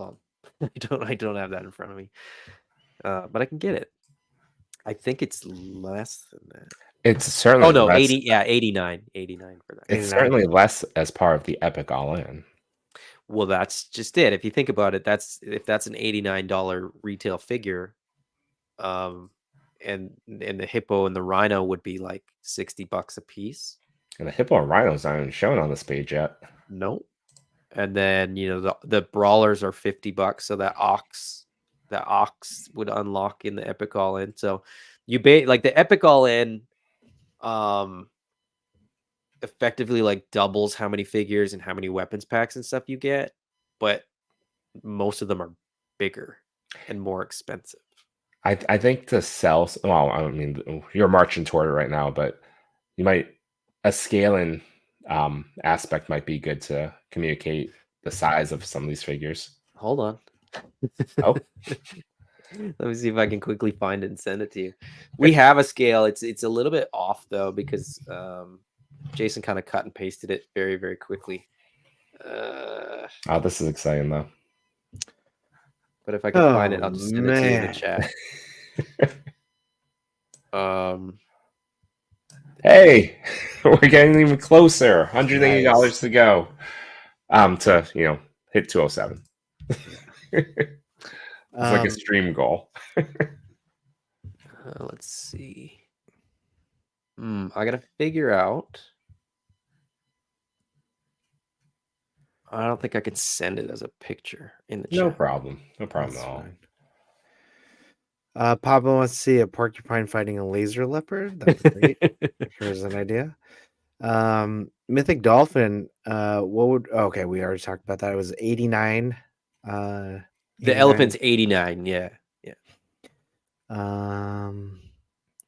on. I don't have that in front of me. But I can get it. I think it's less than that. It's certainly 89 for that. It's certainly less as part of the Epic All-In. Well, that's just it. If you think about it, if that's an $89 retail figure, and the hippo and the rhino would be like $60 a piece. And the hippo and rhino's not even shown on this page yet. Nope. And then the brawlers are $50, so that ox would unlock in the Epic All-In. So you like the Epic All-In effectively like doubles how many figures and how many weapons packs and stuff you get, but most of them are bigger and more expensive. I think to sell, well, I mean, you're marching toward it right now, but a scaling aspect might be good to communicate the size of some of these figures. Hold on. Oh. Let me see if I can quickly find it and send it to you. We have a scale. It's a little bit off though because Jason kind of cut and pasted it very, very quickly. Oh, this is exciting though. But if I can find it, I'll just send it to you in the chat. Hey, we're getting even closer. $180 to go. To hit 207. It's like a stream goal. Let's see. I gotta figure out. I don't think I can send it as a picture in the chat. No problem. No problem at all. Pablo wants to see a porcupine fighting a laser leopard. That's great. Here's an idea. Mythic dolphin. Okay, we already talked about that. It was 89. The elephant's 89. Yeah. Let's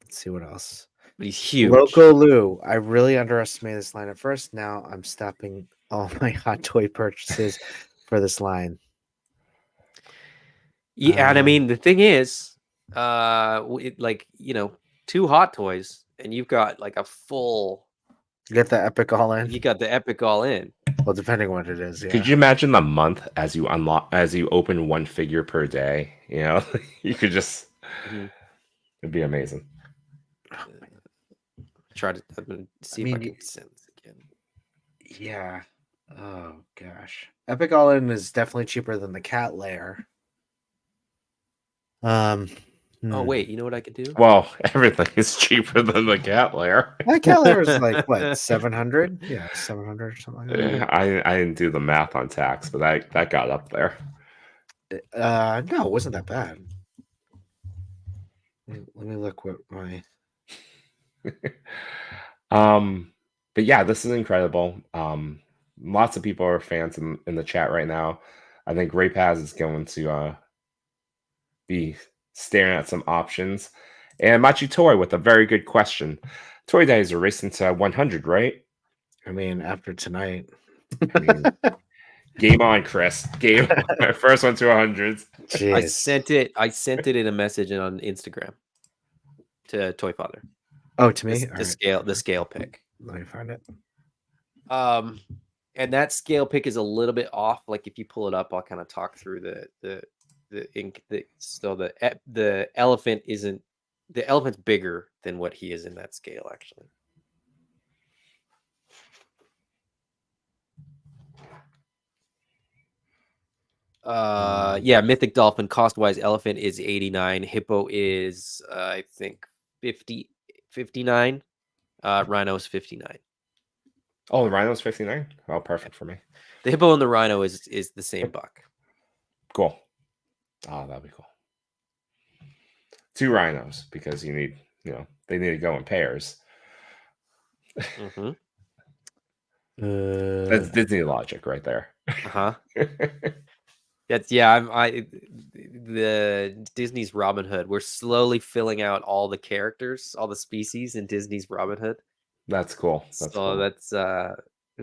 see what else. But he's huge. Loco Lou. I really underestimated this line at first. Now I'm stopping all my hot toy purchases for this line. Yeah, and I mean the thing is, 2 hot toys, and you've got like a full. You get the epic all in. You got the epic all in. Well, depending on what it is. Yeah. Could you imagine the month as you open one figure per day? You could just. It'd be amazing. I'm gonna see if I can send this again. Yeah. Oh gosh. Epic all in is definitely cheaper than the cat layer. Oh wait, you know what I could do? Well, everything is cheaper than the cat layer. That cat layer is like what, 700? Yeah, 700 or something like that. I didn't do the math on tax, but that got up there. No, it wasn't that bad. Let me look what my but yeah, this is incredible. Lots of people are fans in the chat right now. I think Ray Paz is going to be staring at some options. And Machi Toy with a very good question. Toydaddies are racing to 100, right? I mean, after tonight. Game on, Chris. Game on. First one to 100s. Jeez. I sent it in a message on Instagram to ToyPic. Oh, to me? The scale pick. Let me find it. And that scale pick is a little bit off. Like if you pull it up, I'll kind of talk through the elephant isn't. The elephant's bigger than what he is in that scale, actually. Yeah, Mythic Dolphin cost-wise, elephant is 89. Hippo is I think 59. Rhino is 59. Oh, the Rhino's 59? Oh, perfect for me. The Hippo and the Rhino is the same buck. Cool. Oh, that'd be cool. 2 Rhinos because they need to go in pairs. That's Disney logic right there. That's the Disney's Robin Hood. We're slowly filling out all the characters, all the species in Disney's Robin Hood. That's cool. That's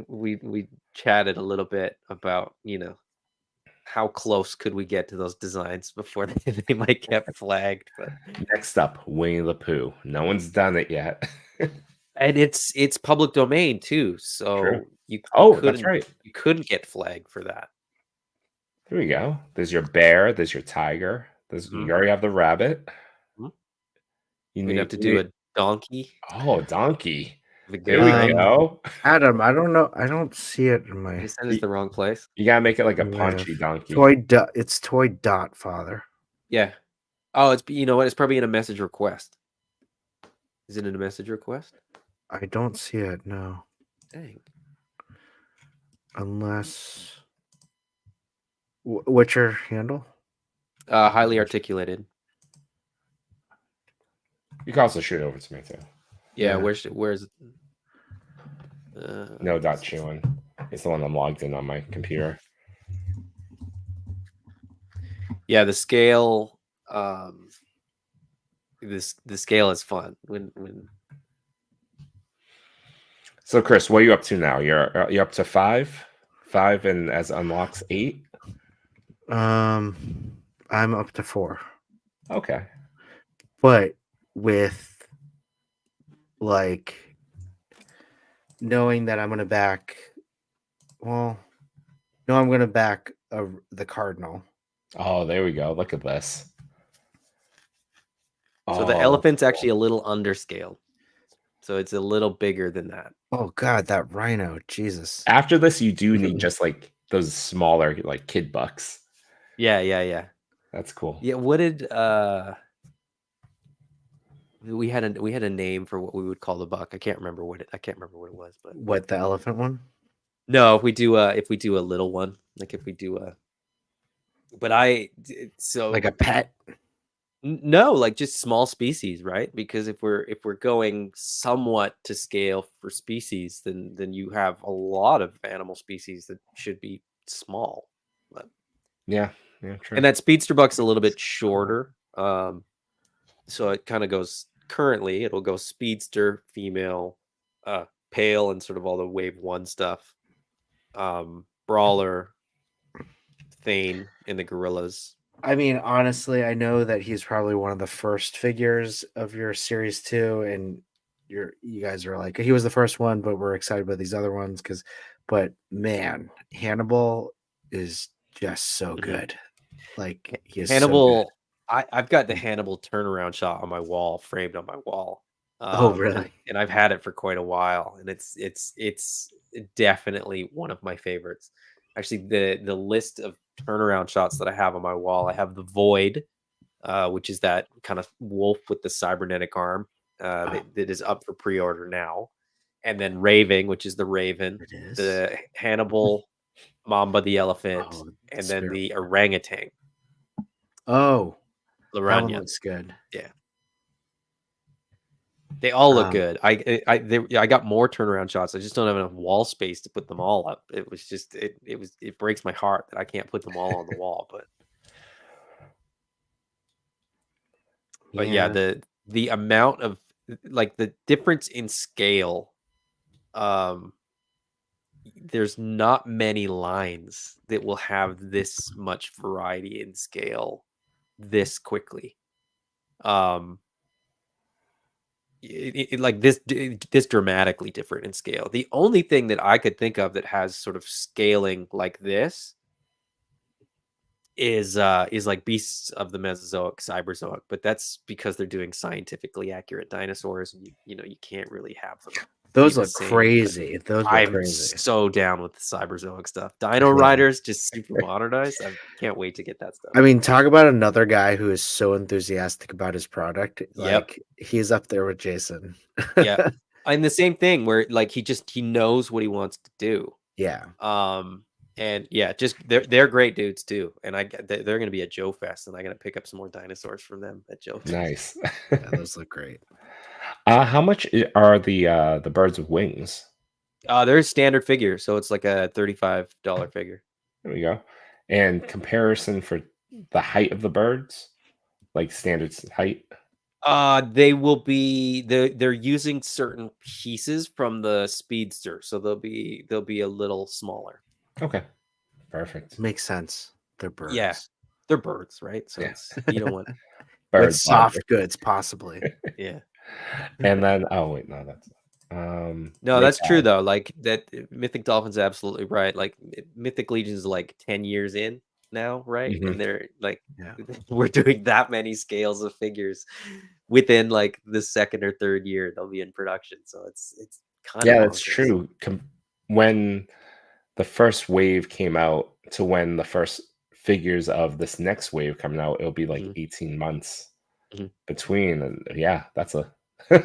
we chatted a little bit about how close could we get to those designs before they might get flagged. But next up, Winnie the Pooh. No one's done it yet. And it's public domain too, so that's right. You couldn't get flagged for that. There we go. There's your bear. There's your tiger. You already have the rabbit. You'd have to do a donkey. Oh, donkey. There we go. Adam, I don't know. I don't see it in my. You sent it the wrong place. You gotta make it like a punchy donkey. It's Toy.Father. Yeah. Oh, it's what? It's probably in a message request. Is it in a message request? I don't see it. No. Dang. Unless. What's your handle? Highly articulated. You can also shoot it over to me too. Yeah. Where's No.Chewing. It's the one I'm logged in on my computer. Yeah, the scale. The scale is fun when. So, Chris, what are you up to now? You're up to 5, and as unlocks 8. I'm up to 4. Okay. But with like knowing that I'm gonna back, well, no, I'm gonna back the Cardinal. Oh, there we go. Look at this. So the Oh, elephant's that's actually a little underscaled. So it's a little bigger than that. Oh God, that rhino, Jesus. After this, you do need just like those smaller, like kid bucks. Yeah. That's cool. Yeah, what did we had a name for what we would call the buck. I can't remember what it was, but What, the elephant one? no, if we do a little one, like if we do a Like a pet? no, like just small species, right? Because if we're going somewhat to scale for species, then you have a lot of animal species that should be small. But, Yeah, true. and that speedster buck's a little bit shorter. So it kind of goes currently, it'll go speedster, female, pale, and sort of all the wave one stuff. Brawler, Thane, and the gorillas. I mean, honestly, I know that he's probably one of the first figures of your series 2, and you guys are like, he was the first one, but we're excited about these other ones but man, Hannibal is just so good. Like, he is Hannibal. so I've got the Hannibal turnaround shot on my wall, framed on my wall. Oh, really? And I've had it for quite a while, and it's definitely one of my favorites. Actually, the list of turnaround shots that I have on my wall, I have the Void, which is that kind of wolf with the cybernetic arm that is up for pre-order now, and then Raving, which is the Raven, It is. the Hannibal, Mamba the elephant, Oh, and then Spero. the orangutan. Oh, that one Laranya. looks good. Yeah. They all look good. I got more turnaround shots. I just don't have enough wall space to put them all up. It was just it breaks my heart that I can't put them all on the wall. But yeah, the amount of like the difference in scale, there's not many lines that will have this much variety in scale this quickly. Like this dramatically different in scale. The only thing that I could think of that has sort of scaling like this is like Beasts of the Mesozoic, Cyberzoic, but that's because they're doing scientifically accurate dinosaurs, and you can't really have them. Those look crazy. I'm so down with the Cyberzoic stuff. Dino Riders just super modernized. I can't wait to get that stuff. I mean, talk about another guy who is so enthusiastic about his product. Like, he's up there with Jason. Yeah. And the same thing where like he knows what he wants to do. Yeah. And yeah, just they're great dudes too. And they're going to be at Joe Fest, and I'm going to pick up some more dinosaurs from them at Joe Fest. Nice. Yeah, those look great. How much are the birds with wings? They're standard figure, so it's like a $35 figure. There we go. And comparison for the height of the birds, like standard height. They will be they're using certain pieces from the Speedster, so they'll be a little smaller. Okay, perfect. Makes sense. They're birds. Yeah, they're birds, right? So it's, you don't want birds. With soft goods, possibly. Yeah. And then no, that's no, that's true though. Like that, Mythic Dolphin's absolutely right. Like Mythic Legion's like 10 years in now, right? Mm-hmm. And they're like, we're doing that many scales of figures within like the second or third year they'll be in production. So it's kind of that's true. When the first wave came out to when the first figures of this next wave coming out, it'll be like 18 months between, and that's a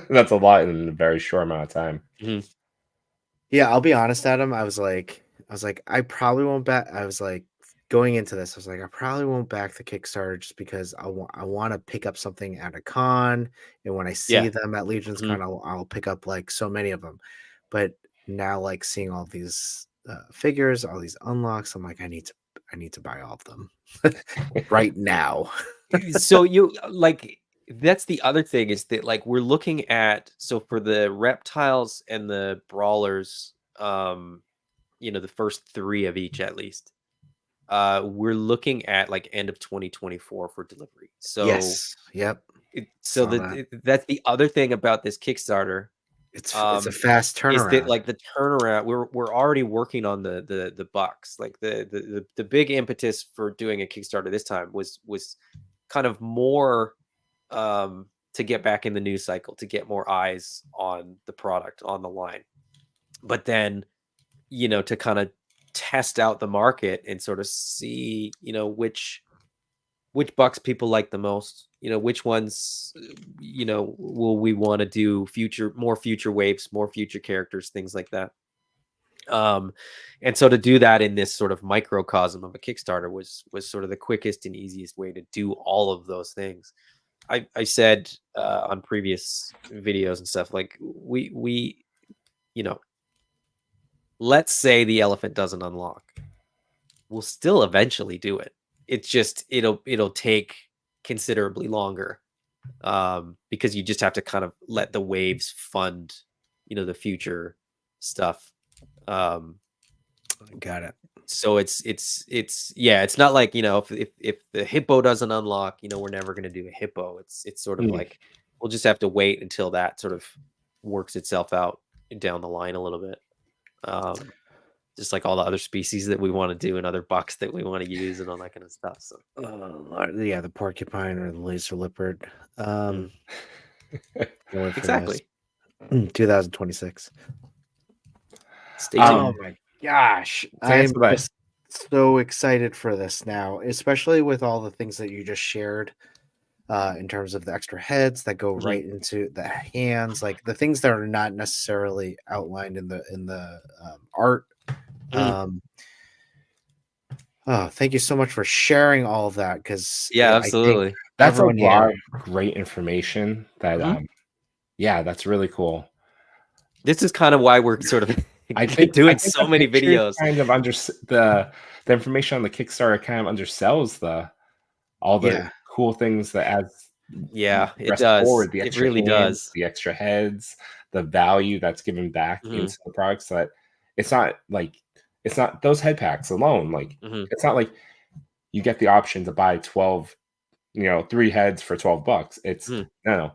that's a lot in a very short amount of time. Yeah, I'll be honest, Adam. I was like, I probably won't back. I was like, going into this, I was like, I probably won't back the Kickstarter just because I want to pick up something at a con, and when I see them at Legion's Con, I'll pick up like so many of them. But now, like seeing all these figures, all these unlocks, I'm like, I need to buy all of them right now. So you like. That's the other thing is that like we're looking at, so for the reptiles and the brawlers, the first 3 of each at least, we're looking at like end of 2024 for delivery. So Yes. Yep. so that's the other thing about this Kickstarter. It's a fast turnaround. Is that like the turnaround? We're already working on the bucks. Like the big impetus for doing a Kickstarter this time was kind of more to get back in the news cycle, to get more eyes on the product, on the line. But then, to kind of test out the market and sort of see, which bucks people like the most, which ones, will we want to do more future waves, more future characters, things like that. And so to do that in this sort of microcosm of a Kickstarter was sort of the quickest and easiest way to do all of those things. I said on previous videos and stuff, like we let's say the elephant doesn't unlock, we'll still eventually do it. It's just it'll take considerably longer, because you just have to kind of let the waves fund the future stuff. Got it. So it's not like, if the hippo doesn't unlock, we're never going to do a hippo. It's sort of like we'll just have to wait until that sort of works itself out down the line a little bit. Just like all the other species that we want to do and other bucks that we want to use and all that kind of stuff. So yeah, the porcupine or the laser leopard. Exactly. 2026. Stay tuned. Oh my gosh, I'm just so excited for this now, especially with all the things that you just shared, in terms of the extra heads that go right into the hands, like the things that are not necessarily outlined in the art. Oh, thank you so much for sharing all of that, because absolutely, that's a lot of great information. That that's really cool. This is kind of why we're sort of doing so many videos. Kind of the information on the Kickstarter kind of undersells all the cool things that adds. Yeah, it does. Forward, the it extra really hands, does. The extra heads, the value that's given back into the product. So that it's not those head packs alone. Like it's not like you get the option to buy 12, 3 heads for $12. It's no.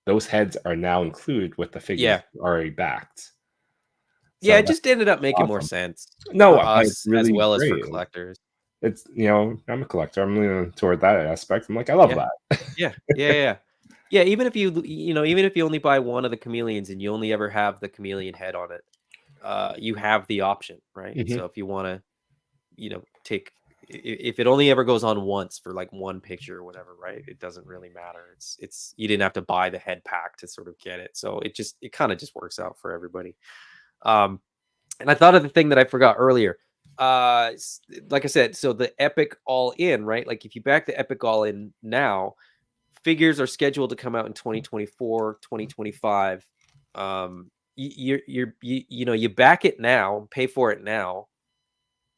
Those heads are now included with the figures already backed. So it just ended up making more sense. No, for us really as well great. As for collectors. It's I'm a collector. I'm leaning toward that aspect. I'm like, I love that. Yeah. Even if you only buy one of the chameleons and you only ever have the chameleon head on it, you have the option, right? So if you want to, take, if it only ever goes on once for like one picture or whatever, right? It doesn't really matter. It's you didn't have to buy the head pack to sort of get it. So it kind of just works out for everybody. And I thought of the thing that I forgot earlier. Like I said, so the Epic All In, right? Like if you back the Epic All In now, figures are scheduled to come out in 2024, 2025. You back it now, pay for it now.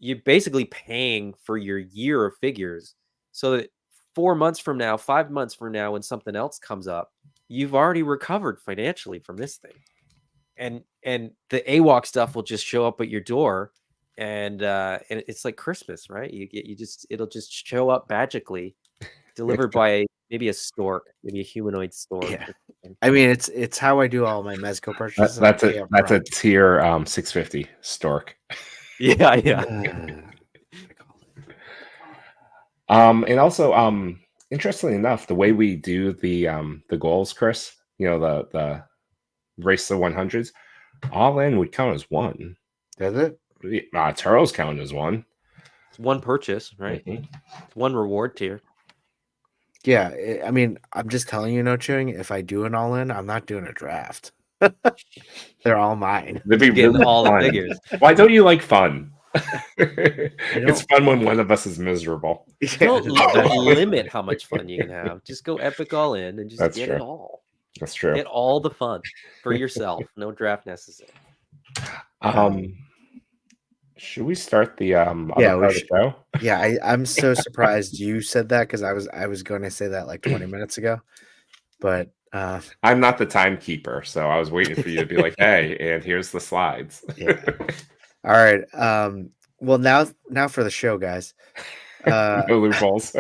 You're basically paying for your year of figures, so that 4 months from now, 5 months from now, when something else comes up, you've already recovered financially from this thing. And the AWOK stuff will just show up at your door, and it's like Christmas, right? It'll just show up magically, delivered by maybe a stork, maybe a humanoid stork. Yeah. I mean, it's how I do all my Mezco purchases. That's a tier 650 stork. Yeah. And also, interestingly enough, the way we do the goals, Chris, the race to 100s, all in would count as one. Does it? Turtles count as one. It's one purchase, right? It's one reward tier. Yeah, I mean, I'm just telling you, No.Chewing, if I do an all in, I'm not doing a draft. They're all mine. They'd be Getting really all fun. the figures. Why don't you like fun? It's fun when one of us is miserable. Don't limit how much fun you can have. Just go Epic All In and just get it all. That's true. Get all the fun for yourself. No draft necessary. Should we start the show? Yeah, I'm so surprised you said that, because I was going to say that like 20 minutes ago, but I'm not the timekeeper, so I was waiting for you to be like, "Hey, and here's the slides." Yeah. All right. Well, now for the show, guys. No loopholes.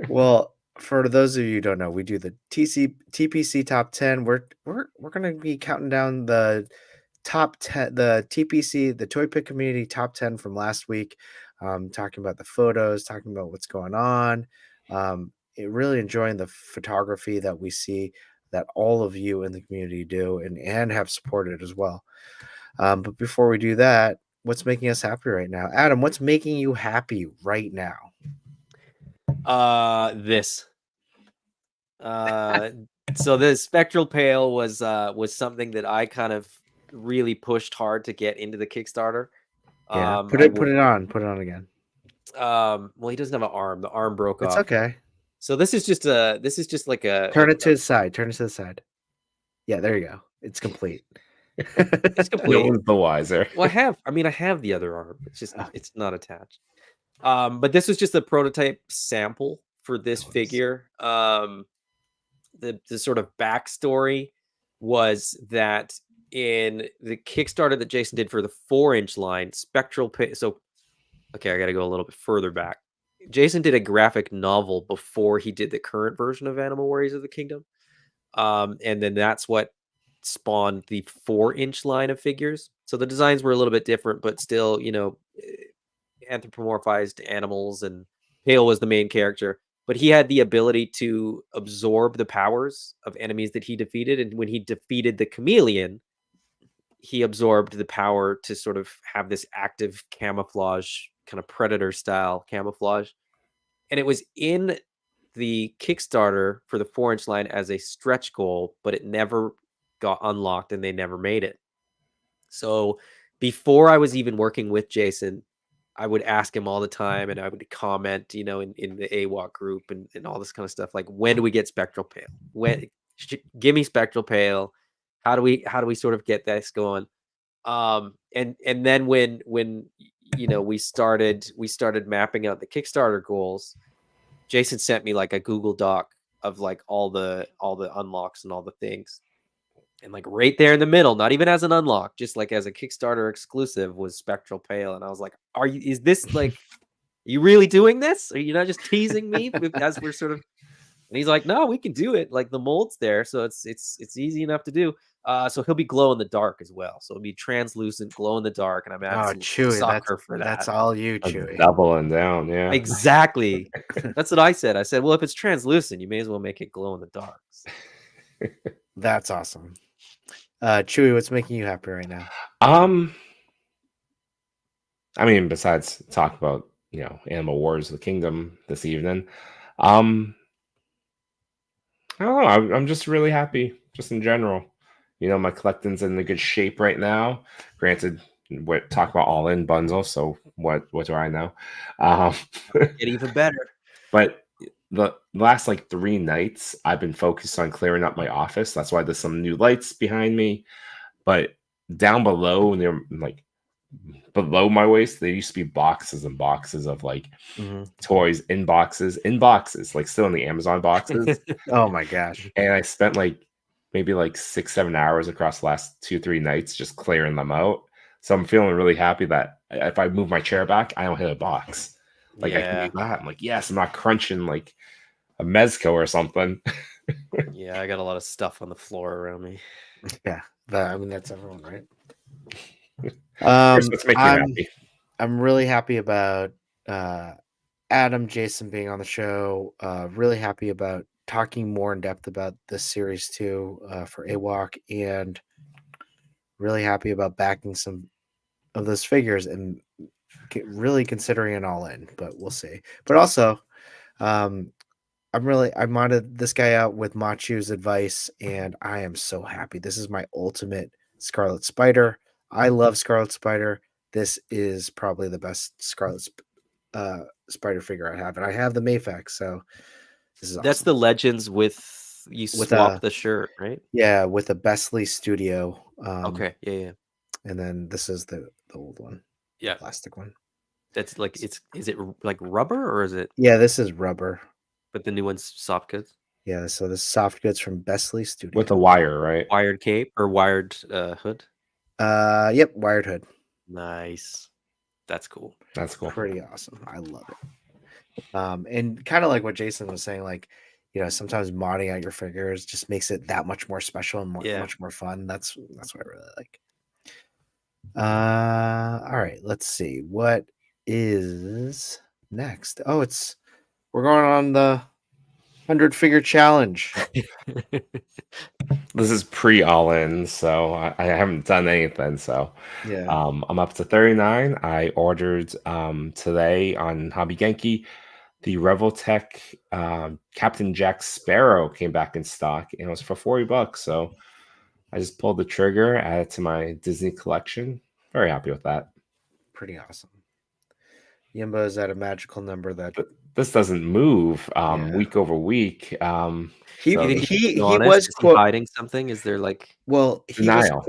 Well, for those of you who don't know, we do the TPC top 10. We're gonna be counting down the top 10, the TPC, the ToyPic community top 10 from last week. Talking about the photos, talking about what's going on. Really enjoying the photography that we see that all of you in the community do and have supported as well. But before we do that, what's making us happy right now? Adam, what's making you happy right now? This. So the spectral pail was something that I kind of really pushed hard to get into the Kickstarter. Yeah, put it on again. Well, he doesn't have an arm. The arm broke off. It's okay. So this is just like a turn it to the side. Turn it to the side. Yeah, there you go. It's complete. It's complete. No one's the wiser. Well, I have the other arm. It's just it's not attached. But this was just a prototype sample for this figure. The sort of backstory was that in the Kickstarter that Jason did for the 4-inch line, Spectral Pail. So, okay, I got to go a little bit further back. Jason did a graphic novel before he did the current version of Animal Warriors of the Kingdom. And then that's what spawned the 4-inch line of figures. So the designs were a little bit different, but still, anthropomorphized animals, and Pail was the main character. But he had the ability to absorb the powers of enemies that he defeated. And when he defeated the chameleon, he absorbed the power to sort of have this active camouflage, kind of predator style camouflage. And it was in the Kickstarter for the 4-inch line as a stretch goal, but it never got unlocked and they never made it. So before I was even working with Jason, I would ask him all the time, and I would comment, in the AWOK group and all this kind of stuff. Like, when do we get Spectral Pail? Give me Spectral Pail. How do we sort of get this going? And then when we started mapping out the Kickstarter goals, Jason sent me like a Google Doc of like all the unlocks and all the things. And like right there in the middle, not even as an unlock, just like as a Kickstarter exclusive, was Spectral Pail. And I was like, is this like, are you really doing this? Are you not just teasing me as we're sort of, and he's like, no, we can do it. Like the mold's there. So it's easy enough to do. So he'll be glow in the dark as well. So it'll be translucent, glow in the dark. And I'm absolutely sucker for that. That's all you, Chewy. Doubling down, yeah. Exactly. That's what I said. I said, well, if it's translucent, you may as well make it glow in the dark. That's awesome. Chewy, what's making you happy right now? I mean, besides talk about Animal Wars of the Kingdom this evening, I don't know. I'm just really happy, just in general. My collecting's in a good shape right now. Granted, talk about all-in bundle. So what do I know? Get even better. But the last like 3 nights, I've been focused on clearing up my office. That's why there's some new lights behind me. But down below, they're like below my waist, there used to be boxes and boxes of like toys in boxes, like still in the Amazon boxes. Oh my gosh. And I spent like maybe like 6-7 hours across the last 2-3 nights just clearing them out. So I'm feeling really happy that if I move my chair back, I don't hit a box. Like I can do that. I'm like, yes, I'm not crunching like a Mezco or something. Yeah, I got a lot of stuff on the floor around me. Yeah, but I mean that's everyone, right? Let's make you happy. I'm really happy about Adam, Jason being on the show. Really happy about talking more in depth about this series too for AWOK, and really happy about backing some of those figures and really considering it all in, but we'll see. But also, I modded this guy out with Machu's advice, and I am so happy. This is my ultimate Scarlet Spider. I love Scarlet Spider. This is probably the best Scarlet Spider figure I have, and I have the Mafex, so this is awesome. That's the Legends with swap the shirt, right? Yeah, with a Bestley Studio. Okay, yeah. And then this is the old one. Yeah, plastic one. That's like is it like rubber or is it? Yeah, this is rubber. But the new one's soft goods. Yeah, so this is soft goods from Bestley Studio with a wire, right? Wired cape or wired hood. Yep, wired hood. Nice. That's cool. That's cool. Pretty awesome. I love it. And kind of like what Jason was saying, like, sometimes modding out your figures just makes it that much more special and much more fun. That's what I really like. All right, let's see what is next. Oh, we're going on the 100 figure challenge. This is pre all in, so I haven't done anything. So Yeah, I'm up to 39. I ordered today on Hobby Genki. The Revoltech Captain Jack Sparrow came back in stock, and it was for $40. So I just pulled the trigger, added to my Disney collection. Very happy with that. pretty awesome. Yimbo is at a magical number that But this doesn't move Yeah. week over week. he So he honest? was Is he hiding something? Is there like well denial.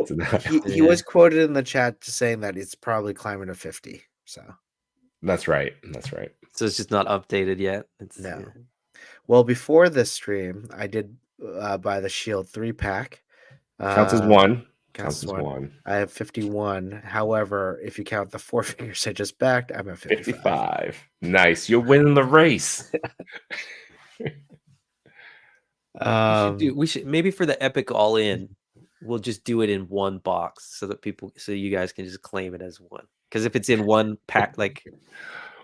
he was quoted in the chat to saying that it's probably climbing to 50. So That's right. That's right. so it's just not updated yet? no. Yeah. Well, before this stream, I did buy the Shield 3-pack. Counts as one. Counts as one. I have 51. However, if you count the 4 figures I just backed, I'm at 55. Nice. You're winning the race. We should maybe for the epic all in, we'll just do it in one box so that so you guys can just claim it as one. Because if it's in one pack, like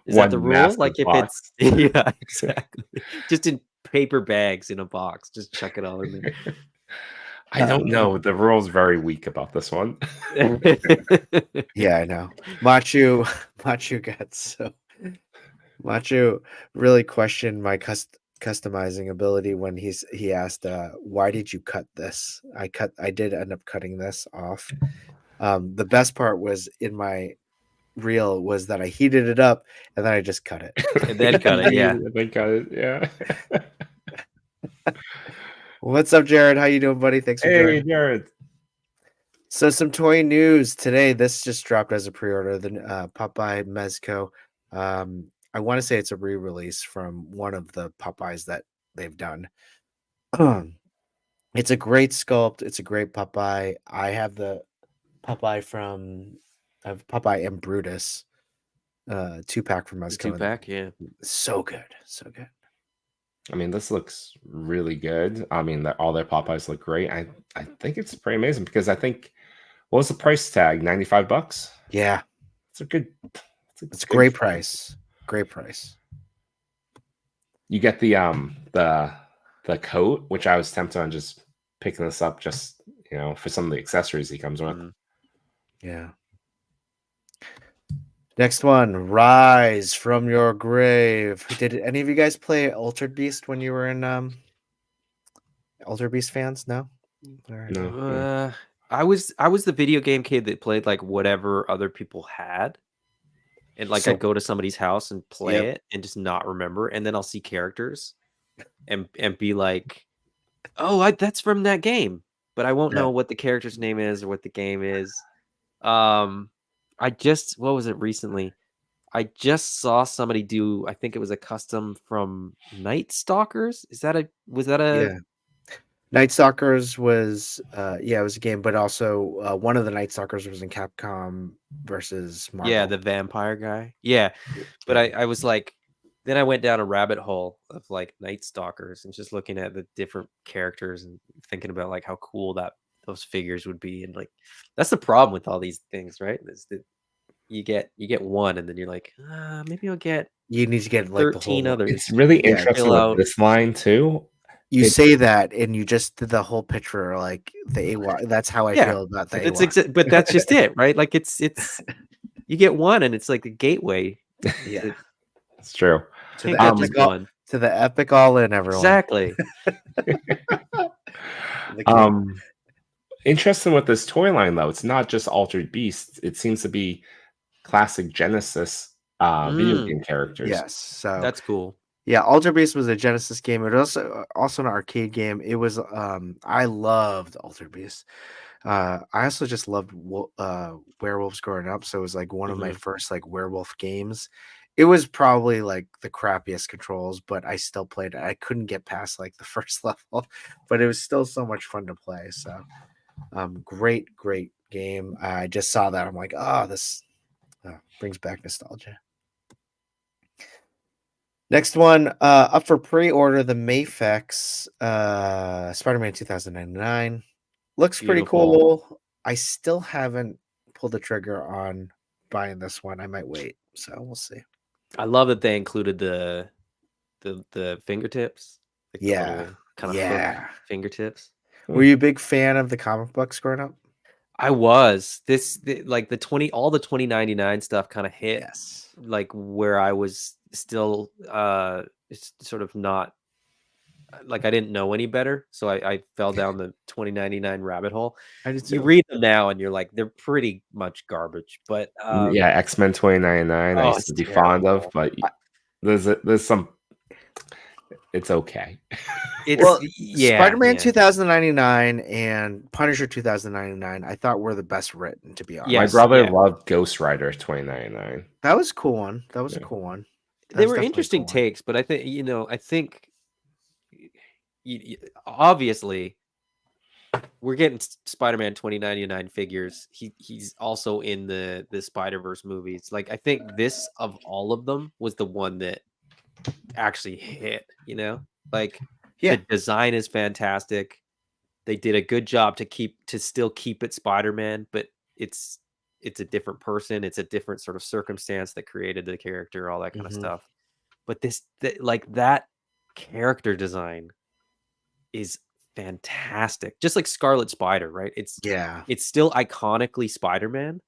is that the rule? Like if box. it's yeah, exactly. Just in paper bags in a box, just chuck it all in there. I don't know. The rule's very weak about this one. Yeah, I know. Machu really questioned my customizing ability when he asked, why did you cut this? I did end up cutting this off. The best part was in my reel was that I heated it up and then I just cut it. And then cut it, yeah. They cut it, yeah. What's up, Jared? How you doing, buddy? Thanks for joining. Hey, Jared. So some toy news today. This just dropped as a pre-order. The Popeye Mezco. I want to say it's a re-release from one of the Popeyes that they've done. It's a great sculpt. It's a great Popeye. I have the Popeye Popeye and Brutus 2-pack from Mezco. 2-pack, yeah. So good. So good. I mean, this looks really good. I mean, all their Popeyes look great. I think it's pretty amazing because I think, what was the price tag? $95? Yeah. It's a good. It's a great price. Great price. You get the coat, which I was tempted on just picking this up just, for some of the accessories he comes with. Yeah. Next one, Rise from Your Grave. Did any of you guys play Altered Beast when you were in Altered Beast fans? No? No. I was the video game kid that played like whatever other people had. And like I'd go to somebody's house and play it and just not remember. And then I'll see characters and be like, oh, that's from that game. But I won't know what the character's name is or what the game is. What was it recently? I just saw somebody do, I think it was a custom from Night Stalkers. Was that a Night Stalkers was it was a game, but also one of the Night Stalkers was in Capcom versus Marvel. Yeah, the vampire guy. Yeah. But I was like, then I went down a rabbit hole of like Night Stalkers and just looking at the different characters and thinking about like how cool those figures would be. And like that's the problem with all these things, right? Is that you get one and then you're like, maybe I'll get you need to get like 13 others. It's really interesting with this line too. You say that and you just did the whole picture like the AWOK. That's how I feel about the AWOK. But that's just it, right? Like it's you get one and it's like a gateway. Yeah. It's true. To the epic all in, everyone. Exactly. Interesting with this toy line though, it's not just Altered Beasts. It seems to be classic Genesis video game characters. Yes, so that's cool. Yeah, Altered Beast was a Genesis game. It was also an arcade game. It was I loved Altered Beast. I also just loved werewolves growing up, so it was like one of my first like werewolf games. It was probably like the crappiest controls, but I still played it. I couldn't get past like the first level, but it was still so much fun to play. So great game. I just saw that. I'm like, oh, this brings back nostalgia. Next one, up for pre-order, the Mafex Spider-Man 2099. Looks pretty Beautiful. cool. I still haven't pulled the trigger on buying this one. I might wait, so we'll see. I love that they included the fingertips, like the Yeah, little kind of yeah. hook fingertips. Were you a big fan of the comic books growing up? I was like the 2099 stuff kind of hit Yes. like where I was still it's sort of not like I didn't know any better, so I fell down the 2099 rabbit hole. I did You too. read them now and you're like they're pretty much garbage, but Yeah, X-Men 2099 I oh, used it's to be fond of, terrible. but there's some. It's okay. It's Well, yeah, Spider-Man yeah. 2099 and Punisher 2099, I thought were the best written, to be honest. My Yes, brother yeah. loved Ghost Rider 2099. That was a cool one. That was a Yeah. cool one. That They was were definitely a interesting cool one. takes, but I think obviously we're getting Spider-Man 2099 figures. He's also in the Spider-Verse movies. Like I think this of all of them was the one that actually hit, Like Yeah. the design is fantastic. They did a good job to still keep it Spider-Man, but it's a different person. It's a different sort of circumstance that created the character, all that kind of Mhm. stuff. But like that character design is fantastic. Just like Scarlet Spider, right? Yeah. It's still iconically Spider-Man,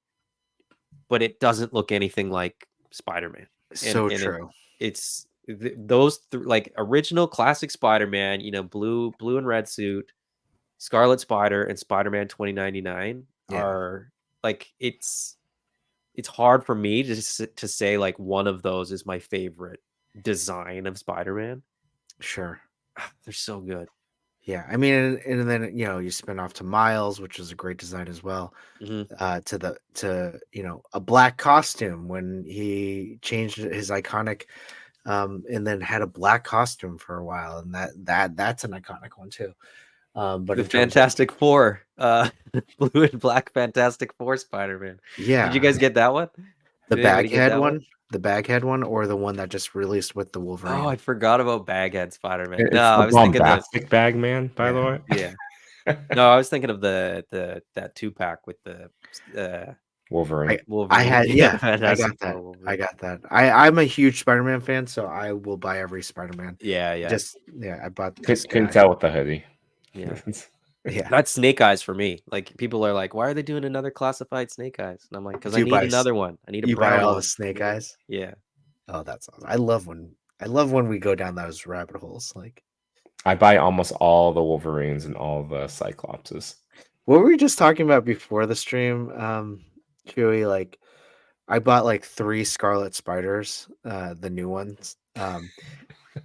but it doesn't look anything like Spider-Man. So And true. those like original classic Spider-Man, blue and red suit, Scarlet Spider, and Spider-Man 2099 Yeah. are like it's hard for me to say like one of those is my favorite design of Spider-Man. Sure. They're so good. Yeah. I mean, and then you spin off to Miles, which is a great design as well. Mhm. To a black costume when he changed his iconic and then had a black costume for a while, and that's an iconic one too. But The in terms of, Fantastic Four, blue and black Fantastic Four Spider-Man. yeah, Did you guys get that one? the Did anybody get Baghead that one, the Baghead one, or the one that just released with the Wolverine? Oh, I forgot about Baghead Spider-Man. It's No, the I was thinking the bombastic bag man, by the way. yeah. No, I was thinking of that 2-pack with the Wolverine. Wolverine. I had, Yeah, I Fantastic got that. Four Wolverine. I got that. I'm a huge Spider-Man fan, so I will buy every Spider-Man. Yeah. I bought this Couldn't guy. tell with the hoodie. Yeah. Yeah, That's Snake Eyes for me. Like people are like, "Why are they doing another classified Snake Eyes?" And I'm like, "Cuz I You need buy another one. I need a you buy brown all one." the Snake Eyes. Yeah. Oh, that's awesome. I love when we go down those rabbit holes. Like, I buy almost all the Wolverines and all the Cyclopses. what were we just talking about before the stream, Chewy? Like, I bought like 3 Scarlet Spiders, the new ones,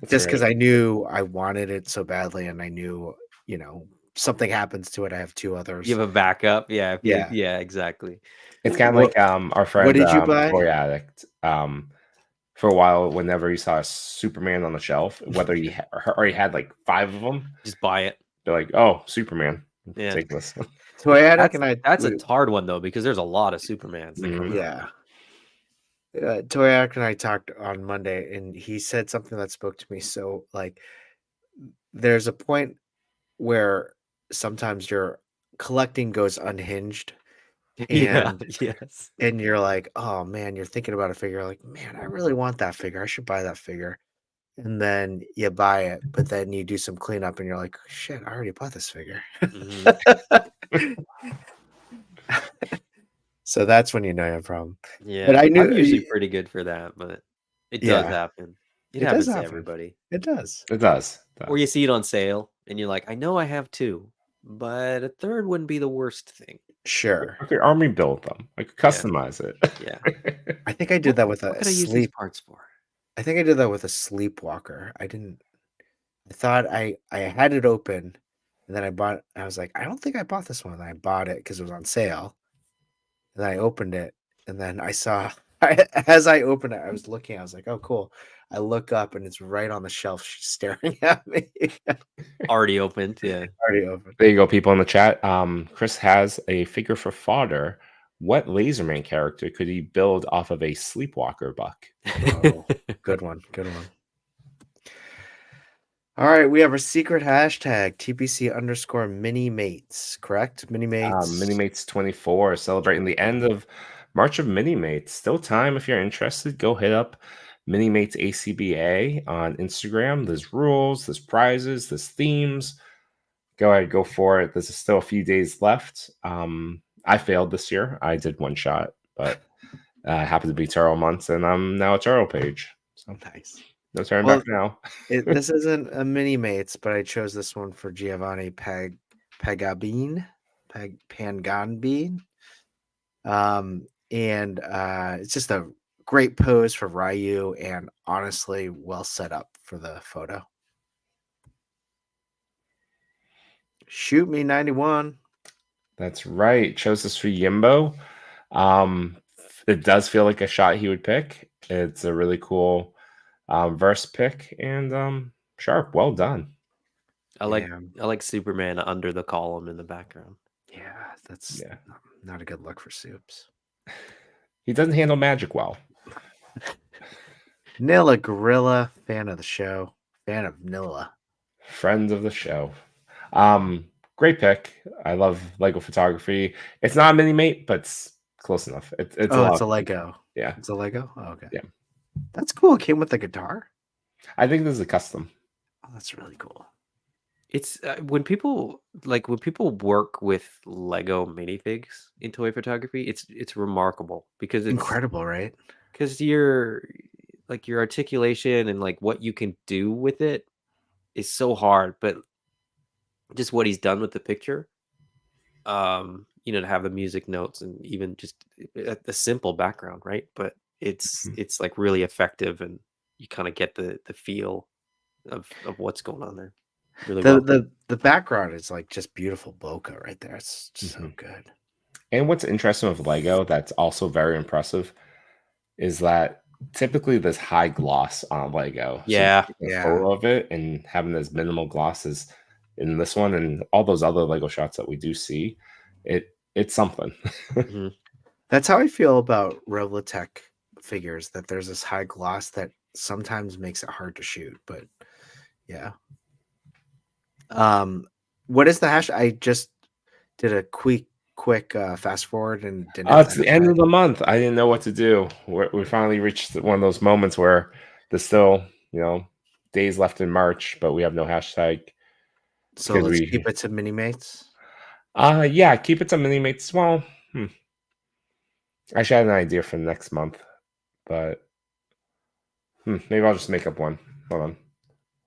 just because I knew I wanted it so badly, and I knew, something happens to it. I have 2 others. You have a backup. Yeah. Yeah. Yeah, exactly. It's kind of What- like our friend what did you buy? Toy Addict. For a while, whenever you saw a Superman on the shelf, whether you already had like 5 of them, Just buy it. they're like, "Oh, Superman, Yeah. take this." Toy Addict and I. That's a hard one though because there's a lot of Supermans that come out. Yeah. Toy Addict and I talked on Monday, and he said something that spoke to me. So, like, there's a point where sometimes your collecting goes unhinged, Yeah, and yes. and you're like, oh man, you're thinking about a figure, like, man, I really want that figure. I should buy that figure. And then you buy it, but then you do some cleanup, and you're like, shit, I already bought this figure. Mhm. So that's when you know you have a problem. Yeah. But I knew I'm usually pretty good for that, but it does Yeah. happen. It It does happens to happen. everybody. It does. It does. Or you see it on sale and you're like, I know I have 2, but a third wouldn't be the worst thing. Sure. I could army build them. I could customize it. Yeah. I think I did that with What a could I use these sleep. parts for? I think I did that with a sleepwalker. I thought I had it open, and then I was like, I don't think I bought this one. And I bought it because it was on sale. And then I opened it, and then I saw as I open it, I was looking. I was like, "Oh, cool." I look up and it's right on the shelf. She's staring at me. Already opened. Yeah. Already open. There you go, people in the chat. Chris has a figure for fodder. What Laserman character could he build off of a Sleepwalker buck? Oh, good one. Good one. All right, we have our secret hashtag TPC_mini mates, correct? Mini mates. Mini Mates 24, celebrating the end of March of Mini Mates. Still time if you're interested. Go hit up Mini Mates ACBA on Instagram. There's rules, there's prizes, there's themes. Go ahead, go for it. There's still a few days left. I failed this year. I did one shot, but I happened to be Turtle months, and I'm now a Turtle page. So Nice. no turning Well, back now. This isn't a mini mates, but I chose this one for Giovanni Panganbean. And it's just a great pose for Ryu, and honestly, well set up for the photo. Shoot me 91. That's right. Chose this for Yimbo. It does feel like a shot he would pick. It's a really cool verse pick, and sharp. Well done. I like Superman under the column in the background. Yeah, that's not a good look for Soups. He doesn't handle magic well. Nilla Gorilla, fan of the show, fan of Nilla. Friend of the show. Great pick. I love Lego photography. It's not a mini mate, but it's close enough. It's a Lego. Yeah. It's a Lego? Oh, okay. Yeah. That's cool. It came with the guitar. I think this is a custom. Oh, that's really cool. It's when people work with Lego minifigs in toy photography, it's remarkable because it's Incredible, right? because your articulation and like what you can do with it is so hard, but just what he's done with the picture, to have the music notes and even just a simple background, right? But it's like really effective, and you kind of get the feel of what's going on there. Really The background is like just beautiful bokeh right there. It's so good. And what's interesting with Lego that's also very impressive is that typically there's high gloss on Lego. Yeah. So a photo of it and having as minimal gloss as in this one and all those other Lego shots that we do see, it's something. That's how I feel about Robotech figures, that there's this high gloss that sometimes makes it hard to shoot, but yeah. What is the hash? I just did a quick fast forward and didn't. It's the end of the month. I didn't know what to do. We finally reached one of those moments where there's still, days left in March, but we have no hashtag. So let's keep it to mini mates. Yeah, keep it to mini mates. Well, I should have an idea for next month, but maybe I'll just make up one. Hold on.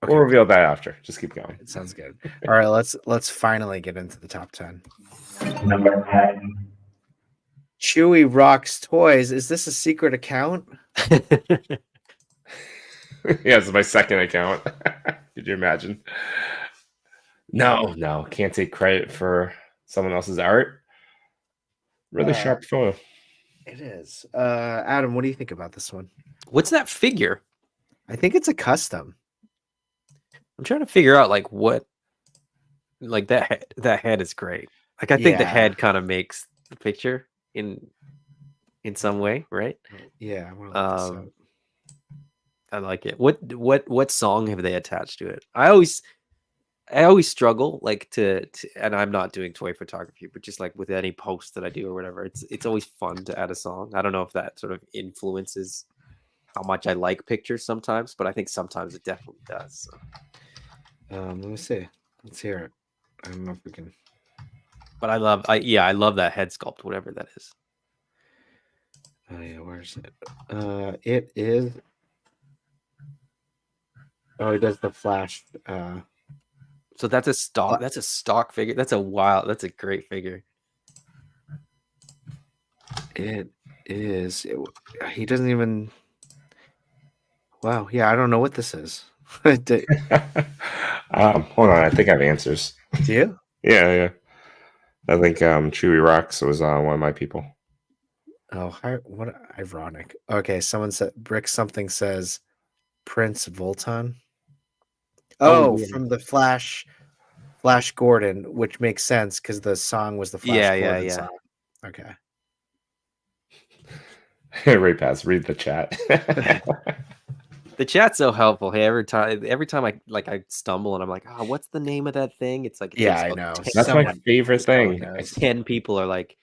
Okay. We'll reveal that after. Just keep going. It sounds good. All right, let's finally get into the top 10. Number 10. Chewy Rocks Toys. Is this a secret account? Yeah, it's my second account. Could you imagine? No, can't take credit for someone else's art. Really sharp photo. It is. Adam, what do you think about this one? What's that figure? I think it's a custom. I'm trying to figure out what that head is great. Like I think the head kind of makes the picture in some way, right? Yeah. I like it. What song have they attached to it? I always struggle to and I'm not doing toy photography, but just like with any post that I do or whatever, it's always fun to add a song. I don't know if that sort of influences how much I like pictures sometimes, but I think sometimes it definitely does. So. Let me see. Let's hear it. I don't know if we can. But I love that head sculpt, whatever that is. Oh yeah, where is it? It is. Oh, he does the flash. So that's a stock. That's a stock figure. That's a great figure. It is. He doesn't even. Wow. Yeah, I don't know what this is. Hold on. I think I have answers. Do you? Yeah. I think Chewy Rocks was one of my people. Oh, what ironic. Okay, someone said Brick something says Prince Volton. Oh, yeah. from the Flash Gordon, which makes sense because the song was the Flash Gordon Yeah. song. Okay. Right past. Read the chat. The chat's so helpful. Hey, every time I stumble and I'm like, oh, what's the name of that thing? It's like it Yeah, takes I about know. That's my Someone favorite probably thing. knows. 10 people are like,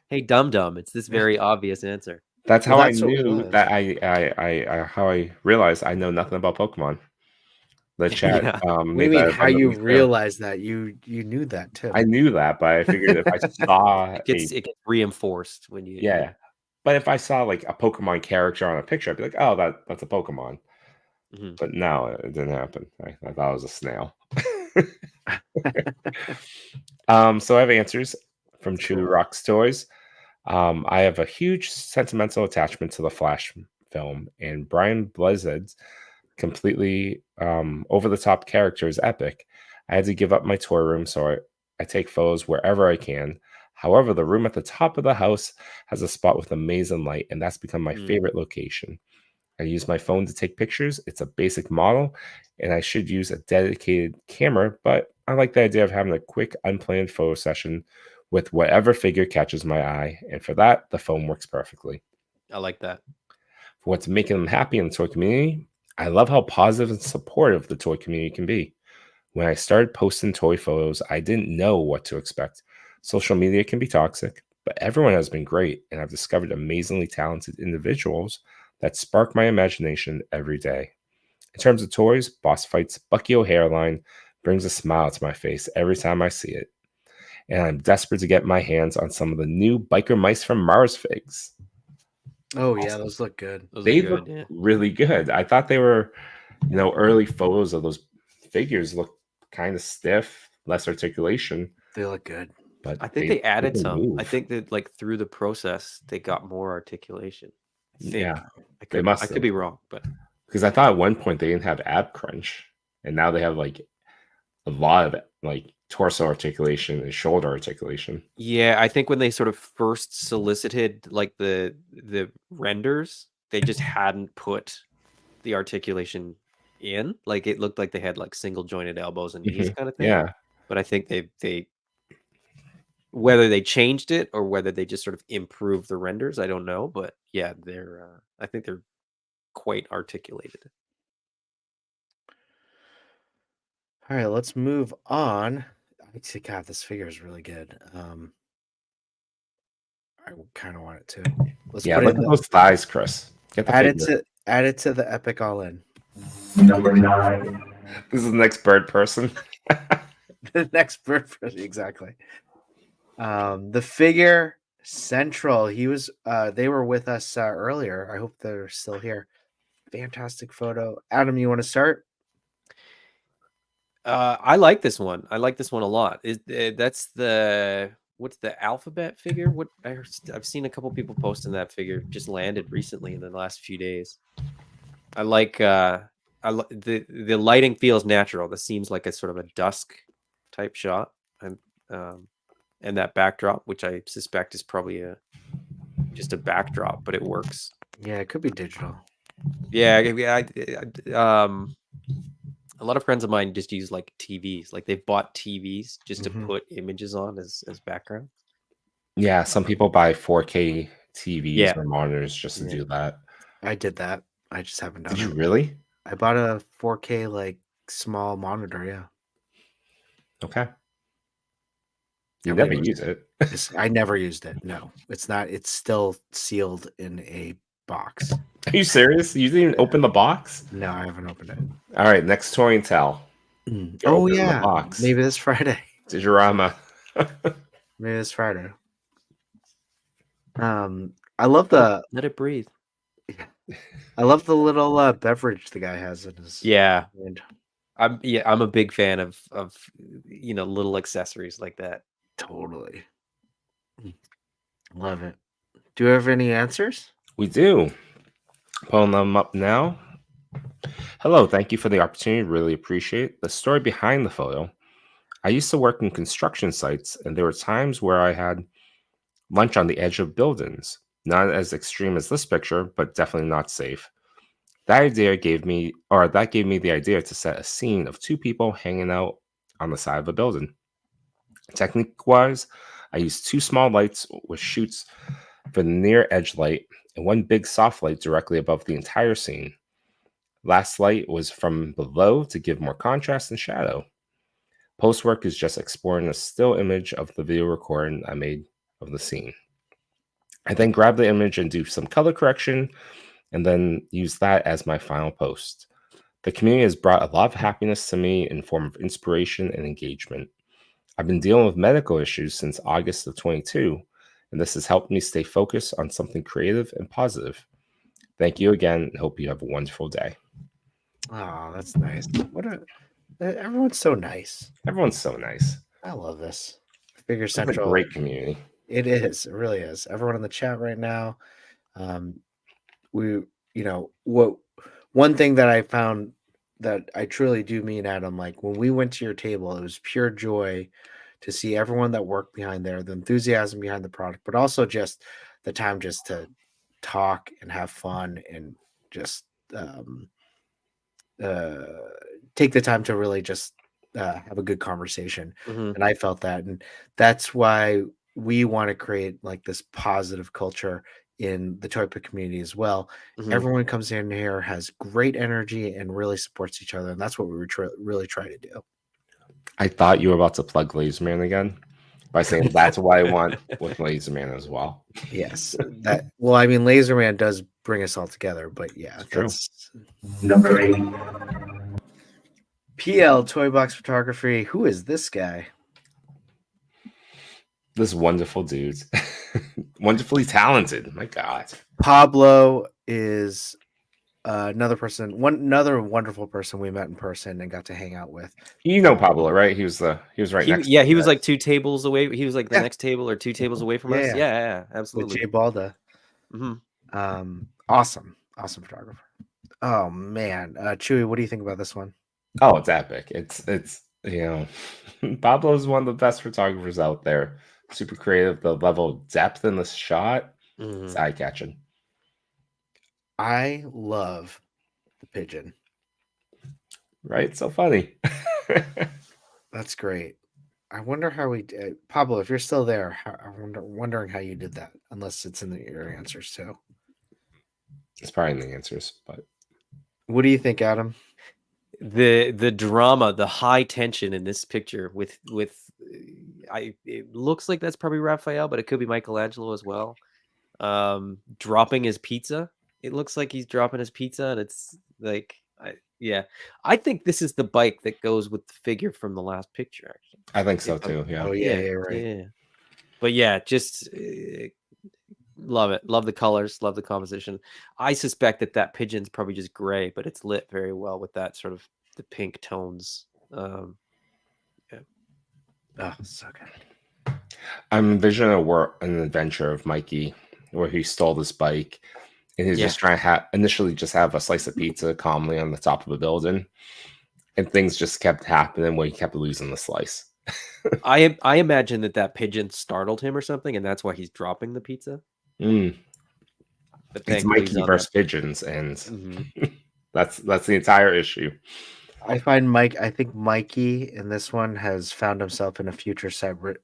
hey, dum dum, it's this very obvious answer. That's Well, how I that's what it knew was. that I how I realized I know nothing about Pokemon. The chat Yeah. What do you made mean? that How you abundantly clear. realized that? You knew that too. I knew that, but I figured if I saw It gets reinforced when you yeah, but if I saw like a Pokemon character on a picture, I'd be like, oh, that's a Pokemon. Mhm. But no, it didn't happen. I thought it was a snail. So I have answers from That's True cool. Rocks Toys. I have a huge sentimental attachment to the Flash film, and Brian Blazed's completely over the top character is epic. I had to give up my toy room, so I take photos wherever I can. However, the room at the top of the house has a spot with amazing light, and that's become my favorite location. I use my phone to take pictures. It's a basic model, and I should use a dedicated camera, but I like the idea of having a quick, unplanned photo session with whatever figure catches my eye, and for that, the phone works perfectly. I like that. For what's making them happy in the toy community, I love how positive and supportive the toy community can be. When I started posting toy photos, I didn't know what to expect. Social media can be toxic, but everyone has been great, and I've discovered amazingly talented individuals that spark my imagination every day. In terms of toys, Boss Fight's Bucky O'Hare line brings a smile to my face every time I see it. And I'm desperate to get my hands on some of the new Biker Mice from Mars figs. Oh yeah, those look good. Those They are look good. Yeah. really good. I thought they were, early photos of those figures look kind of stiff, less articulation, They look good. but I think they added can some. I move. think that like through the process they got more articulation. I think. Yeah, I they could must I could have. be wrong, but Because I thought at one point they didn't have ab crunch, and now they have like a lot of like torso articulation and shoulder articulation. yeah, I think when they sort of first solicited like the renders, they just hadn't put the articulation in. Like it looked like they had like single jointed elbows and knees kind of thing. Yeah, But I think they whether they changed it or whether they just sort of improved the renders, I don't know. But yeah, I think they're quite articulated. All right, let's move on. God, this figure is really good. I kind of want it too. Let's yeah. put Look it at in those thighs, Chris. Get the add it figure. to the epic all in. Number 9. This is the next bird person. The next bird exactly. The figure central. He was they were with us earlier. I hope they're still here. Fantastic photo. Adam, you want to start? I like this one. I like this one a lot. That's what's the alphabet figure? I've seen a couple people posting that figure. Just landed recently in the last few days. I like the lighting feels natural. This seems like a sort of a dusk type shot, and that backdrop, which I suspect is probably just a backdrop, but it works. Yeah, it could be digital. Yeah, a lot of friends of mine just use like TVs. Like they've bought TVs just to put images on as background. Yeah, some people buy 4K TVs Yeah. or monitors just to Yeah. do that. I did that. I just haven't done Did you it. really? I bought a 4K like small monitor. Yeah. Okay. You I never wouldn't use it. I never used it. No, it's not. It's still sealed in a box. Are you serious? You didn't even open the box? No, I haven't opened it. All right, next toy and tell. Oh open the yeah, box. maybe this Friday. Digirama. Maybe this Friday. I love the Let it breathe. little beverage the guy has in his Yeah. hand. I'm a big fan of little accessories like that. Totally. Love it. Do you have any answers? We do. Pulling them up now. Hello, thank you for the opportunity. Really appreciate the story behind the photo. I used to work in construction sites, and there were times where I had lunch on the edge of buildings. Not as extreme as this picture, but definitely not safe. That gave me the idea to set a scene of two people hanging out on the side of a building. Technique-wise, I used two small lights with chutes for the near edge light and one big soft light directly above the entire scene. Last light was from below to give more contrast and shadow. Post work is just exploring a still image of the video recording I made of the scene. I then grab the image and do some color correction and then use that as my final post. The community has brought a lot of happiness to me in form of inspiration and engagement. I've been dealing with medical issues since August of 22, and this has helped me stay focused on something creative and positive. Thank you again, and hope you have a wonderful day. Oh, that's nice. Everyone's so nice. Everyone's so nice. I love this. Figure It's a Central. great community. It is. It really is. Everyone in the chat right now. One thing that I found that I truly do mean, Adam, like when we went to your table, it was pure joy to see everyone that worked behind there, the enthusiasm behind the product, but also just the time just to talk and have fun and just take the time to really just have a good conversation. And I felt that, and that's why we want to create like this positive culture in the ToyPic community as well. Everyone comes in here, has great energy, and really supports each other, and that's what we really try to do. I thought you were about to plug Laserman again by saying that's what I want with Laserman as well. Yes, well, I mean, Laserman does bring us all together, but yeah, that's Number 8. PL Toy Box Photography. Who is this guy? This wonderful dude. Wonderfully talented. My God. Pablo is another wonderful person we met in person and got to hang out with. You know Pablo, right? He was right next to he was like 2 tables away. He was like the next table or 2 tables away from us. Yeah, absolutely. With Jay Balda. Awesome photographer. Oh man, Chewy, what do you think about this one? Oh, it's epic. It's Pablo's one of the best photographers out there. Super creative. The level of depth in the shot, it's eye-catching. I love the pigeon. Right? It's so funny. That's great. I wonder how we did. Pablo, if you're still there, I'm wondering how you did that, unless it's in your answers too. It's probably in the answers, but what do you think, Adam? The drama, the high tension in this picture with it looks like that's probably Raphael, but it could be Michelangelo as well. Dropping his pizza. It looks like he's dropping his pizza, and it's like, I think this is the bike that goes with the figure from the last picture. Actually, I think so too. Yeah. Oh yeah, right. Yeah. But yeah, just love it. Love the colors. Love the composition. I suspect that pigeon's probably just gray, but it's lit very well with that sort of the pink tones. Oh, so good. I'm envisioning an adventure of Mikey where he stole this bike and he's just trying to initially just have a slice of pizza calmly on the top of a building, and things just kept happening where he kept losing the slice. I imagine that pigeon startled him or something, and that's why he's dropping the pizza. It's Mikey versus pigeons, and that's the entire issue. I think Mikey in this one has found himself in a future cyberpunk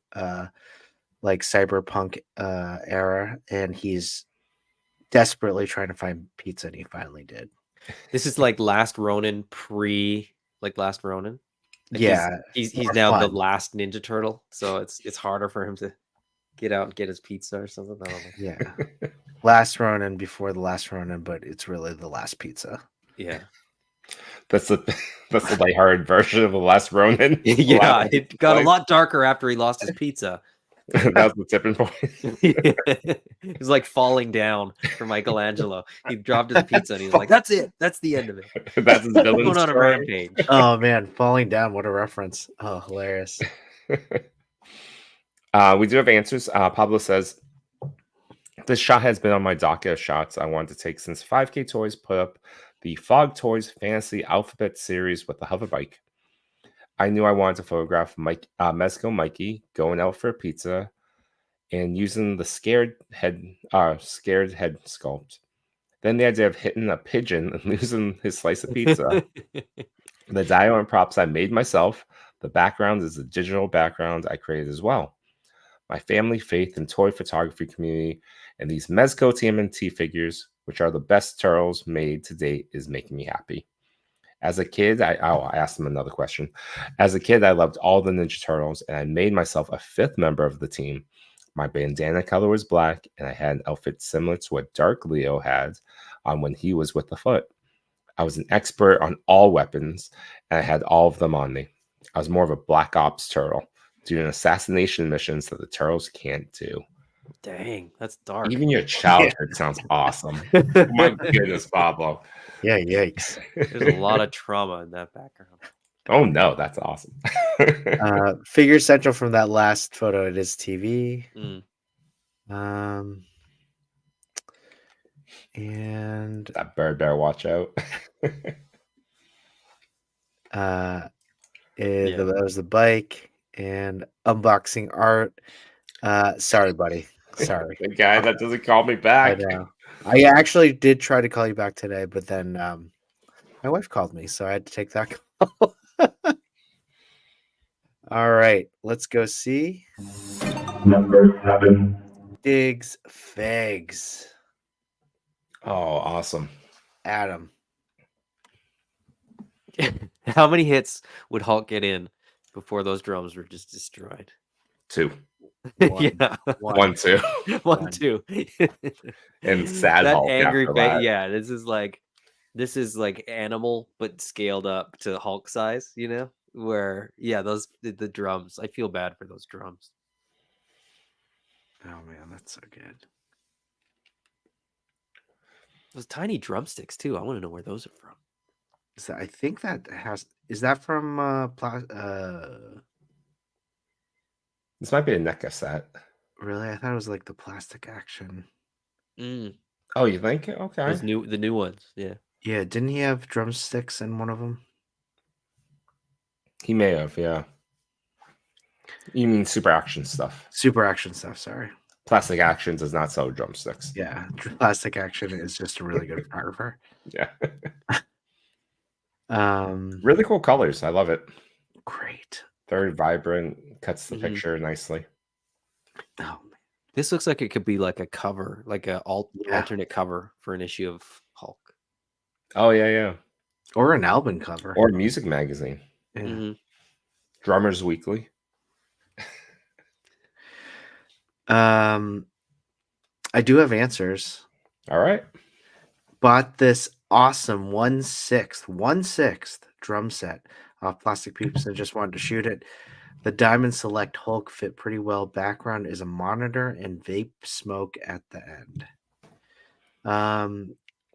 era, and he's desperately trying to find pizza, and he finally did. This is like Last Ronin Last Ronin. Like he's now the last Ninja Turtle, so it's harder for him to get out and get his pizza or something. I don't know. Yeah, Last Ronin before the Last Ronin, but it's really the last pizza. Yeah. That's the lighthearted version of the Last Ronin. Yeah, it got a lot darker after he lost his pizza. That was the tipping point. It was like falling down for Michelangelo. He dropped his pizza and he was like, "That's it. That's the end of it." That's his villain going on a rampage. Oh man, falling down! What a reference! Oh, hilarious. We do have answers. Pablo says, "This shot has been on my docket of shots I wanted to take since 5K Toys put up the Fog Toys Fantasy Alphabet series with the hover bike. I knew I wanted to photograph Mexico Mikey going out for a pizza and using the scared head sculpt. Then the idea of hitting a pigeon and losing his slice of pizza. The dial and props I made myself. The background is a digital background I created as well. My family, faith, and toy photography community, and these Mezco TMNT figures, which are the best turtles made to date, is making me happy. As a kid, I asked him another question. As a kid, I loved all the Ninja Turtles, and I made myself a fifth member of the team. My bandana color was black, and I had an outfit similar to what Dark Leo had on when he was with the Foot. I was an expert on all weapons, and I had all of them on me. I was more of a Black Ops turtle, doing assassination missions that the turtles can't do. Dang, that's dark. Even your childhood sounds awesome. My goodness, Pablo. Yeah, yikes. There's a lot of trauma in that background. Oh no, that's awesome. Figure Central from that last photo. It is TV. Mm. And that bird better watch out. that was the bike and unboxing art. Sorry, buddy. Sorry. The guy that doesn't call me back. I know. I actually did try to call you back today, but then my wife called me, so I had to take that call. All right, let's go see Number 7. Diggs Figs. Oh, awesome. Adam. How many hits would Hulk get in before those drums were just destroyed? 2. Yeah. 1, 2. 1, 2. And sad that Hulk angry after face. that. Yeah, this is like Animal, but scaled up to Hulk size, you know? Where the drums. I feel bad for those drums. Oh man, that's so good. Those tiny drumsticks too. I want to know where those are from. I think is that from This might be a NECA set. Really? I thought it was like the plastic action. Oh, you think? Okay. The new ones, yeah. Yeah, didn't he have drumsticks in one of them? He may have, yeah. You mean Super Action stuff? Super Action stuff, sorry. Plastic Action does not sell drumsticks. Yeah, Plastic Action is just a really good photographer. Yeah. Really cool colors. I love it. Great. Very vibrant. Cuts the picture nicely. Oh man. This looks like it could be like a cover, like a alternate cover for an issue of Hulk. Oh yeah. Or an album cover. Or a music magazine. Yeah. Drummers Weekly. I do have answers. All right. Bought this awesome 1/6 drum set off Plastic Peeps and just wanted to shoot it. The Diamond Select Hulk fit pretty well. Background is a monitor and vape smoke at the end.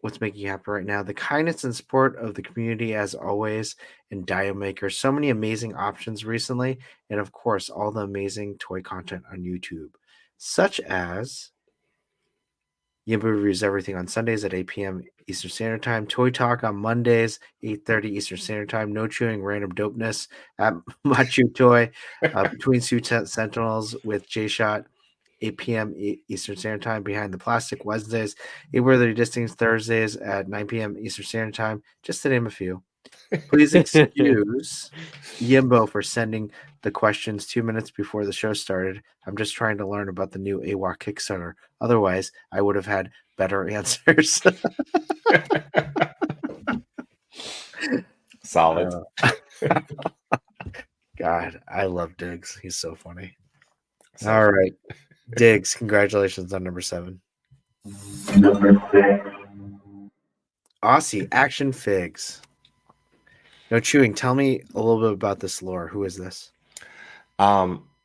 What's making you happy right now? The kindness and support of the community as always, and Diomaker. So many amazing options recently, and of course, all the amazing toy content on YouTube, such as Yimbo reviews everything on Sundays at 8 p.m. Eastern Standard Time. Toy Talk on Mondays, 8:30 Eastern Standard Time. No Chewing Random Dopeness at Machu Toy. Between Suit Sentinels with J-Shot, 8 p.m. Eastern Standard Time. Behind the Plastic Wednesdays. Worthy Distance Thursdays at 9 p.m. Eastern Standard Time. Just to name a few. Please excuse Yimbo for sending the questions 2 minutes before the show started. I'm just trying to learn about the new AWOK Kickstarter. Otherwise, I would have had better answers. Solid. God, I love Diggs. He's so funny. All right. Diggs, congratulations on number 7. Number 6. Aussie Action Figs. No Chewing. Tell me a little bit about this lore. Who is this?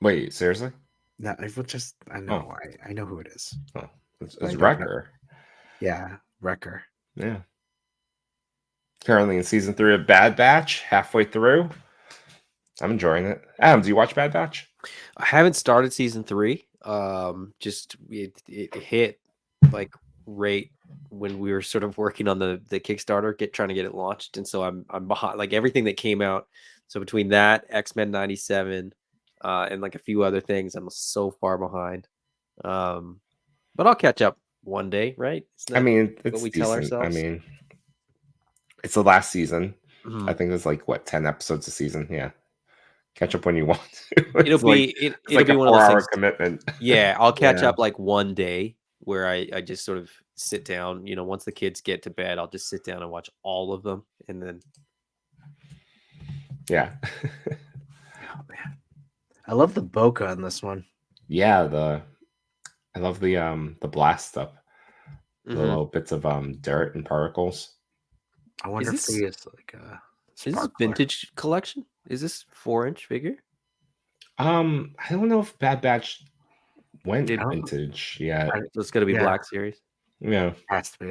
Wait, seriously? No, I know. I know who it is. Oh, it's Wrecker. Yeah, Wrecker. Yeah. Currently in season 3 of Bad Batch, halfway through. I'm enjoying it. Adam, do you watch Bad Batch? I haven't started season 3. Just it hit like right when we were sort of working on the Kickstarter, trying to get it launched, and so I'm behind like everything that came out. So between that, X-Men 97, and like a few other things, I'm so far behind. But I'll catch up one day, right? Isn't I that mean, it's what we tell decent. I ourselves? mean, it's the last season. Mhm. I think there's like what 10 episodes a season. Yeah, catch up when you want to. It'll It's like, be it's it'll like be a one of those 4-hour things. commitment. Yeah, I'll catch Yeah. up like one day where I just sort of sit down. You know, once the kids get to bed, I'll just sit down and watch all of them, and then Yeah. Oh man, I love the bokeh on this one. Yeah, I love the blast up. The Mhm. little bits of dirt and particles. I wonder if this- they use like a is this sparkler. vintage collection? Is this 4-inch figure? I don't know if Bad Batch went Did- vintage yet. So it's gonna be Yeah. Black Series. Yeah. Has to be.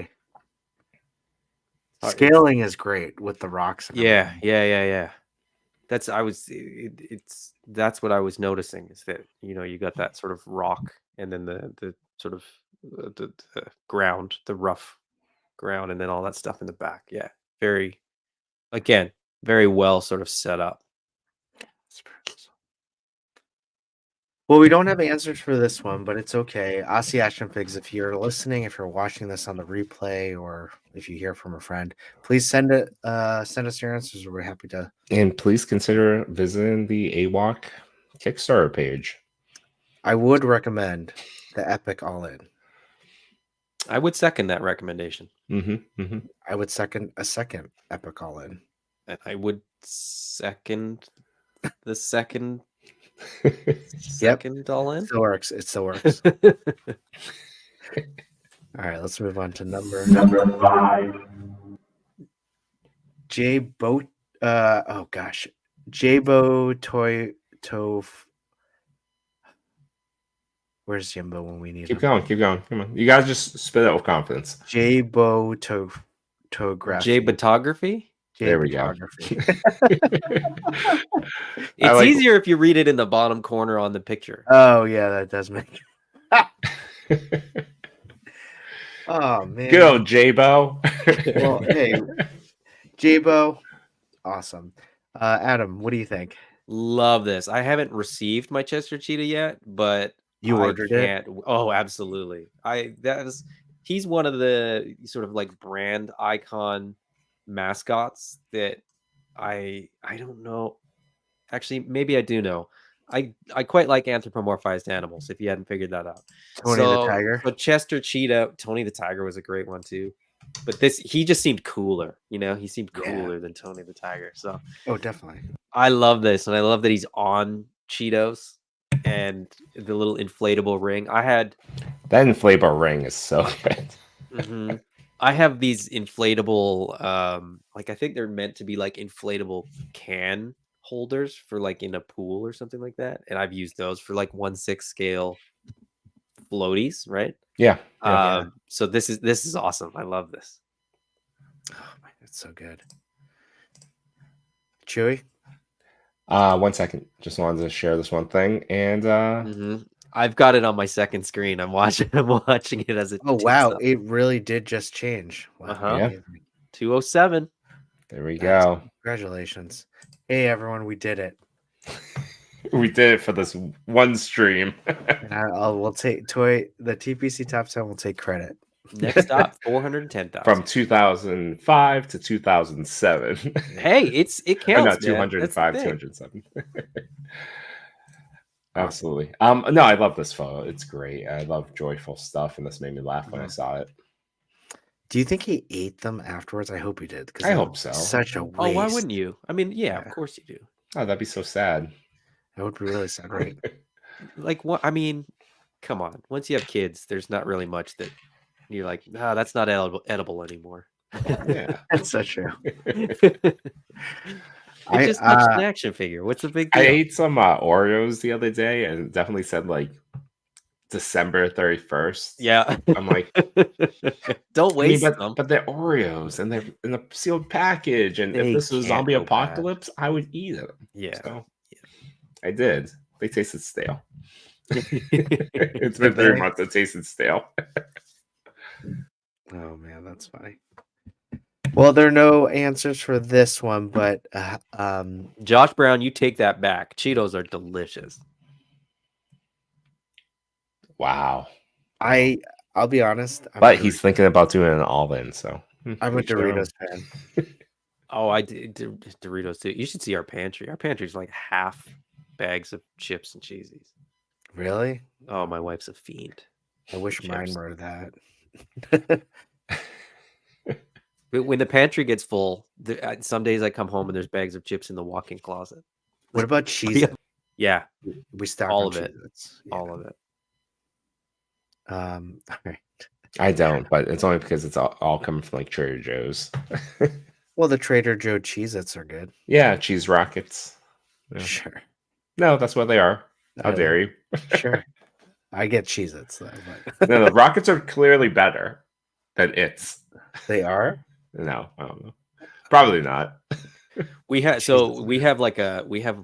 It's- Scaling is great with the rocks. And Yeah, everything. yeah. That's that's what I was noticing is that you got that sort of rock and then the sort of the ground, the rough ground, and then all that stuff in the back. Yeah, very well sort of set up. Well, we don't have answers for this one, but it's okay. Aussie Action Figs, if you're listening, if you're watching this on the replay, or if you hear from a friend, please send us your answers. We're happy to. And please consider visiting the AWOK Kickstarter page. I would recommend the Epic All In. I would second that recommendation. I would second a second Epic All In. And I would second the second all in. It still works. It still works. All right, let's move on to number 5, J-Bo. Oh gosh, J-Bo Where's Yimbo when we need Keep him? going. Come on. You guys just spit it with confidence. J-Bo Tography. J-Batography? There we go. It's easier if you read it in the bottom corner on the picture. Oh yeah, that does make. Oh man. Good old J-Bo. Well, hey, J-Bo, awesome. Adam, what do you think? Love this. I haven't received my Chester Cheetah yet, but You I ordered it? can't. Oh, absolutely. He's one of the sort of like brand icon mascots that I don't know. Actually, maybe I do know. I quite like anthropomorphized animals, if you hadn't figured that out. Tony the Tiger. But Chester Cheetah, Tony the Tiger was a great one too. But he just seemed cooler, He seemed cooler than Tony the Tiger. So Oh, definitely. I love this, and I love that he's on Cheetos and the little inflatable ring. I had That inflatable ring is so good. I have these inflatable, like I think they're meant to be like inflatable can holders for like in a pool or something like that, and I've used those for like 1/6 scale floaties, right? Yeah. So this is awesome. I love this. Oh my, that's so good. Chewy. 1 second. Just wanted to share this one thing, and I've got it on my second screen. I'm watching it as it. Oh wow, it really did just change. Wow. Yeah. 207. There we go. Congratulations. Hey everyone, we did it. We did it for this one stream. And we'll take the TPC Top 10 will take credit. Next stop, 410,000. From 2005 to 2007. Hey, it counts. No, 205, 207. Absolutely. No, I love this photo. It's great. I love joyful stuff, and this made me laugh when I saw it. Do you think he ate them afterwards? I hope he did. I hope so. Such a waste. Oh, why wouldn't you? I mean, yeah, of course you do. Oh, that'd be so sad. That would be really sad, right? Like what? I mean, come on. Once you have kids, there's not really much that you're like, that's not edible anymore. Yeah, that's so true. It's just touched an action figure. What's the big deal? I ate some Oreos the other day, and it definitely said like December 31st. Yeah, I'm like, don't waste them. But they're Oreos, and they're in a sealed package. And if this was zombie apocalypse, I would eat them. Yeah, so I did. They tasted stale. It's been 3 months. It tasted stale. Oh man, that's funny. Well, there are no answers for this one, but Josh Brown, you take that back. Cheetos are delicious. Wow. I'll be honest. But he's thinking about doing an all-in, so I'm a each their own. Doritos fan. Oh, I did Doritos too. You should see our pantry. Our pantry's like half bags of chips and cheesies. Really? Oh, my wife's a fiend. I wish mine chips. were that. But when the pantry gets full, some days I come home and there's bags of chips in the walk-in closet. What about Cheez-It? Yeah, We stock all on of it. Cheez-Its. all of it. All right. I don't, but it's only because it's all coming from like Trader Joe's. Well, the Trader Joe Cheez-Its are good. Yeah, cheese rockets. Yeah. Sure. No, that's what they are. How dare you? Sure. I get Cheez-Its though. But... No, the rockets are clearly better than it's. They are? No, I don't know. Probably not. We have we have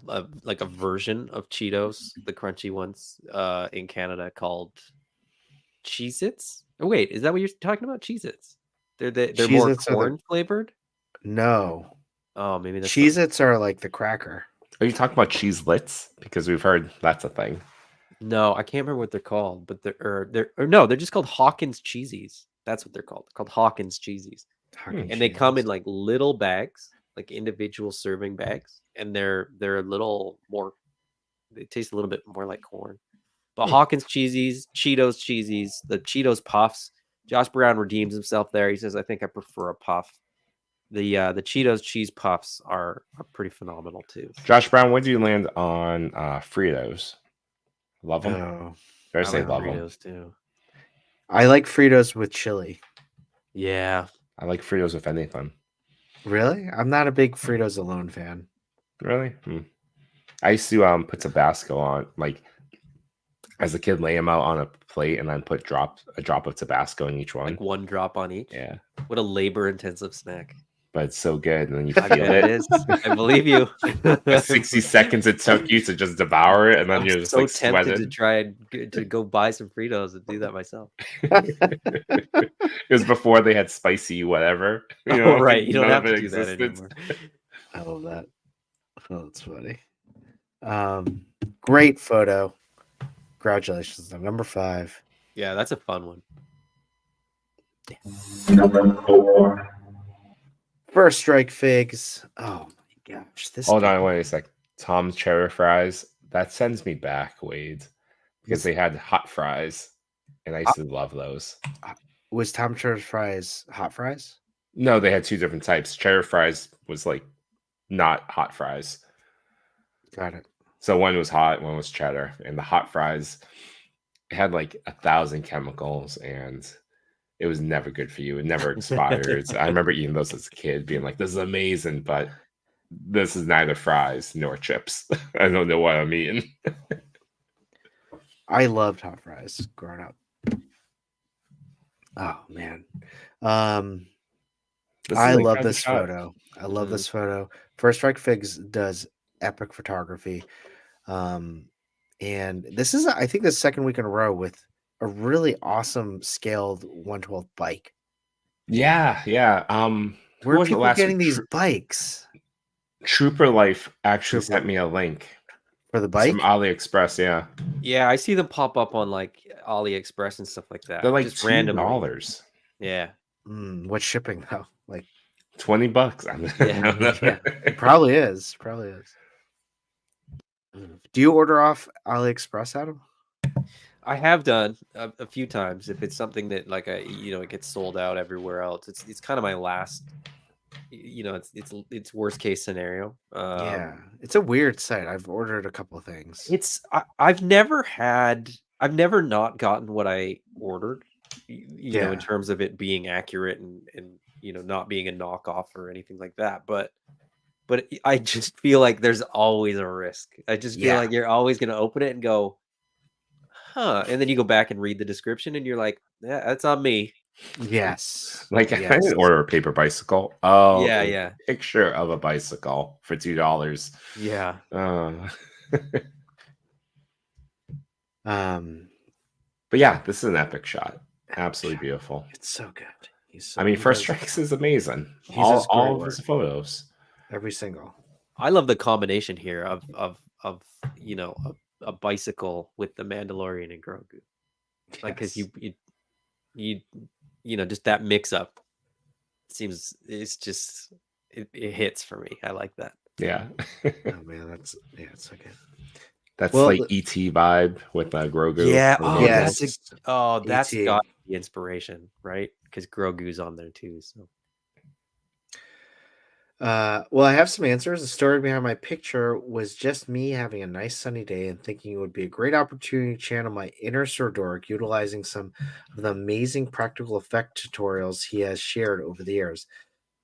a version of Cheetos, the crunchy ones, in Canada called Cheez-Its. Oh wait, is that what you're talking about? Cheez-Its. They're more Cheez-Its corn flavored. No. Oh, maybe that's Cheez-Its are like the cracker. Are you talking about cheeselets? Because we've heard that's a thing. No, I can't remember what they're called, but they're just called Hawkins Cheesies. That's what they're called. They're called Hawkins Cheesies. And they come in like little bags, like individual serving bags, and they're a little more. They taste a little bit more like corn. But Hawkins Cheesies, Cheetos Cheesies, the Cheetos Puffs. Josh Brown redeems himself there. He says, "I think I prefer a puff." The Cheetos cheese puffs are pretty phenomenal too. Josh Brown, when do you land on Fritos? Love them. Oh, I I say like love them. Fritos too. I like Fritos with chili. Yeah, I like Fritos with anything. Really? I'm not a big Fritos alone fan. Really? I used to put Tabasco on, like as a kid, lay them out on a plate and then put a drop of Tabasco in each one. like one drop on each. Yeah, What a labor-intensive snack. but it's so good, and then you I feel bet it is. I believe you. The 60 seconds it took you to just devour it, and then I'm you're just so like tempted to sweating. try to go buy some Fritos and do that myself. It was before they had spicy whatever. Oh, right. You don't none have of to it do that existed. anymore. I love that. Oh, that's funny. Great photo. Congratulations on number 5. Yeah, that's a fun one. Number 4. First Strike Figs. Oh my gosh. This Hold on, wait a sec. Tom's cheddar fries. That sends me back, Wade, because they had hot fries, and I used to love those. was Tom Cheddar's fries hot fries? No, they had two different types. Cheddar fries was like not hot fries. Got it. So one was hot, one was cheddar, and the hot fries had like 1,000 chemicals, and it was never good for you. It never expired. I remember eating those as a kid, being like, "This is amazing," but this is neither fries nor chips. I don't know what I'm eating. I loved hot fries growing up. Oh man. I love this photo. I love this photo. First Strike Figs does epic photography. And this is, I think, the second week in a row with a really awesome scaled 1/12 bike. Yeah. Where are people getting these bikes? Trooper Life actually sent me a link for the bike from AliExpress. Yeah, I see them pop up on like AliExpress and stuff like that. They're like just $2. Yeah. What's shipping though? Like $20. Yeah, it probably is. Do you order off AliExpress, Adam? I have done a few times. If it's something that like it gets sold out everywhere else. It's kind of my last. It's worst case scenario. Yeah, it's a weird site. I've ordered a couple of things. I've never not gotten what I ordered. You know, in terms of it being accurate and not being a knockoff or anything like that. But I just feel like there's always a risk. I just feel like you're always going to open it and go, huh? And then you go back and read the description and you're like, yeah, that's on me. Yes. I didn't order a paper bicycle. Oh, yeah. Picture of a bicycle for $2. Yeah. But yeah, this is an epic shot. Absolutely beautiful. It's so good. First Strikes is amazing. He all of his photos. Every single. I love the combination here of a bicycle with the Mandalorian and Grogu. Like, because Yes. you know, just that mix up seems it's just it hits for me. I like that. Yeah. Oh man, it's so good. That's Well, like ET vibe with Grogu. Yeah. for the Oh, Mando. that's yes, that's ET. got the inspiration, right? Because Grogu's on there too. So Well, I have some answers. The story behind my picture was just me having a nice sunny day and thinking it would be a great opportunity to channel my inner Sir Dork, utilizing some of the amazing practical effect tutorials he has shared over the years.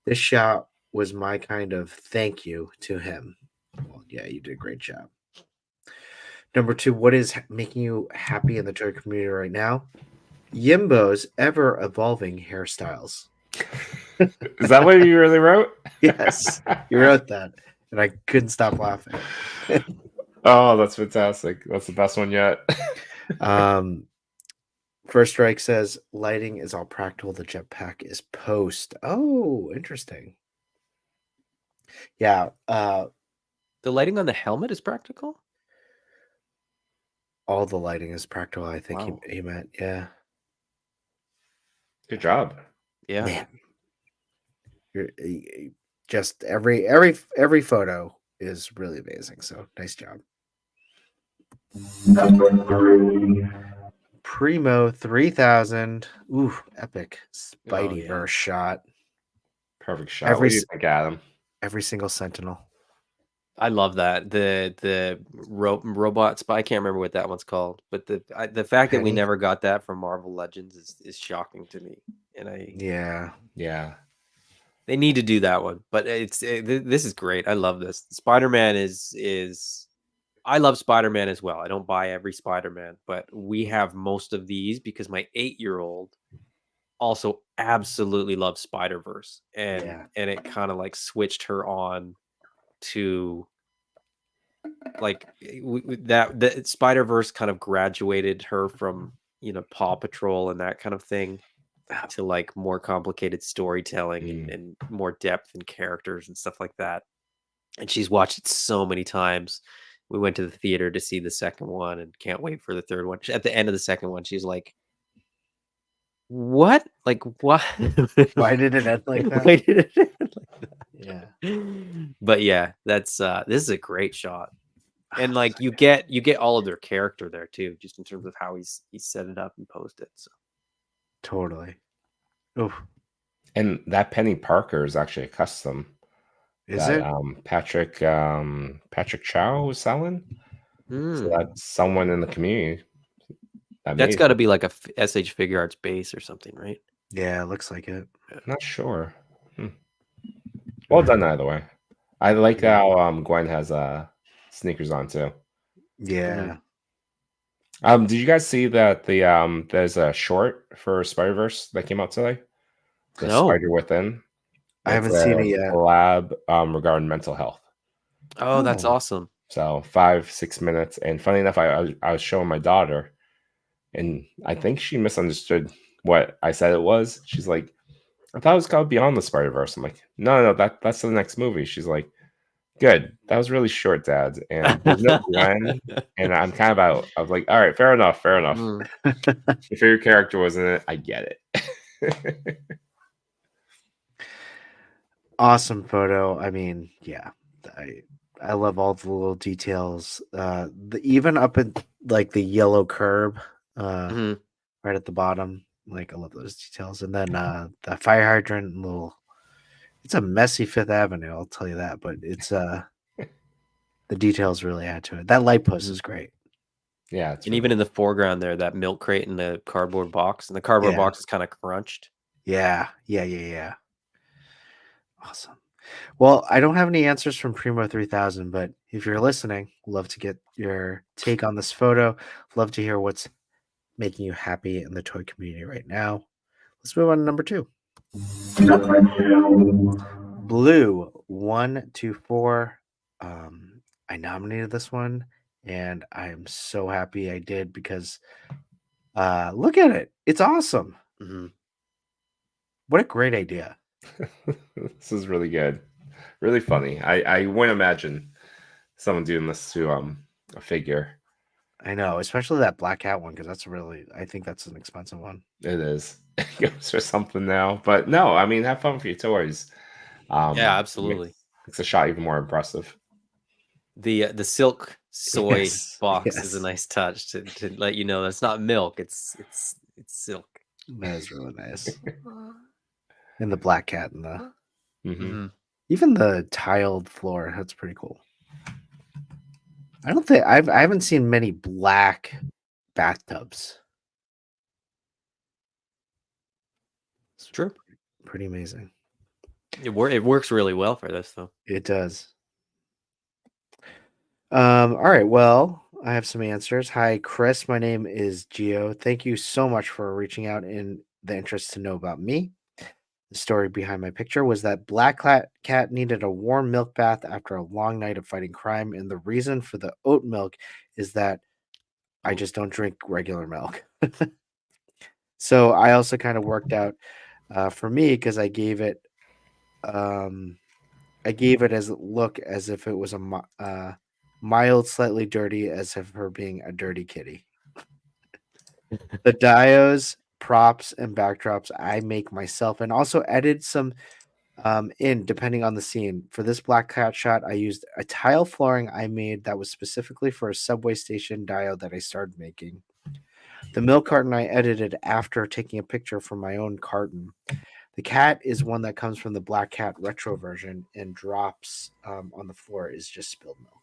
This shot was my kind of thank you to him. Well, yeah, you did a great job. Number two, what is making you happy in the toy community right now? Yimbo's ever evolving hairstyles. Is that what you really wrote? Yes, you wrote that, and I couldn't stop laughing. Oh, that's fantastic. That's the best one yet. First Strike says lighting is all practical. The jetpack is post. Oh, interesting. Yeah. the lighting on the helmet is practical. All the lighting is practical. I think Wow. he meant. Yeah. Good job. Yeah. Man, just every photo is really amazing. So nice job. Number 3. Primo 3000. Ooh, epic Spidey yeah. verse shot. Perfect shot. What do you think, Adam? Every single Sentinel. I love that the robot spy. I can't remember what that one's called, but the fact that we Penny? never got that from Marvel Legends is shocking to me. And Yeah. Yeah. they need to do that one. But this is great. I love this. Spider-Man is I love Spider-Man as well. I don't buy every Spider-Man, but we have most of these because my 8-year-old also absolutely loves Spider-Verse, and Yeah. it kind of like switched her on to like that Spider-Verse kind of graduated her from, you know, Paw Patrol and that kind of thing to like more complicated storytelling and more depth in characters and stuff like that. And she's watched it so many times. We went to the theater to see the second one and can't wait for the third one. At the end of the second one, she's like, "What? Like what? Why did it end like that? Why did it end like that?" Yeah. But yeah, that's this is a great shot. And like you get all of their character there too, just in terms of how he's set it up and posted. So Totally. Oh, And that Penny Parker is actually a custom is that it? Patrick Chow was selling. So that's someone in the community that that's made got to it. be like a SH Figure Arts base or something, right? Yeah, it looks like it. Not sure. Well done either way. I like how Gwen has sneakers on too. Yeah. Did you guys see that there's a short for Spider-Verse that came out today? The No. Spider Within. I haven't seen it yet. Collab regarding mental health. Oh, that's awesome. So 5-6 minutes, and funny enough, I was showing my daughter, and I think she misunderstood what I said it was. She's like, "I thought it was called Beyond the Spider-Verse." I'm like, "No, that's the next movie." She's like, "Good, that was really short, Dad." And there's no Gwen, and I'm kind of out. I was like, "All right, fair enough." If your character was in it, I get it. Awesome photo. I mean, yeah. I love all the little details. Even up at like the yellow curb, right at the bottom. Like I love those details. And then the fire hydrant little. It's a messy Fifth Avenue, I'll tell you that. But it's the details really add to it. That light post is great. Yeah, and even in the foreground there, that milk crate in the cardboard box, and the cardboard box is kind of crunched. Yeah. Awesome. Well, I don't have any answers from Primo 3000, but if you're listening, love to get your take on this photo. Love to hear what's making you happy in the toy community right now. Let's move on to number 2. Number 2. Blue 124. I nominated this one, and I'm so happy I did because look at it. It's awesome. What a great idea. This is really good. Really funny. I wouldn't imagine someone doing this to a figure. I know, especially that black cat one, because I think that's an expensive one. It is. It goes for something now. But no, I mean, have fun with your toys. Yeah, It absolutely. makes the shot even more impressive. The silk soy Yes, box is a yes. nice touch to let you know that's not milk. It's silk. That is really nice. And the black cat and Hmm. even the tiled floor. That's pretty cool. I don't think I haven't seen many black bathtubs. It's True. pretty amazing. It works really well for this though. It does. All right. Well, I have some answers. Hi, Chris. My name is Gio. Thank you so much for reaching out in the interest to know about me. The story behind my picture was that Black Cat needed a warm milk bath after a long night of fighting crime, and the reason for the oat milk is that I just don't drink regular milk. So I also kind of worked out for me because I gave it as a look as if it was a mild, slightly dirty, as if her being a dirty kitty. The dios, props, and backdrops I make myself, and also edit some in depending on the scene. For this black cat shot, I used a tile flooring I made that was specifically for a subway station dio that I started making. The milk carton I edited after taking a picture from my own carton. The cat is one that comes from the Black Cat retro version and drops on the floor is just spilled milk.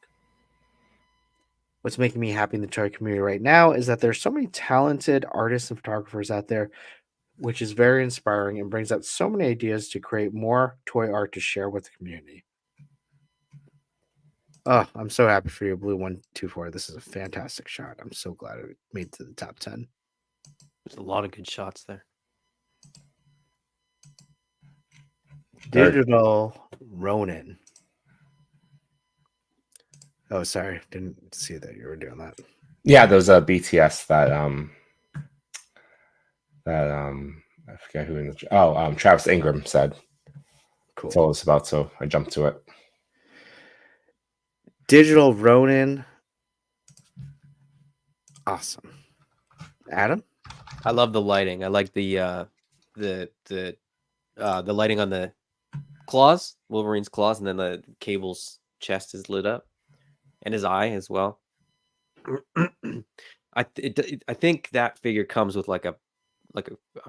What's making me happy in the toy community right now is that there's so many talented artists and photographers out there, which is very inspiring and brings out so many ideas to create more toy art to share with the community. Oh, I'm so happy for you, Blue 124. This is a fantastic shot. I'm so glad it made it to the top 10. There's a lot of good shots there. Digital Ronin. Oh, sorry. Didn't see that you were doing that. Yeah, those BTS that I forget who in the Travis Ingram said. Cool. Told us about, so I jumped to it. Digital Ronin. Awesome. Adam? I love the lighting. I like the lighting on the claws, Wolverine's claws, and then the Cable's chest is lit up, and his eye as well. I think that figure comes with like a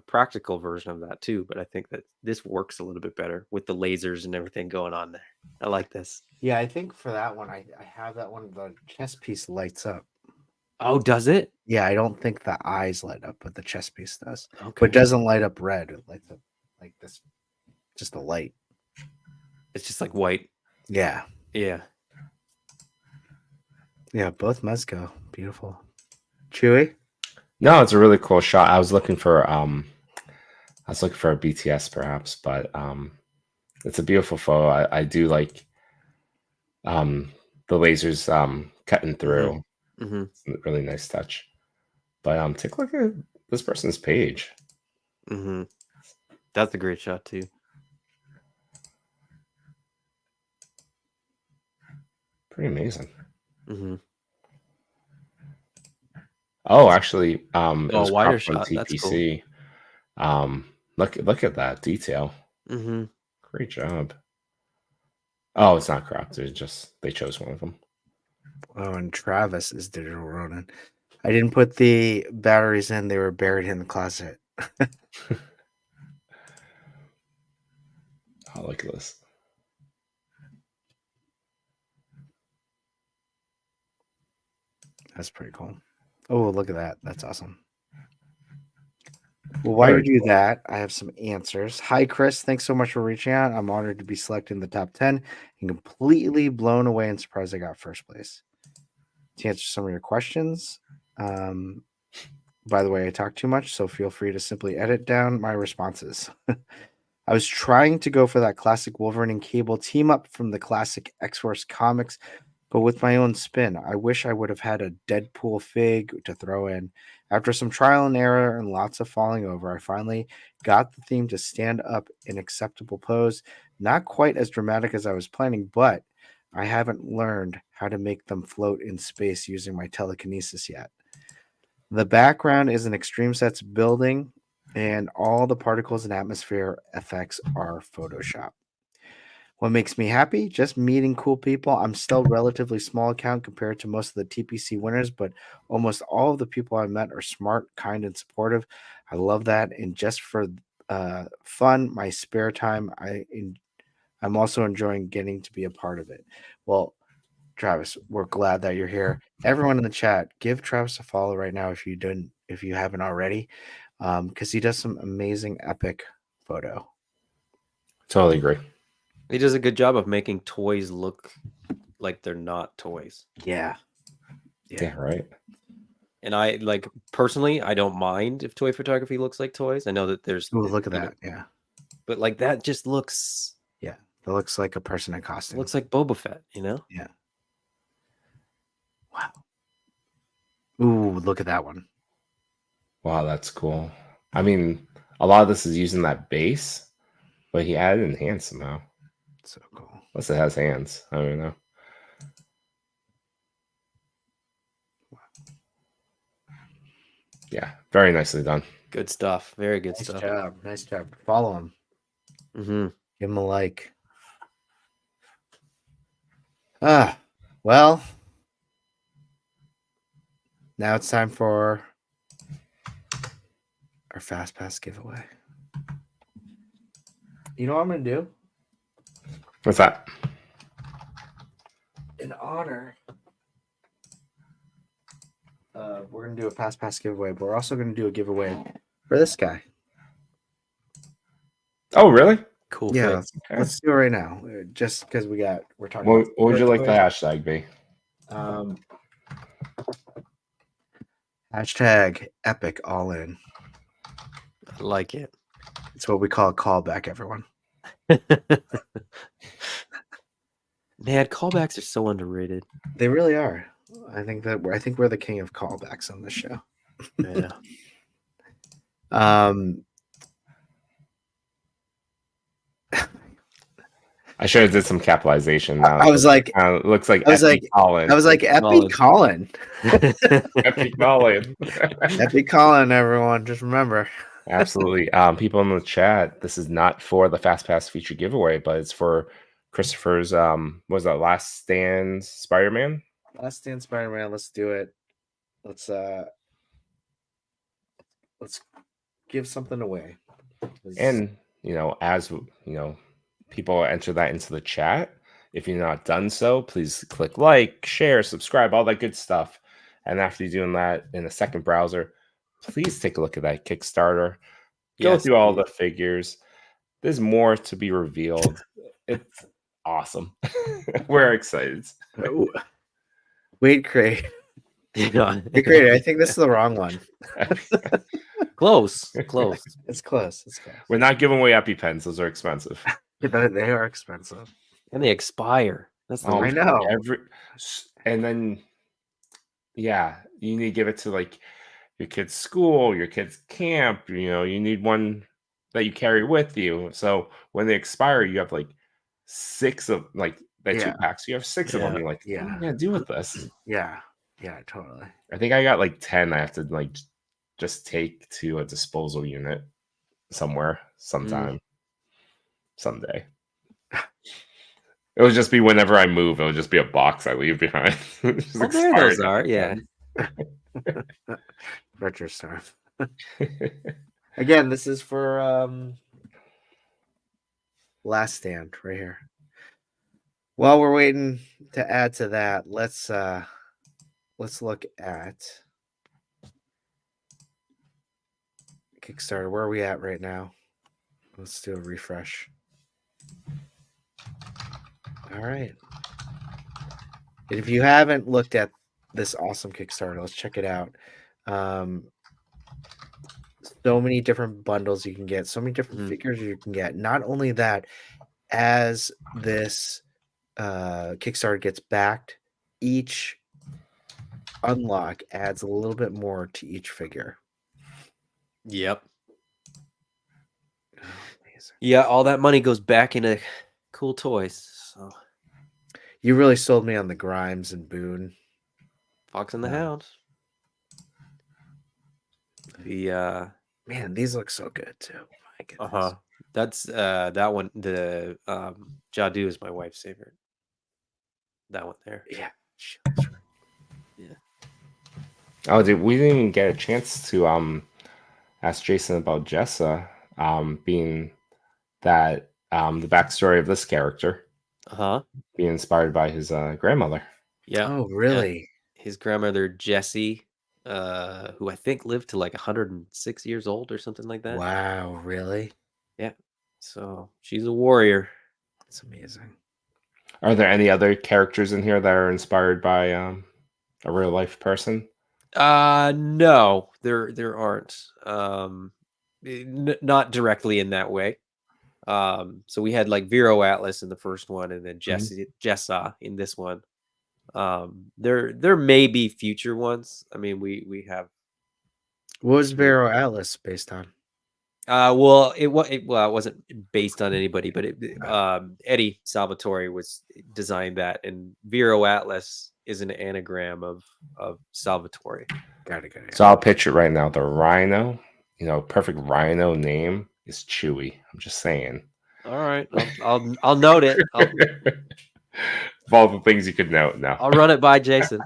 practical version of that too, but I think that this works a little bit better with the lasers and everything going on there. I like this. Yeah, I think for that one, I have that one. The chest piece lights up. Oh, does it? Yeah, I don't think the eyes light up, but the chest piece does. Okay. But it doesn't light up red. It lights up like this, just a light. It's just like white. Yeah. Yeah. Yeah, both Mezco. Beautiful. Chewy? No, it's a really cool shot. I was looking for a BTS perhaps, but it's a beautiful photo. I do like the lasers cutting through. Mm-hmm. It's a really nice touch. But take a look at this person's page. Mm-hmm. That's a great shot too. Pretty amazing. Mm-hmm. Oh, actually, it was wider cropped on shot. That's cool. TPC. Look at that detail. Mm-hmm. Great job. Oh, it's not cropped. It's just they chose one of them. Oh, and Travis is Digital Ronin. I didn't put the batteries in. They were buried in the closet. Oh, look at this. That's pretty cool. Oh, look at that. That's awesome. Well, while you do that, I have some answers. Hi, Chris. Thanks so much for reaching out. I'm honored to be selected in the top 10 and completely blown away and surprised I got first place. To answer some of your questions, by the way, I talk too much, so feel free to simply edit down my responses. I was trying to go for that classic Wolverine and Cable team up from the classic X-Force comics, but with my own spin. I wish I would have had a Deadpool fig to throw in. After some trial and error and lots of falling over, I finally got the theme to stand up in acceptable pose. Not quite as dramatic as I was planning, but I haven't learned how to make them float in space using my telekinesis yet. The background is an Extreme Sets building, and all the particles and atmosphere effects are Photoshop. What makes me happy? Just meeting cool people. I'm still relatively small account compared to most of the TPC winners, but almost all of the people I met are smart, kind, and supportive. I love that. And just for fun, my spare time, I'm also enjoying getting to be a part of it. Well, Travis, we're glad that you're here. Everyone in the chat, give Travis a follow right now if you haven't already, because he does some amazing epic photo. Totally agree. He does a good job of making toys look like they're not toys. Yeah. Yeah, right. And I like personally, I don't mind if toy photography looks like toys. I know that there's Ooh, look at that. Yeah. but like that just looks Yeah. It looks like a person in costume. looks like Boba Fett, you know? Yeah. Wow. Ooh, look at that one. Wow, that's cool. I mean, a lot of this is using that base, but he added in hands somehow. So cool. Unless it has hands. I don't know. Yeah, very nicely done. Good stuff. Very good Nice stuff. job. Nice job. Follow him. Mm-hmm. Give him a like. Well, now it's time for our Fast Pass giveaway. You know what I'm going to do? What's that? In honor, we're going to do a Fast Pass giveaway, but we're also going to do a giveaway for this guy. Oh, really? Cool. Yeah, Thing. let's do it right now. Just because we're talking. What about would you like the toys. hashtag be? Hashtag epic all in. I like it. It's what we call a callback, everyone. Man, callbacks are so underrated. They really are. I think we're the king of callbacks on this show. Yeah. I should have did some capitalization now. I was like, it looks like I was Epi like, Colin. I was like, Epi Colin. Epi Colin. Epi Colin, everyone. Just remember. Absolutely. People in the chat, this is not for the Fast Pass feature giveaway, but it's for Christopher's what was that, Last Stand Spider-Man? Last Stand Spider-Man. Let's do it. Let's give something away. And as people enter that into the chat. If you've not done so, please click like, share, subscribe, all that good stuff. And after you're doing that in a second browser, please take a look at that Kickstarter. Go through all the figures. There's more to be revealed. It's awesome. We're excited. Wait, Craig. Hey, Craig, I think this is the wrong one. Close. It's close. We're not giving away EpiPens. Those are expensive. They are expensive. And they expire. That's the I know. And then, yeah, you need to give it to like your kid's school, your kid's camp. You need one that you carry with you. So when they expire, you have like 6 of like the 2 packs. You have 6 of them. You're like, what am I gonna do with this? Yeah, totally. I think I got like 10. I have to like just take to a disposal unit somewhere sometime. Someday. It'll just be whenever I move, it'll just be a box I leave behind. Well, there those are, yeah. Retro stuff. Again, this is for Last Stand right here. While we're waiting to add to that, let's look at Kickstarter. Where are we at right now? Let's do a refresh. All right. And if you haven't looked at this awesome Kickstarter, let's check it out. So many different bundles you can get, so many different figures you can get. Not only that, as this Kickstarter gets backed, each unlock adds a little bit more to each figure. Yep. Yeah, all that money goes back into cool toys. So You really sold me on the Grimes and Boone. Fox and the Yeah. Hound. The Man, these look so good too. My goodness. That's that one. The Jadu is my wife's favorite. That one there. Yeah. Oh, dude, we didn't even get a chance to ask Jason about Jessa being that the backstory of this character being inspired by his grandmother. Yeah. Oh, really? His grandmother Jessie, who I think lived to like 106 years old or something like that. Wow, really? Yeah. So she's a warrior. That's amazing. Are there any other characters in here that are inspired by a real life person? No, there aren't. Not directly in that way. So we had like Vero Atlas in the first one, and then Jessa in this one. There may be future ones. I mean, we have. What was Vero Atlas based on? Well, it wasn't based on anybody, but Eddie Salvatore designed that, and Vero Atlas is an anagram of Salvatore. Got it. So I'll pitch it right now. The rhino, perfect rhino name is Chewy. I'm just saying. All right, I'll note it. Of all the things you could note, now I'll run it by Jason.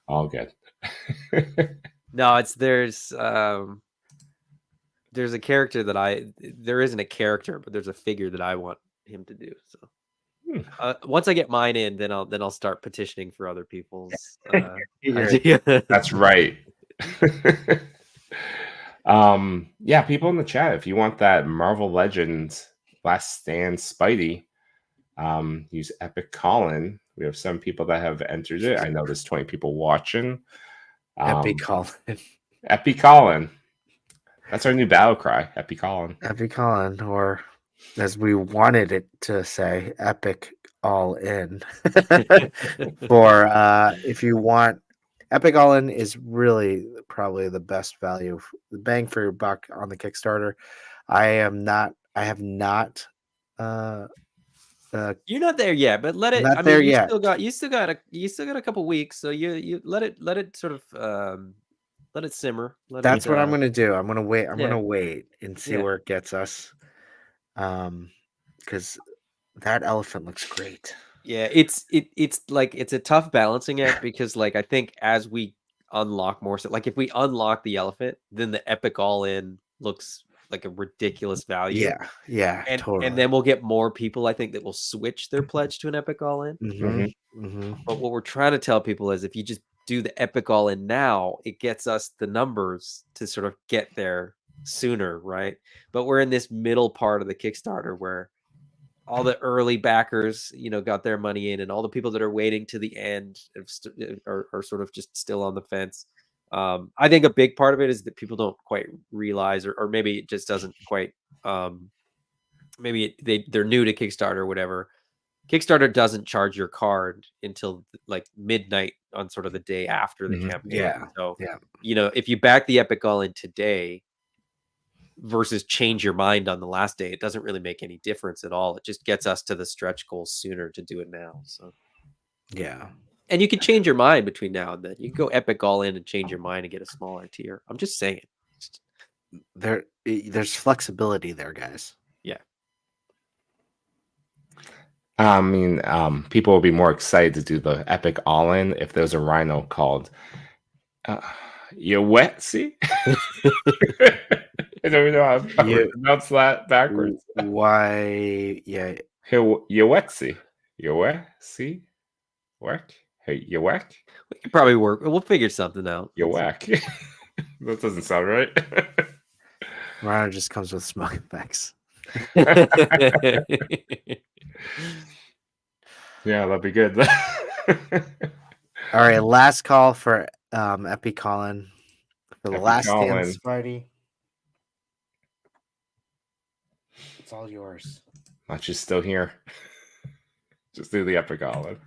All good. No, there's a character that there isn't a character, but there's a figure that I want him to do. So once I get mine in, then I'll start petitioning for other people's idea. That's right. Yeah, people in the chat, if you want that Marvel Legends Last Stand Spidey, use Epic Colin. We have some people that have entered it. I know there's 20 people watching. Epic Colin. Epic Colin. That's our new battle cry, Epic Colin. Epic Colin, or as we wanted it to say, Epic All In. For if you want, Epic All In is really probably the best value, the bang for your buck on the Kickstarter. I have not. You're not there yet, but let it. Not I there mean, you yet. still got a couple weeks, so you let it sort of let it simmer. That's what I'm gonna do. I'm gonna wait. I'm Yeah. gonna wait and see where it gets us. Because that elephant looks great. Yeah, it's like it's a tough balancing act because like I think as we unlock more, so like if we unlock the elephant, then the Epic All In looks like a ridiculous value. Yeah, and totally. and then we'll get more people, I think, that will switch their pledge to an Epic All In. But what we're trying to tell people is if you just do the Epic All In now, it gets us the numbers to sort of get there sooner, right? But we're in this middle part of the Kickstarter where all the early backers, got their money in, and all the people that are waiting to the end are sort of just still on the fence. I think a big part of it is that people don't quite realize, or maybe it just doesn't quite. Maybe they're new to Kickstarter or whatever. Kickstarter doesn't charge your card until like midnight on sort of the day after the campaign. Yeah. So if you back the Epic All In today versus change your mind on the last day, it doesn't really make any difference at all. It just gets us to the stretch goals sooner to do it now. So and you can change your mind between now and then. You can go Epic All In and change your mind and get a smaller tier. I'm just saying. There's flexibility there, guys. Yeah. I mean, people will be more excited to do the Epic All In if there's a rhino called Yowetsi. I don't even know how to pronounce that backwards. Why? Yeah. Yowetsi. Yowetsi? Work? Hey, Yowek? We could probably work. We'll figure something out. Yowek. That doesn't sound right. Rhino just comes with smoke effects. Yeah, that'd be good. All right, last call for Epi Colin for the Epi last Colin. stand, Spidey. It's all yours. Not just still here. Just do the Epic Colin.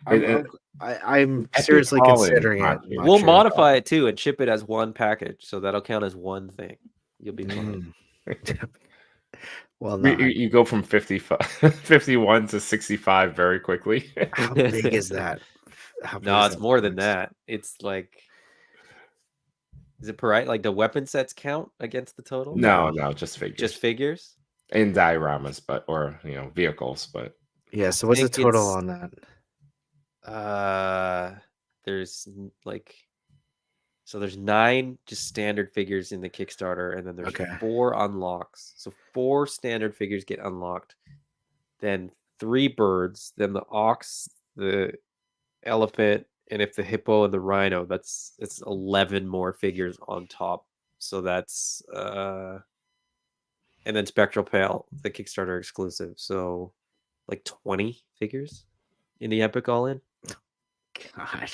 I'm seriously considering it. We'll modify it too and ship it as one package, so that'll count as one thing. You'll be fine. Well, no. You go from 51 to 65 very quickly. How big is that? No, it's more than that. It's like, is it per like the weapon sets count against the total? No, just figures. Just figures? In dioramas, or vehicles, but yeah. So what's the total on that? There's like, so there's 9 just standard figures in the Kickstarter, and then there's 4 unlocks. So 4 standard figures get unlocked, then 3 birds, then the ox, the elephant, and if the hippo and the rhino, it's 11 more figures on top. So that's and then Spectral Pale, the Kickstarter exclusive. So like 20 figures in the Epic all in. God.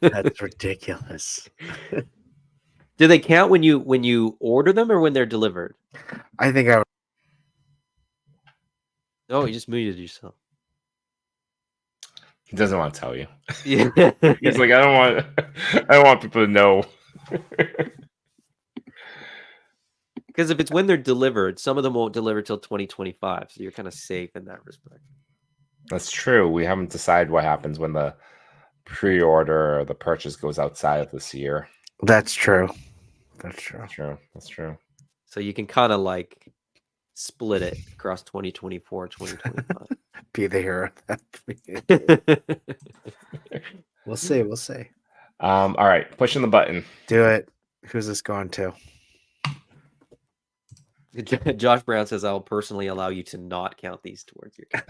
That's ridiculous. Do they count when you order them or when they're delivered? I think I would. Oh, you just muted yourself. He doesn't want to tell you. Yeah. He's like, I don't want people to know. Because if it's when they're delivered, some of them won't deliver till 2025, so you're kind of safe in that respect. That's true. We haven't decided what happens when the pre-order or the purchase goes outside of this year. That's true. That's true. So you can kind of like split it across 2024, 2025. Be the hero. We'll see. All right, pushing the button. Do it. Who's this going to? Josh Brown says, I'll personally allow you to not count these towards your count.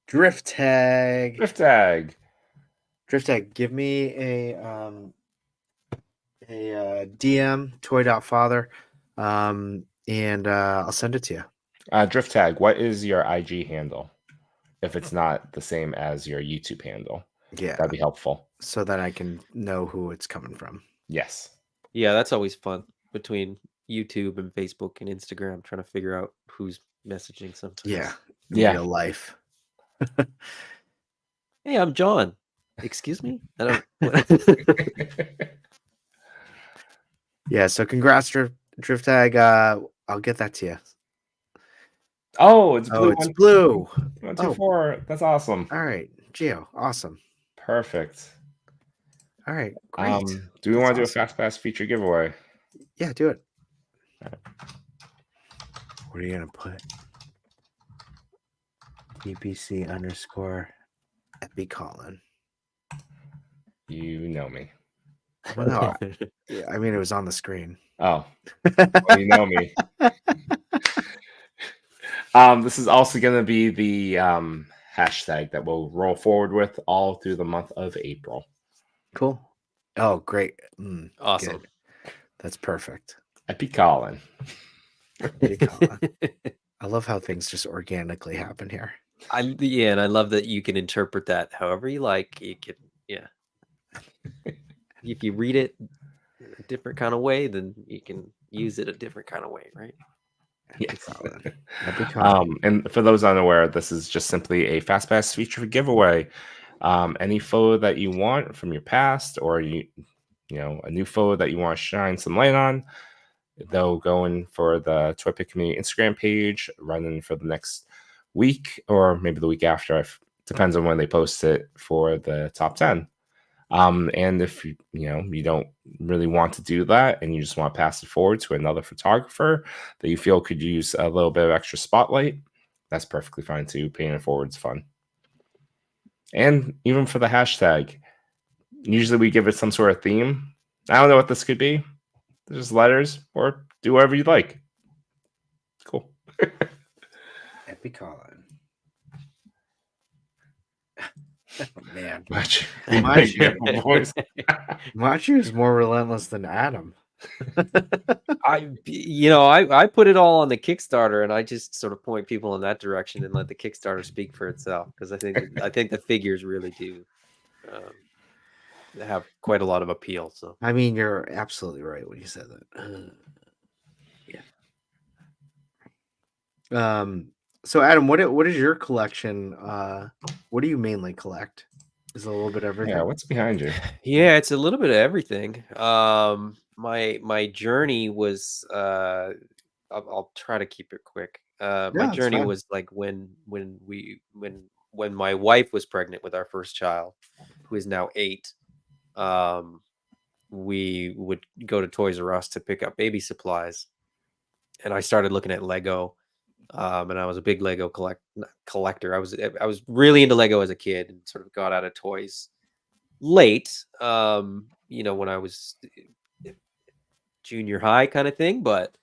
Drift tag. Drift tag. Give me a DM, Toy.Father, and I'll send it to you. Drift tag. What is your IG handle? If it's not the same as your YouTube handle, that'd be helpful, so that I can know who it's coming from. Yes. Yeah, that's always fun between YouTube and Facebook and Instagram, trying to figure out who's messaging sometimes. Yeah. Real life. Hey, I'm John. Excuse me? I don't. Yeah, so congrats, Drift Tag. I'll get that to you. Oh, it's blue. It's blue. 124. That's awesome. All right, Gio. Awesome. Perfect. All right, great. Do we want to do a Fast Pass feature giveaway? Yeah, do it. All right. What are you gonna put? EPC _. Epi Colin. You know me. Well, no, yeah, I mean it was on the screen. Oh, well, you know me. This is also going to be the hashtag that we'll roll forward with all through the month of April. Cool. Oh, great. Awesome. Good. That's perfect. Epi Colin. I love how things just organically happen here. And I love that you can interpret that however you like. You can, if you read it a different kind of way, then you can use it a different kind of way, right? Yes. And for those unaware, this is just simply a Fast Pass feature giveaway. Any photo that you want from your past, or a new photo that you want to shine some light on, they'll go in for the ToyPic community Instagram page, running for the next week or maybe the week after. Depends on when they post it for the top 10. And if you don't really want to do that and you just want to pass it forward to another photographer that you feel could use a little bit of extra spotlight, that's perfectly fine too. Paying it forward's fun. And even for the hashtag, usually we give it some sort of theme. I don't know what this could be. Just letters, or do whatever you'd like. Cool. Epi Colin. Man, Machu is more relentless than Adam. I put it all on the Kickstarter, and I just sort of point people in that direction and let the Kickstarter speak for itself, because I think the figures really do have quite a lot of appeal. So I mean, you're absolutely right when you said that. Yeah. So Adam, what is your collection? What do you mainly collect? Is it a little bit of everything? Yeah, what's behind you? Yeah, it's a little bit of everything. my journey was I'll try to keep it quick. My Yeah, it's journey fine. was like when my wife was pregnant with our first child, who is now 8. Um, we would go to Toys R Us to pick up baby supplies, and I started looking at Lego. And I was a big Lego collector. I was really into Lego as a kid and sort of got out of toys late. When I was junior high kind of thing, but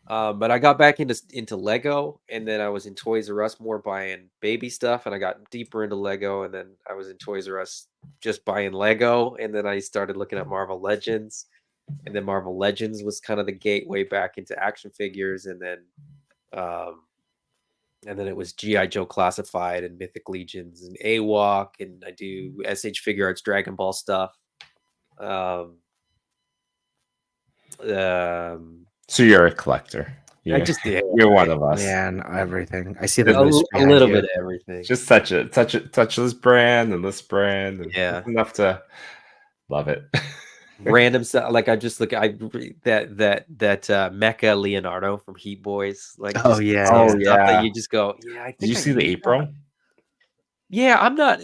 I got back into Lego, and then I was in Toys R Us more buying baby stuff, and I got deeper into Lego, and then I was in Toys R Us just buying Lego, and then I started looking at Marvel Legends, and then Marvel Legends was kind of the gateway back into action figures, um, and then it was GI Joe Classified and Mythic Legions and AWOK, and I do SH Figure Arts Dragon Ball stuff. Um, um, So you're a collector. I just did You're one of us. Man, everything. I see the A moose a behind little you. bit of everything. Just touch this brand and this brand. And Yeah. it's enough to love it. Random stuff. Like I just look, that Mecha Leonardo from Heat Boys. Like, Oh, just yeah, some yeah. stuff Yeah. that you just go, yeah. I think Did you I see the need April? that. Yeah, I'm not.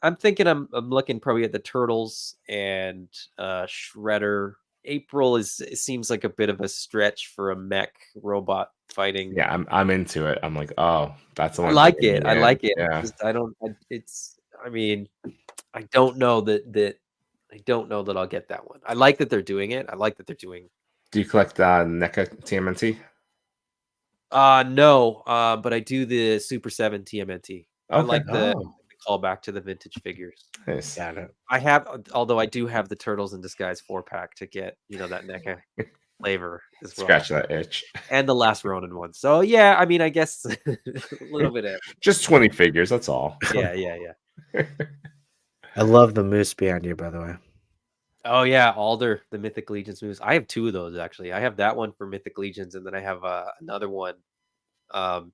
I'm thinking I'm looking probably at the Turtles and Shredder. April it seems like a bit of a stretch for a mech robot fighting. Yeah, I'm into it. I'm like, oh, that's the I one. like for me, it. I man. like it. Yeah. Just, I don't. It's. I mean, I don't know that. I don't know that I'll get that one. I like that they're doing it. I like that they're doing. Do you collect NECA TMNT? No. But I do the Super 7 TMNT. I Okay. like the Oh, callback to the vintage figures. nice. Got it. I have, although I do have the Turtles in Disguise 4-pack to get, that NECA flavor as well. Scratch that itch. And the Last Ronin one. So yeah, I mean, I guess a little bit of Just 20 figures. That's all. yeah. I love the moose behind you, by the way. Oh yeah, Alder, the Mythic Legions moves. I have 2 of those actually. I have that one for Mythic Legions, and then I have another one,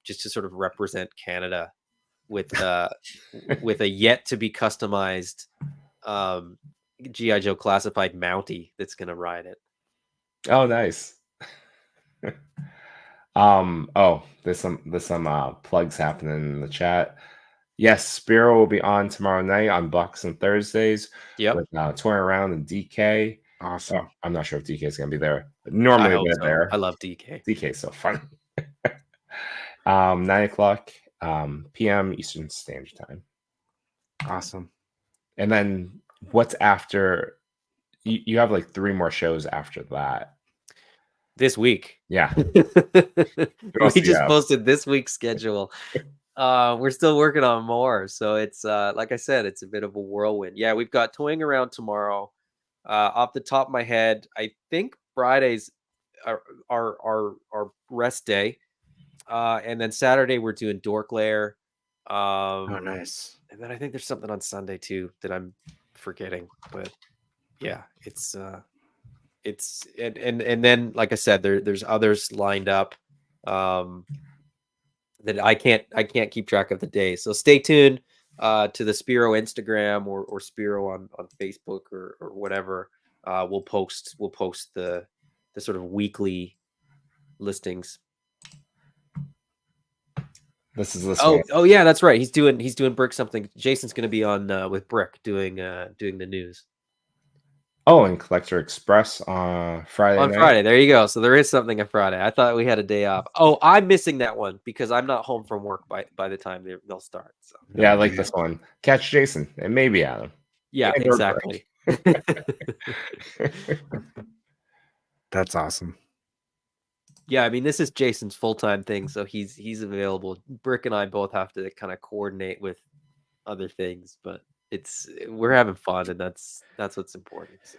just to sort of represent Canada with with a yet to be customized GI Joe Classified Mountie that's gonna ride it. Oh, nice. There's some plugs happening in the chat. Yes, Spero will be on tomorrow night on Boxing Thursdays Yep. with Toying Around and DK. Awesome. Oh, I'm not sure if DK is going to be there. But I normally hope they're so. there. I love DK. DK is so fun. 9 o'clock p.m. Eastern Standard Time. Awesome. And then what's after? You have like 3 more shows after that. This week. Yeah. We just posted this week's schedule. We're still working on more. So it's like I said, it's a bit of a whirlwind. Yeah, we've got Toying Around tomorrow. Off the top of my head, I think Fridays are our rest day. And then Saturday we're doing Dork Lair. Oh, nice. And then I think there's something on Sunday too that I'm forgetting. But yeah, it's and then like I said, there's others lined up that I can't keep track of the days. So stay tuned to the Spero Instagram or Spero on Facebook or whatever. We'll post the sort of weekly listings. This is this Oh yeah, that's right. He's doing Brick something. Jason's going to be on with Brick doing the news. Oh, and Collector Express on Friday On night. Friday, there you go. So there is something on Friday. I thought we had a day off. Oh, I'm missing that one because I'm not home from work by the time they'll start. So Yeah, I like this one. Catch Jason and maybe Adam. yeah, And exactly. That's awesome. Yeah, I mean this is Jason's full-time thing, so he's available. Brick and I both have to kind of coordinate with other things, but we're having fun, and that's what's important. So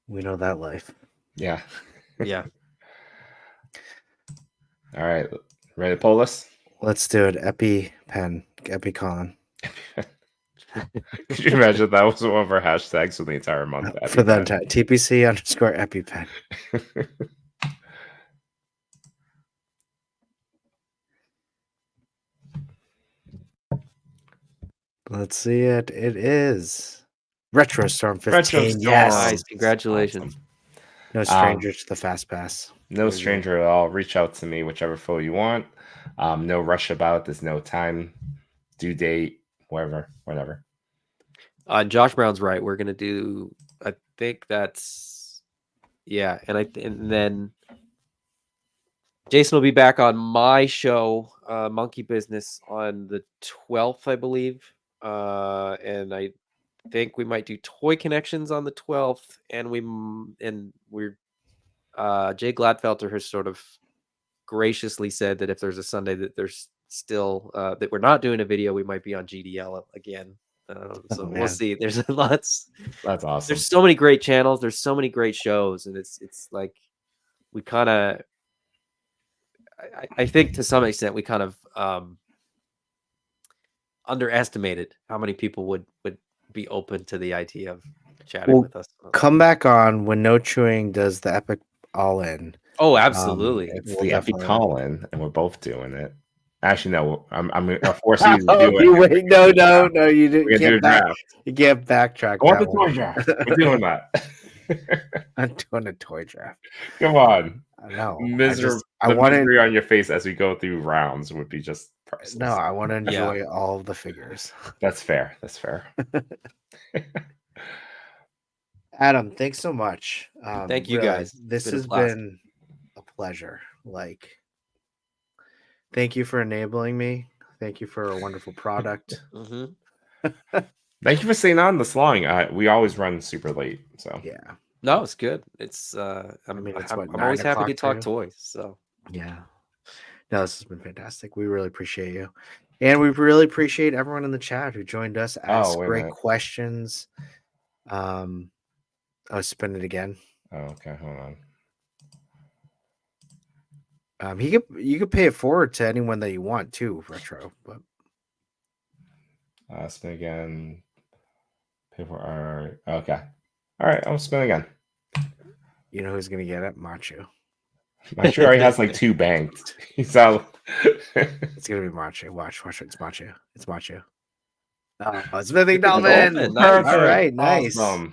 We know that life. Yeah. yeah. All right. Ready to pull this? Let's do it. EpiCon. Could you imagine that was one of our hashtags for the entire month? For the entire TPC_EpiPen. Let's see it. It is Retro Storm 15. Retro Yes. Storm. Nice, congratulations. Awesome. No stranger to the Fast Pass. No stranger at all. Reach out to me, whichever photo you want. No rush about it. There's no time, due date, whatever. Josh Brown's right. We're gonna do. I think that's. Yeah, and then Jason will be back on my show, Monkey Business, on the 12th, I believe. And I think we might do Toy Connections on the 12th, and we're Jay Gladfelter has sort of graciously said that if there's a Sunday that there's still that we're not doing a video, we might be on GDL again. So we'll see. There's lots. That's awesome. There's so many great channels. There's so many great shows, and it's like we kind of. I think to some extent we kind of underestimated how many people would be open to the idea of chatting with us. Come back on when No.Chewing does the Epic All In. Oh, absolutely. It's the Epic Call-In, and we're both doing it. Actually, no, I'm gonna force you to do it. Wait, no, you didn't. We're gonna do a draft. You can't backtrack. I want the toy draft. We're doing that. I'm doing a toy draft. Come on. No, The I want misery on your face as we go through rounds would be just priceless. No, I want to enjoy all of the figures. That's fair. Adam, thanks so much. Thank you guys. This has been a pleasure. Like, thank you for enabling me. Thank you for a wonderful product. Thank you for staying on this long. We always run super late, so yeah. No, it's good. It's I'm always happy to talk toys. So yeah. No, this has been fantastic. We really appreciate you. And we really appreciate everyone in the chat who joined us, asked great questions. I'll spin it again. Oh, okay, hold on. You could pay it forward to anyone that you want too, Retro. But spin again. Pay for okay. All right, I'll spin again. You know who's gonna get it? Macho. Macho already has like 2 banked. He's out. It's gonna be Macho. Watch. It's Macho. It's Macho. Oh, it's Mythic Dolphin. Nice. All right, nice. Awesome.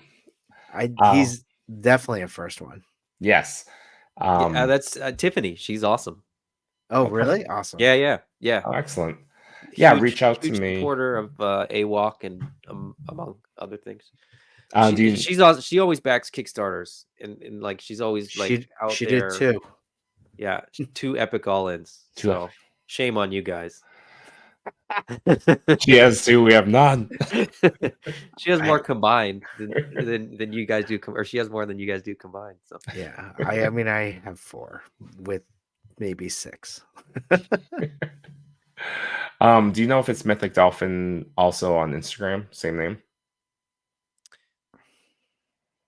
He's definitely a first one. Yes. that's Tiffany. She's awesome. Oh, really? Awesome. Yeah. Oh, excellent. Yeah, huge, reach out to huge me. Supporter of AWOK and among other things. She always backs Kickstarters and like she's always like out she there. She did too. Yeah, 2 epic all-ins. So shame on you guys. She has 2. We have none. She has more combined than you guys do, or she has more than you guys do combined. So yeah, I mean, I have 4 with maybe 6. Do you know if it's Mythic Dolphin also on Instagram? Same name?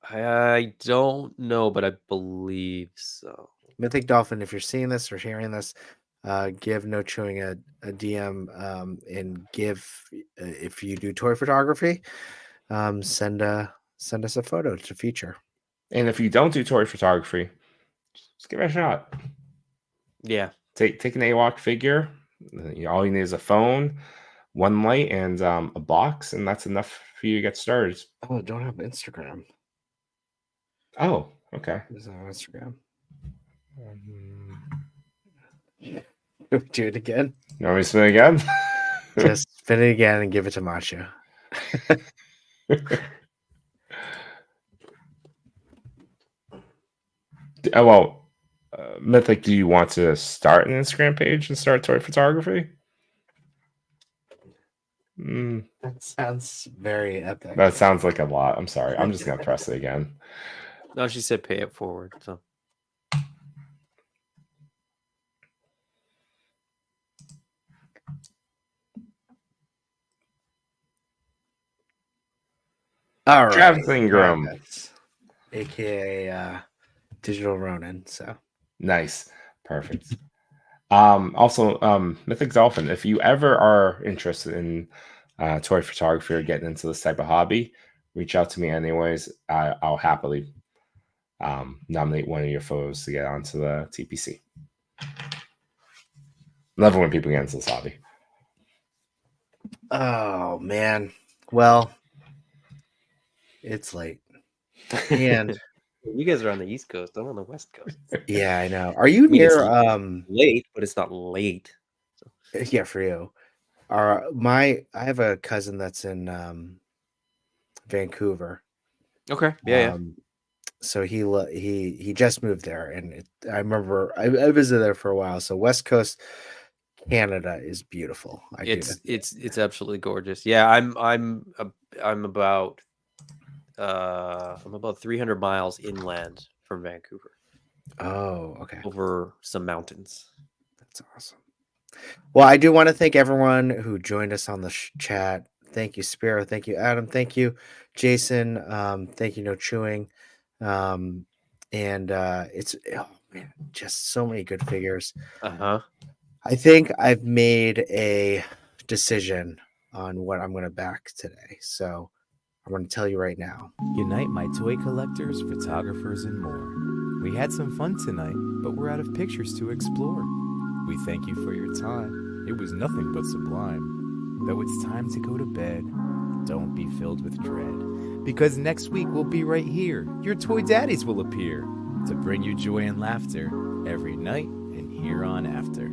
I don't know, but I believe so. Mythic Dolphin, if you're seeing this or hearing this, give No.Chewing a DM and give if you do toy photography, send us a photo to feature. And if you don't do toy photography, just give it a shot. Yeah, take an AWOK figure. All you need is a phone, 1 light, and a box, and that's enough for you to get started. Oh, I don't have Instagram. Oh, okay. Is on Instagram? Do it again. You want me to spin it again? Just spin it again and give it to Macho. Mythic, do you want to start an Instagram page and start toy photography? That sounds very epic. That sounds like a lot. I'm sorry. I'm just going to press it again. No, she said pay it forward. So all right. Travis Ingram, aka Digital Ronin. So nice, perfect. Also, Mythic Dolphin. If you ever are interested in toy photography or getting into this type of hobby, reach out to me. Anyways, I'll happily nominate one of your photos to get onto the TPC. Love it when people get into this hobby. Oh man, well, It's late. And You guys are on the East Coast. I'm on the West Coast. yeah, I know. Are you I mean, it's near late, but it's not late. yeah, for you. I have a cousin that's in Vancouver. Okay. Yeah. So he just moved there, and I remember I visited there for a while. So West Coast Canada is beautiful. It's absolutely gorgeous. Yeah, I'm about 300 miles inland from Vancouver. Oh, okay. Over some mountains. That's awesome. Well, I do want to thank everyone who joined us on the chat. Thank you, Spero. Thank you, Adam. Thank you, Jason. Thank you, No.Chewing. And it's just so many good figures. I think I've made a decision on what I'm going to back today. So I'm going to tell you right now. Unite my toy collectors, photographers, and more. We had some fun tonight, but we're out of pictures to explore. We thank you for your time. It was nothing but sublime. Though it's time to go to bed, don't be filled with dread. Because next week we'll be right here. Your Toydaddies will appear to bring you joy and laughter every night and here on after.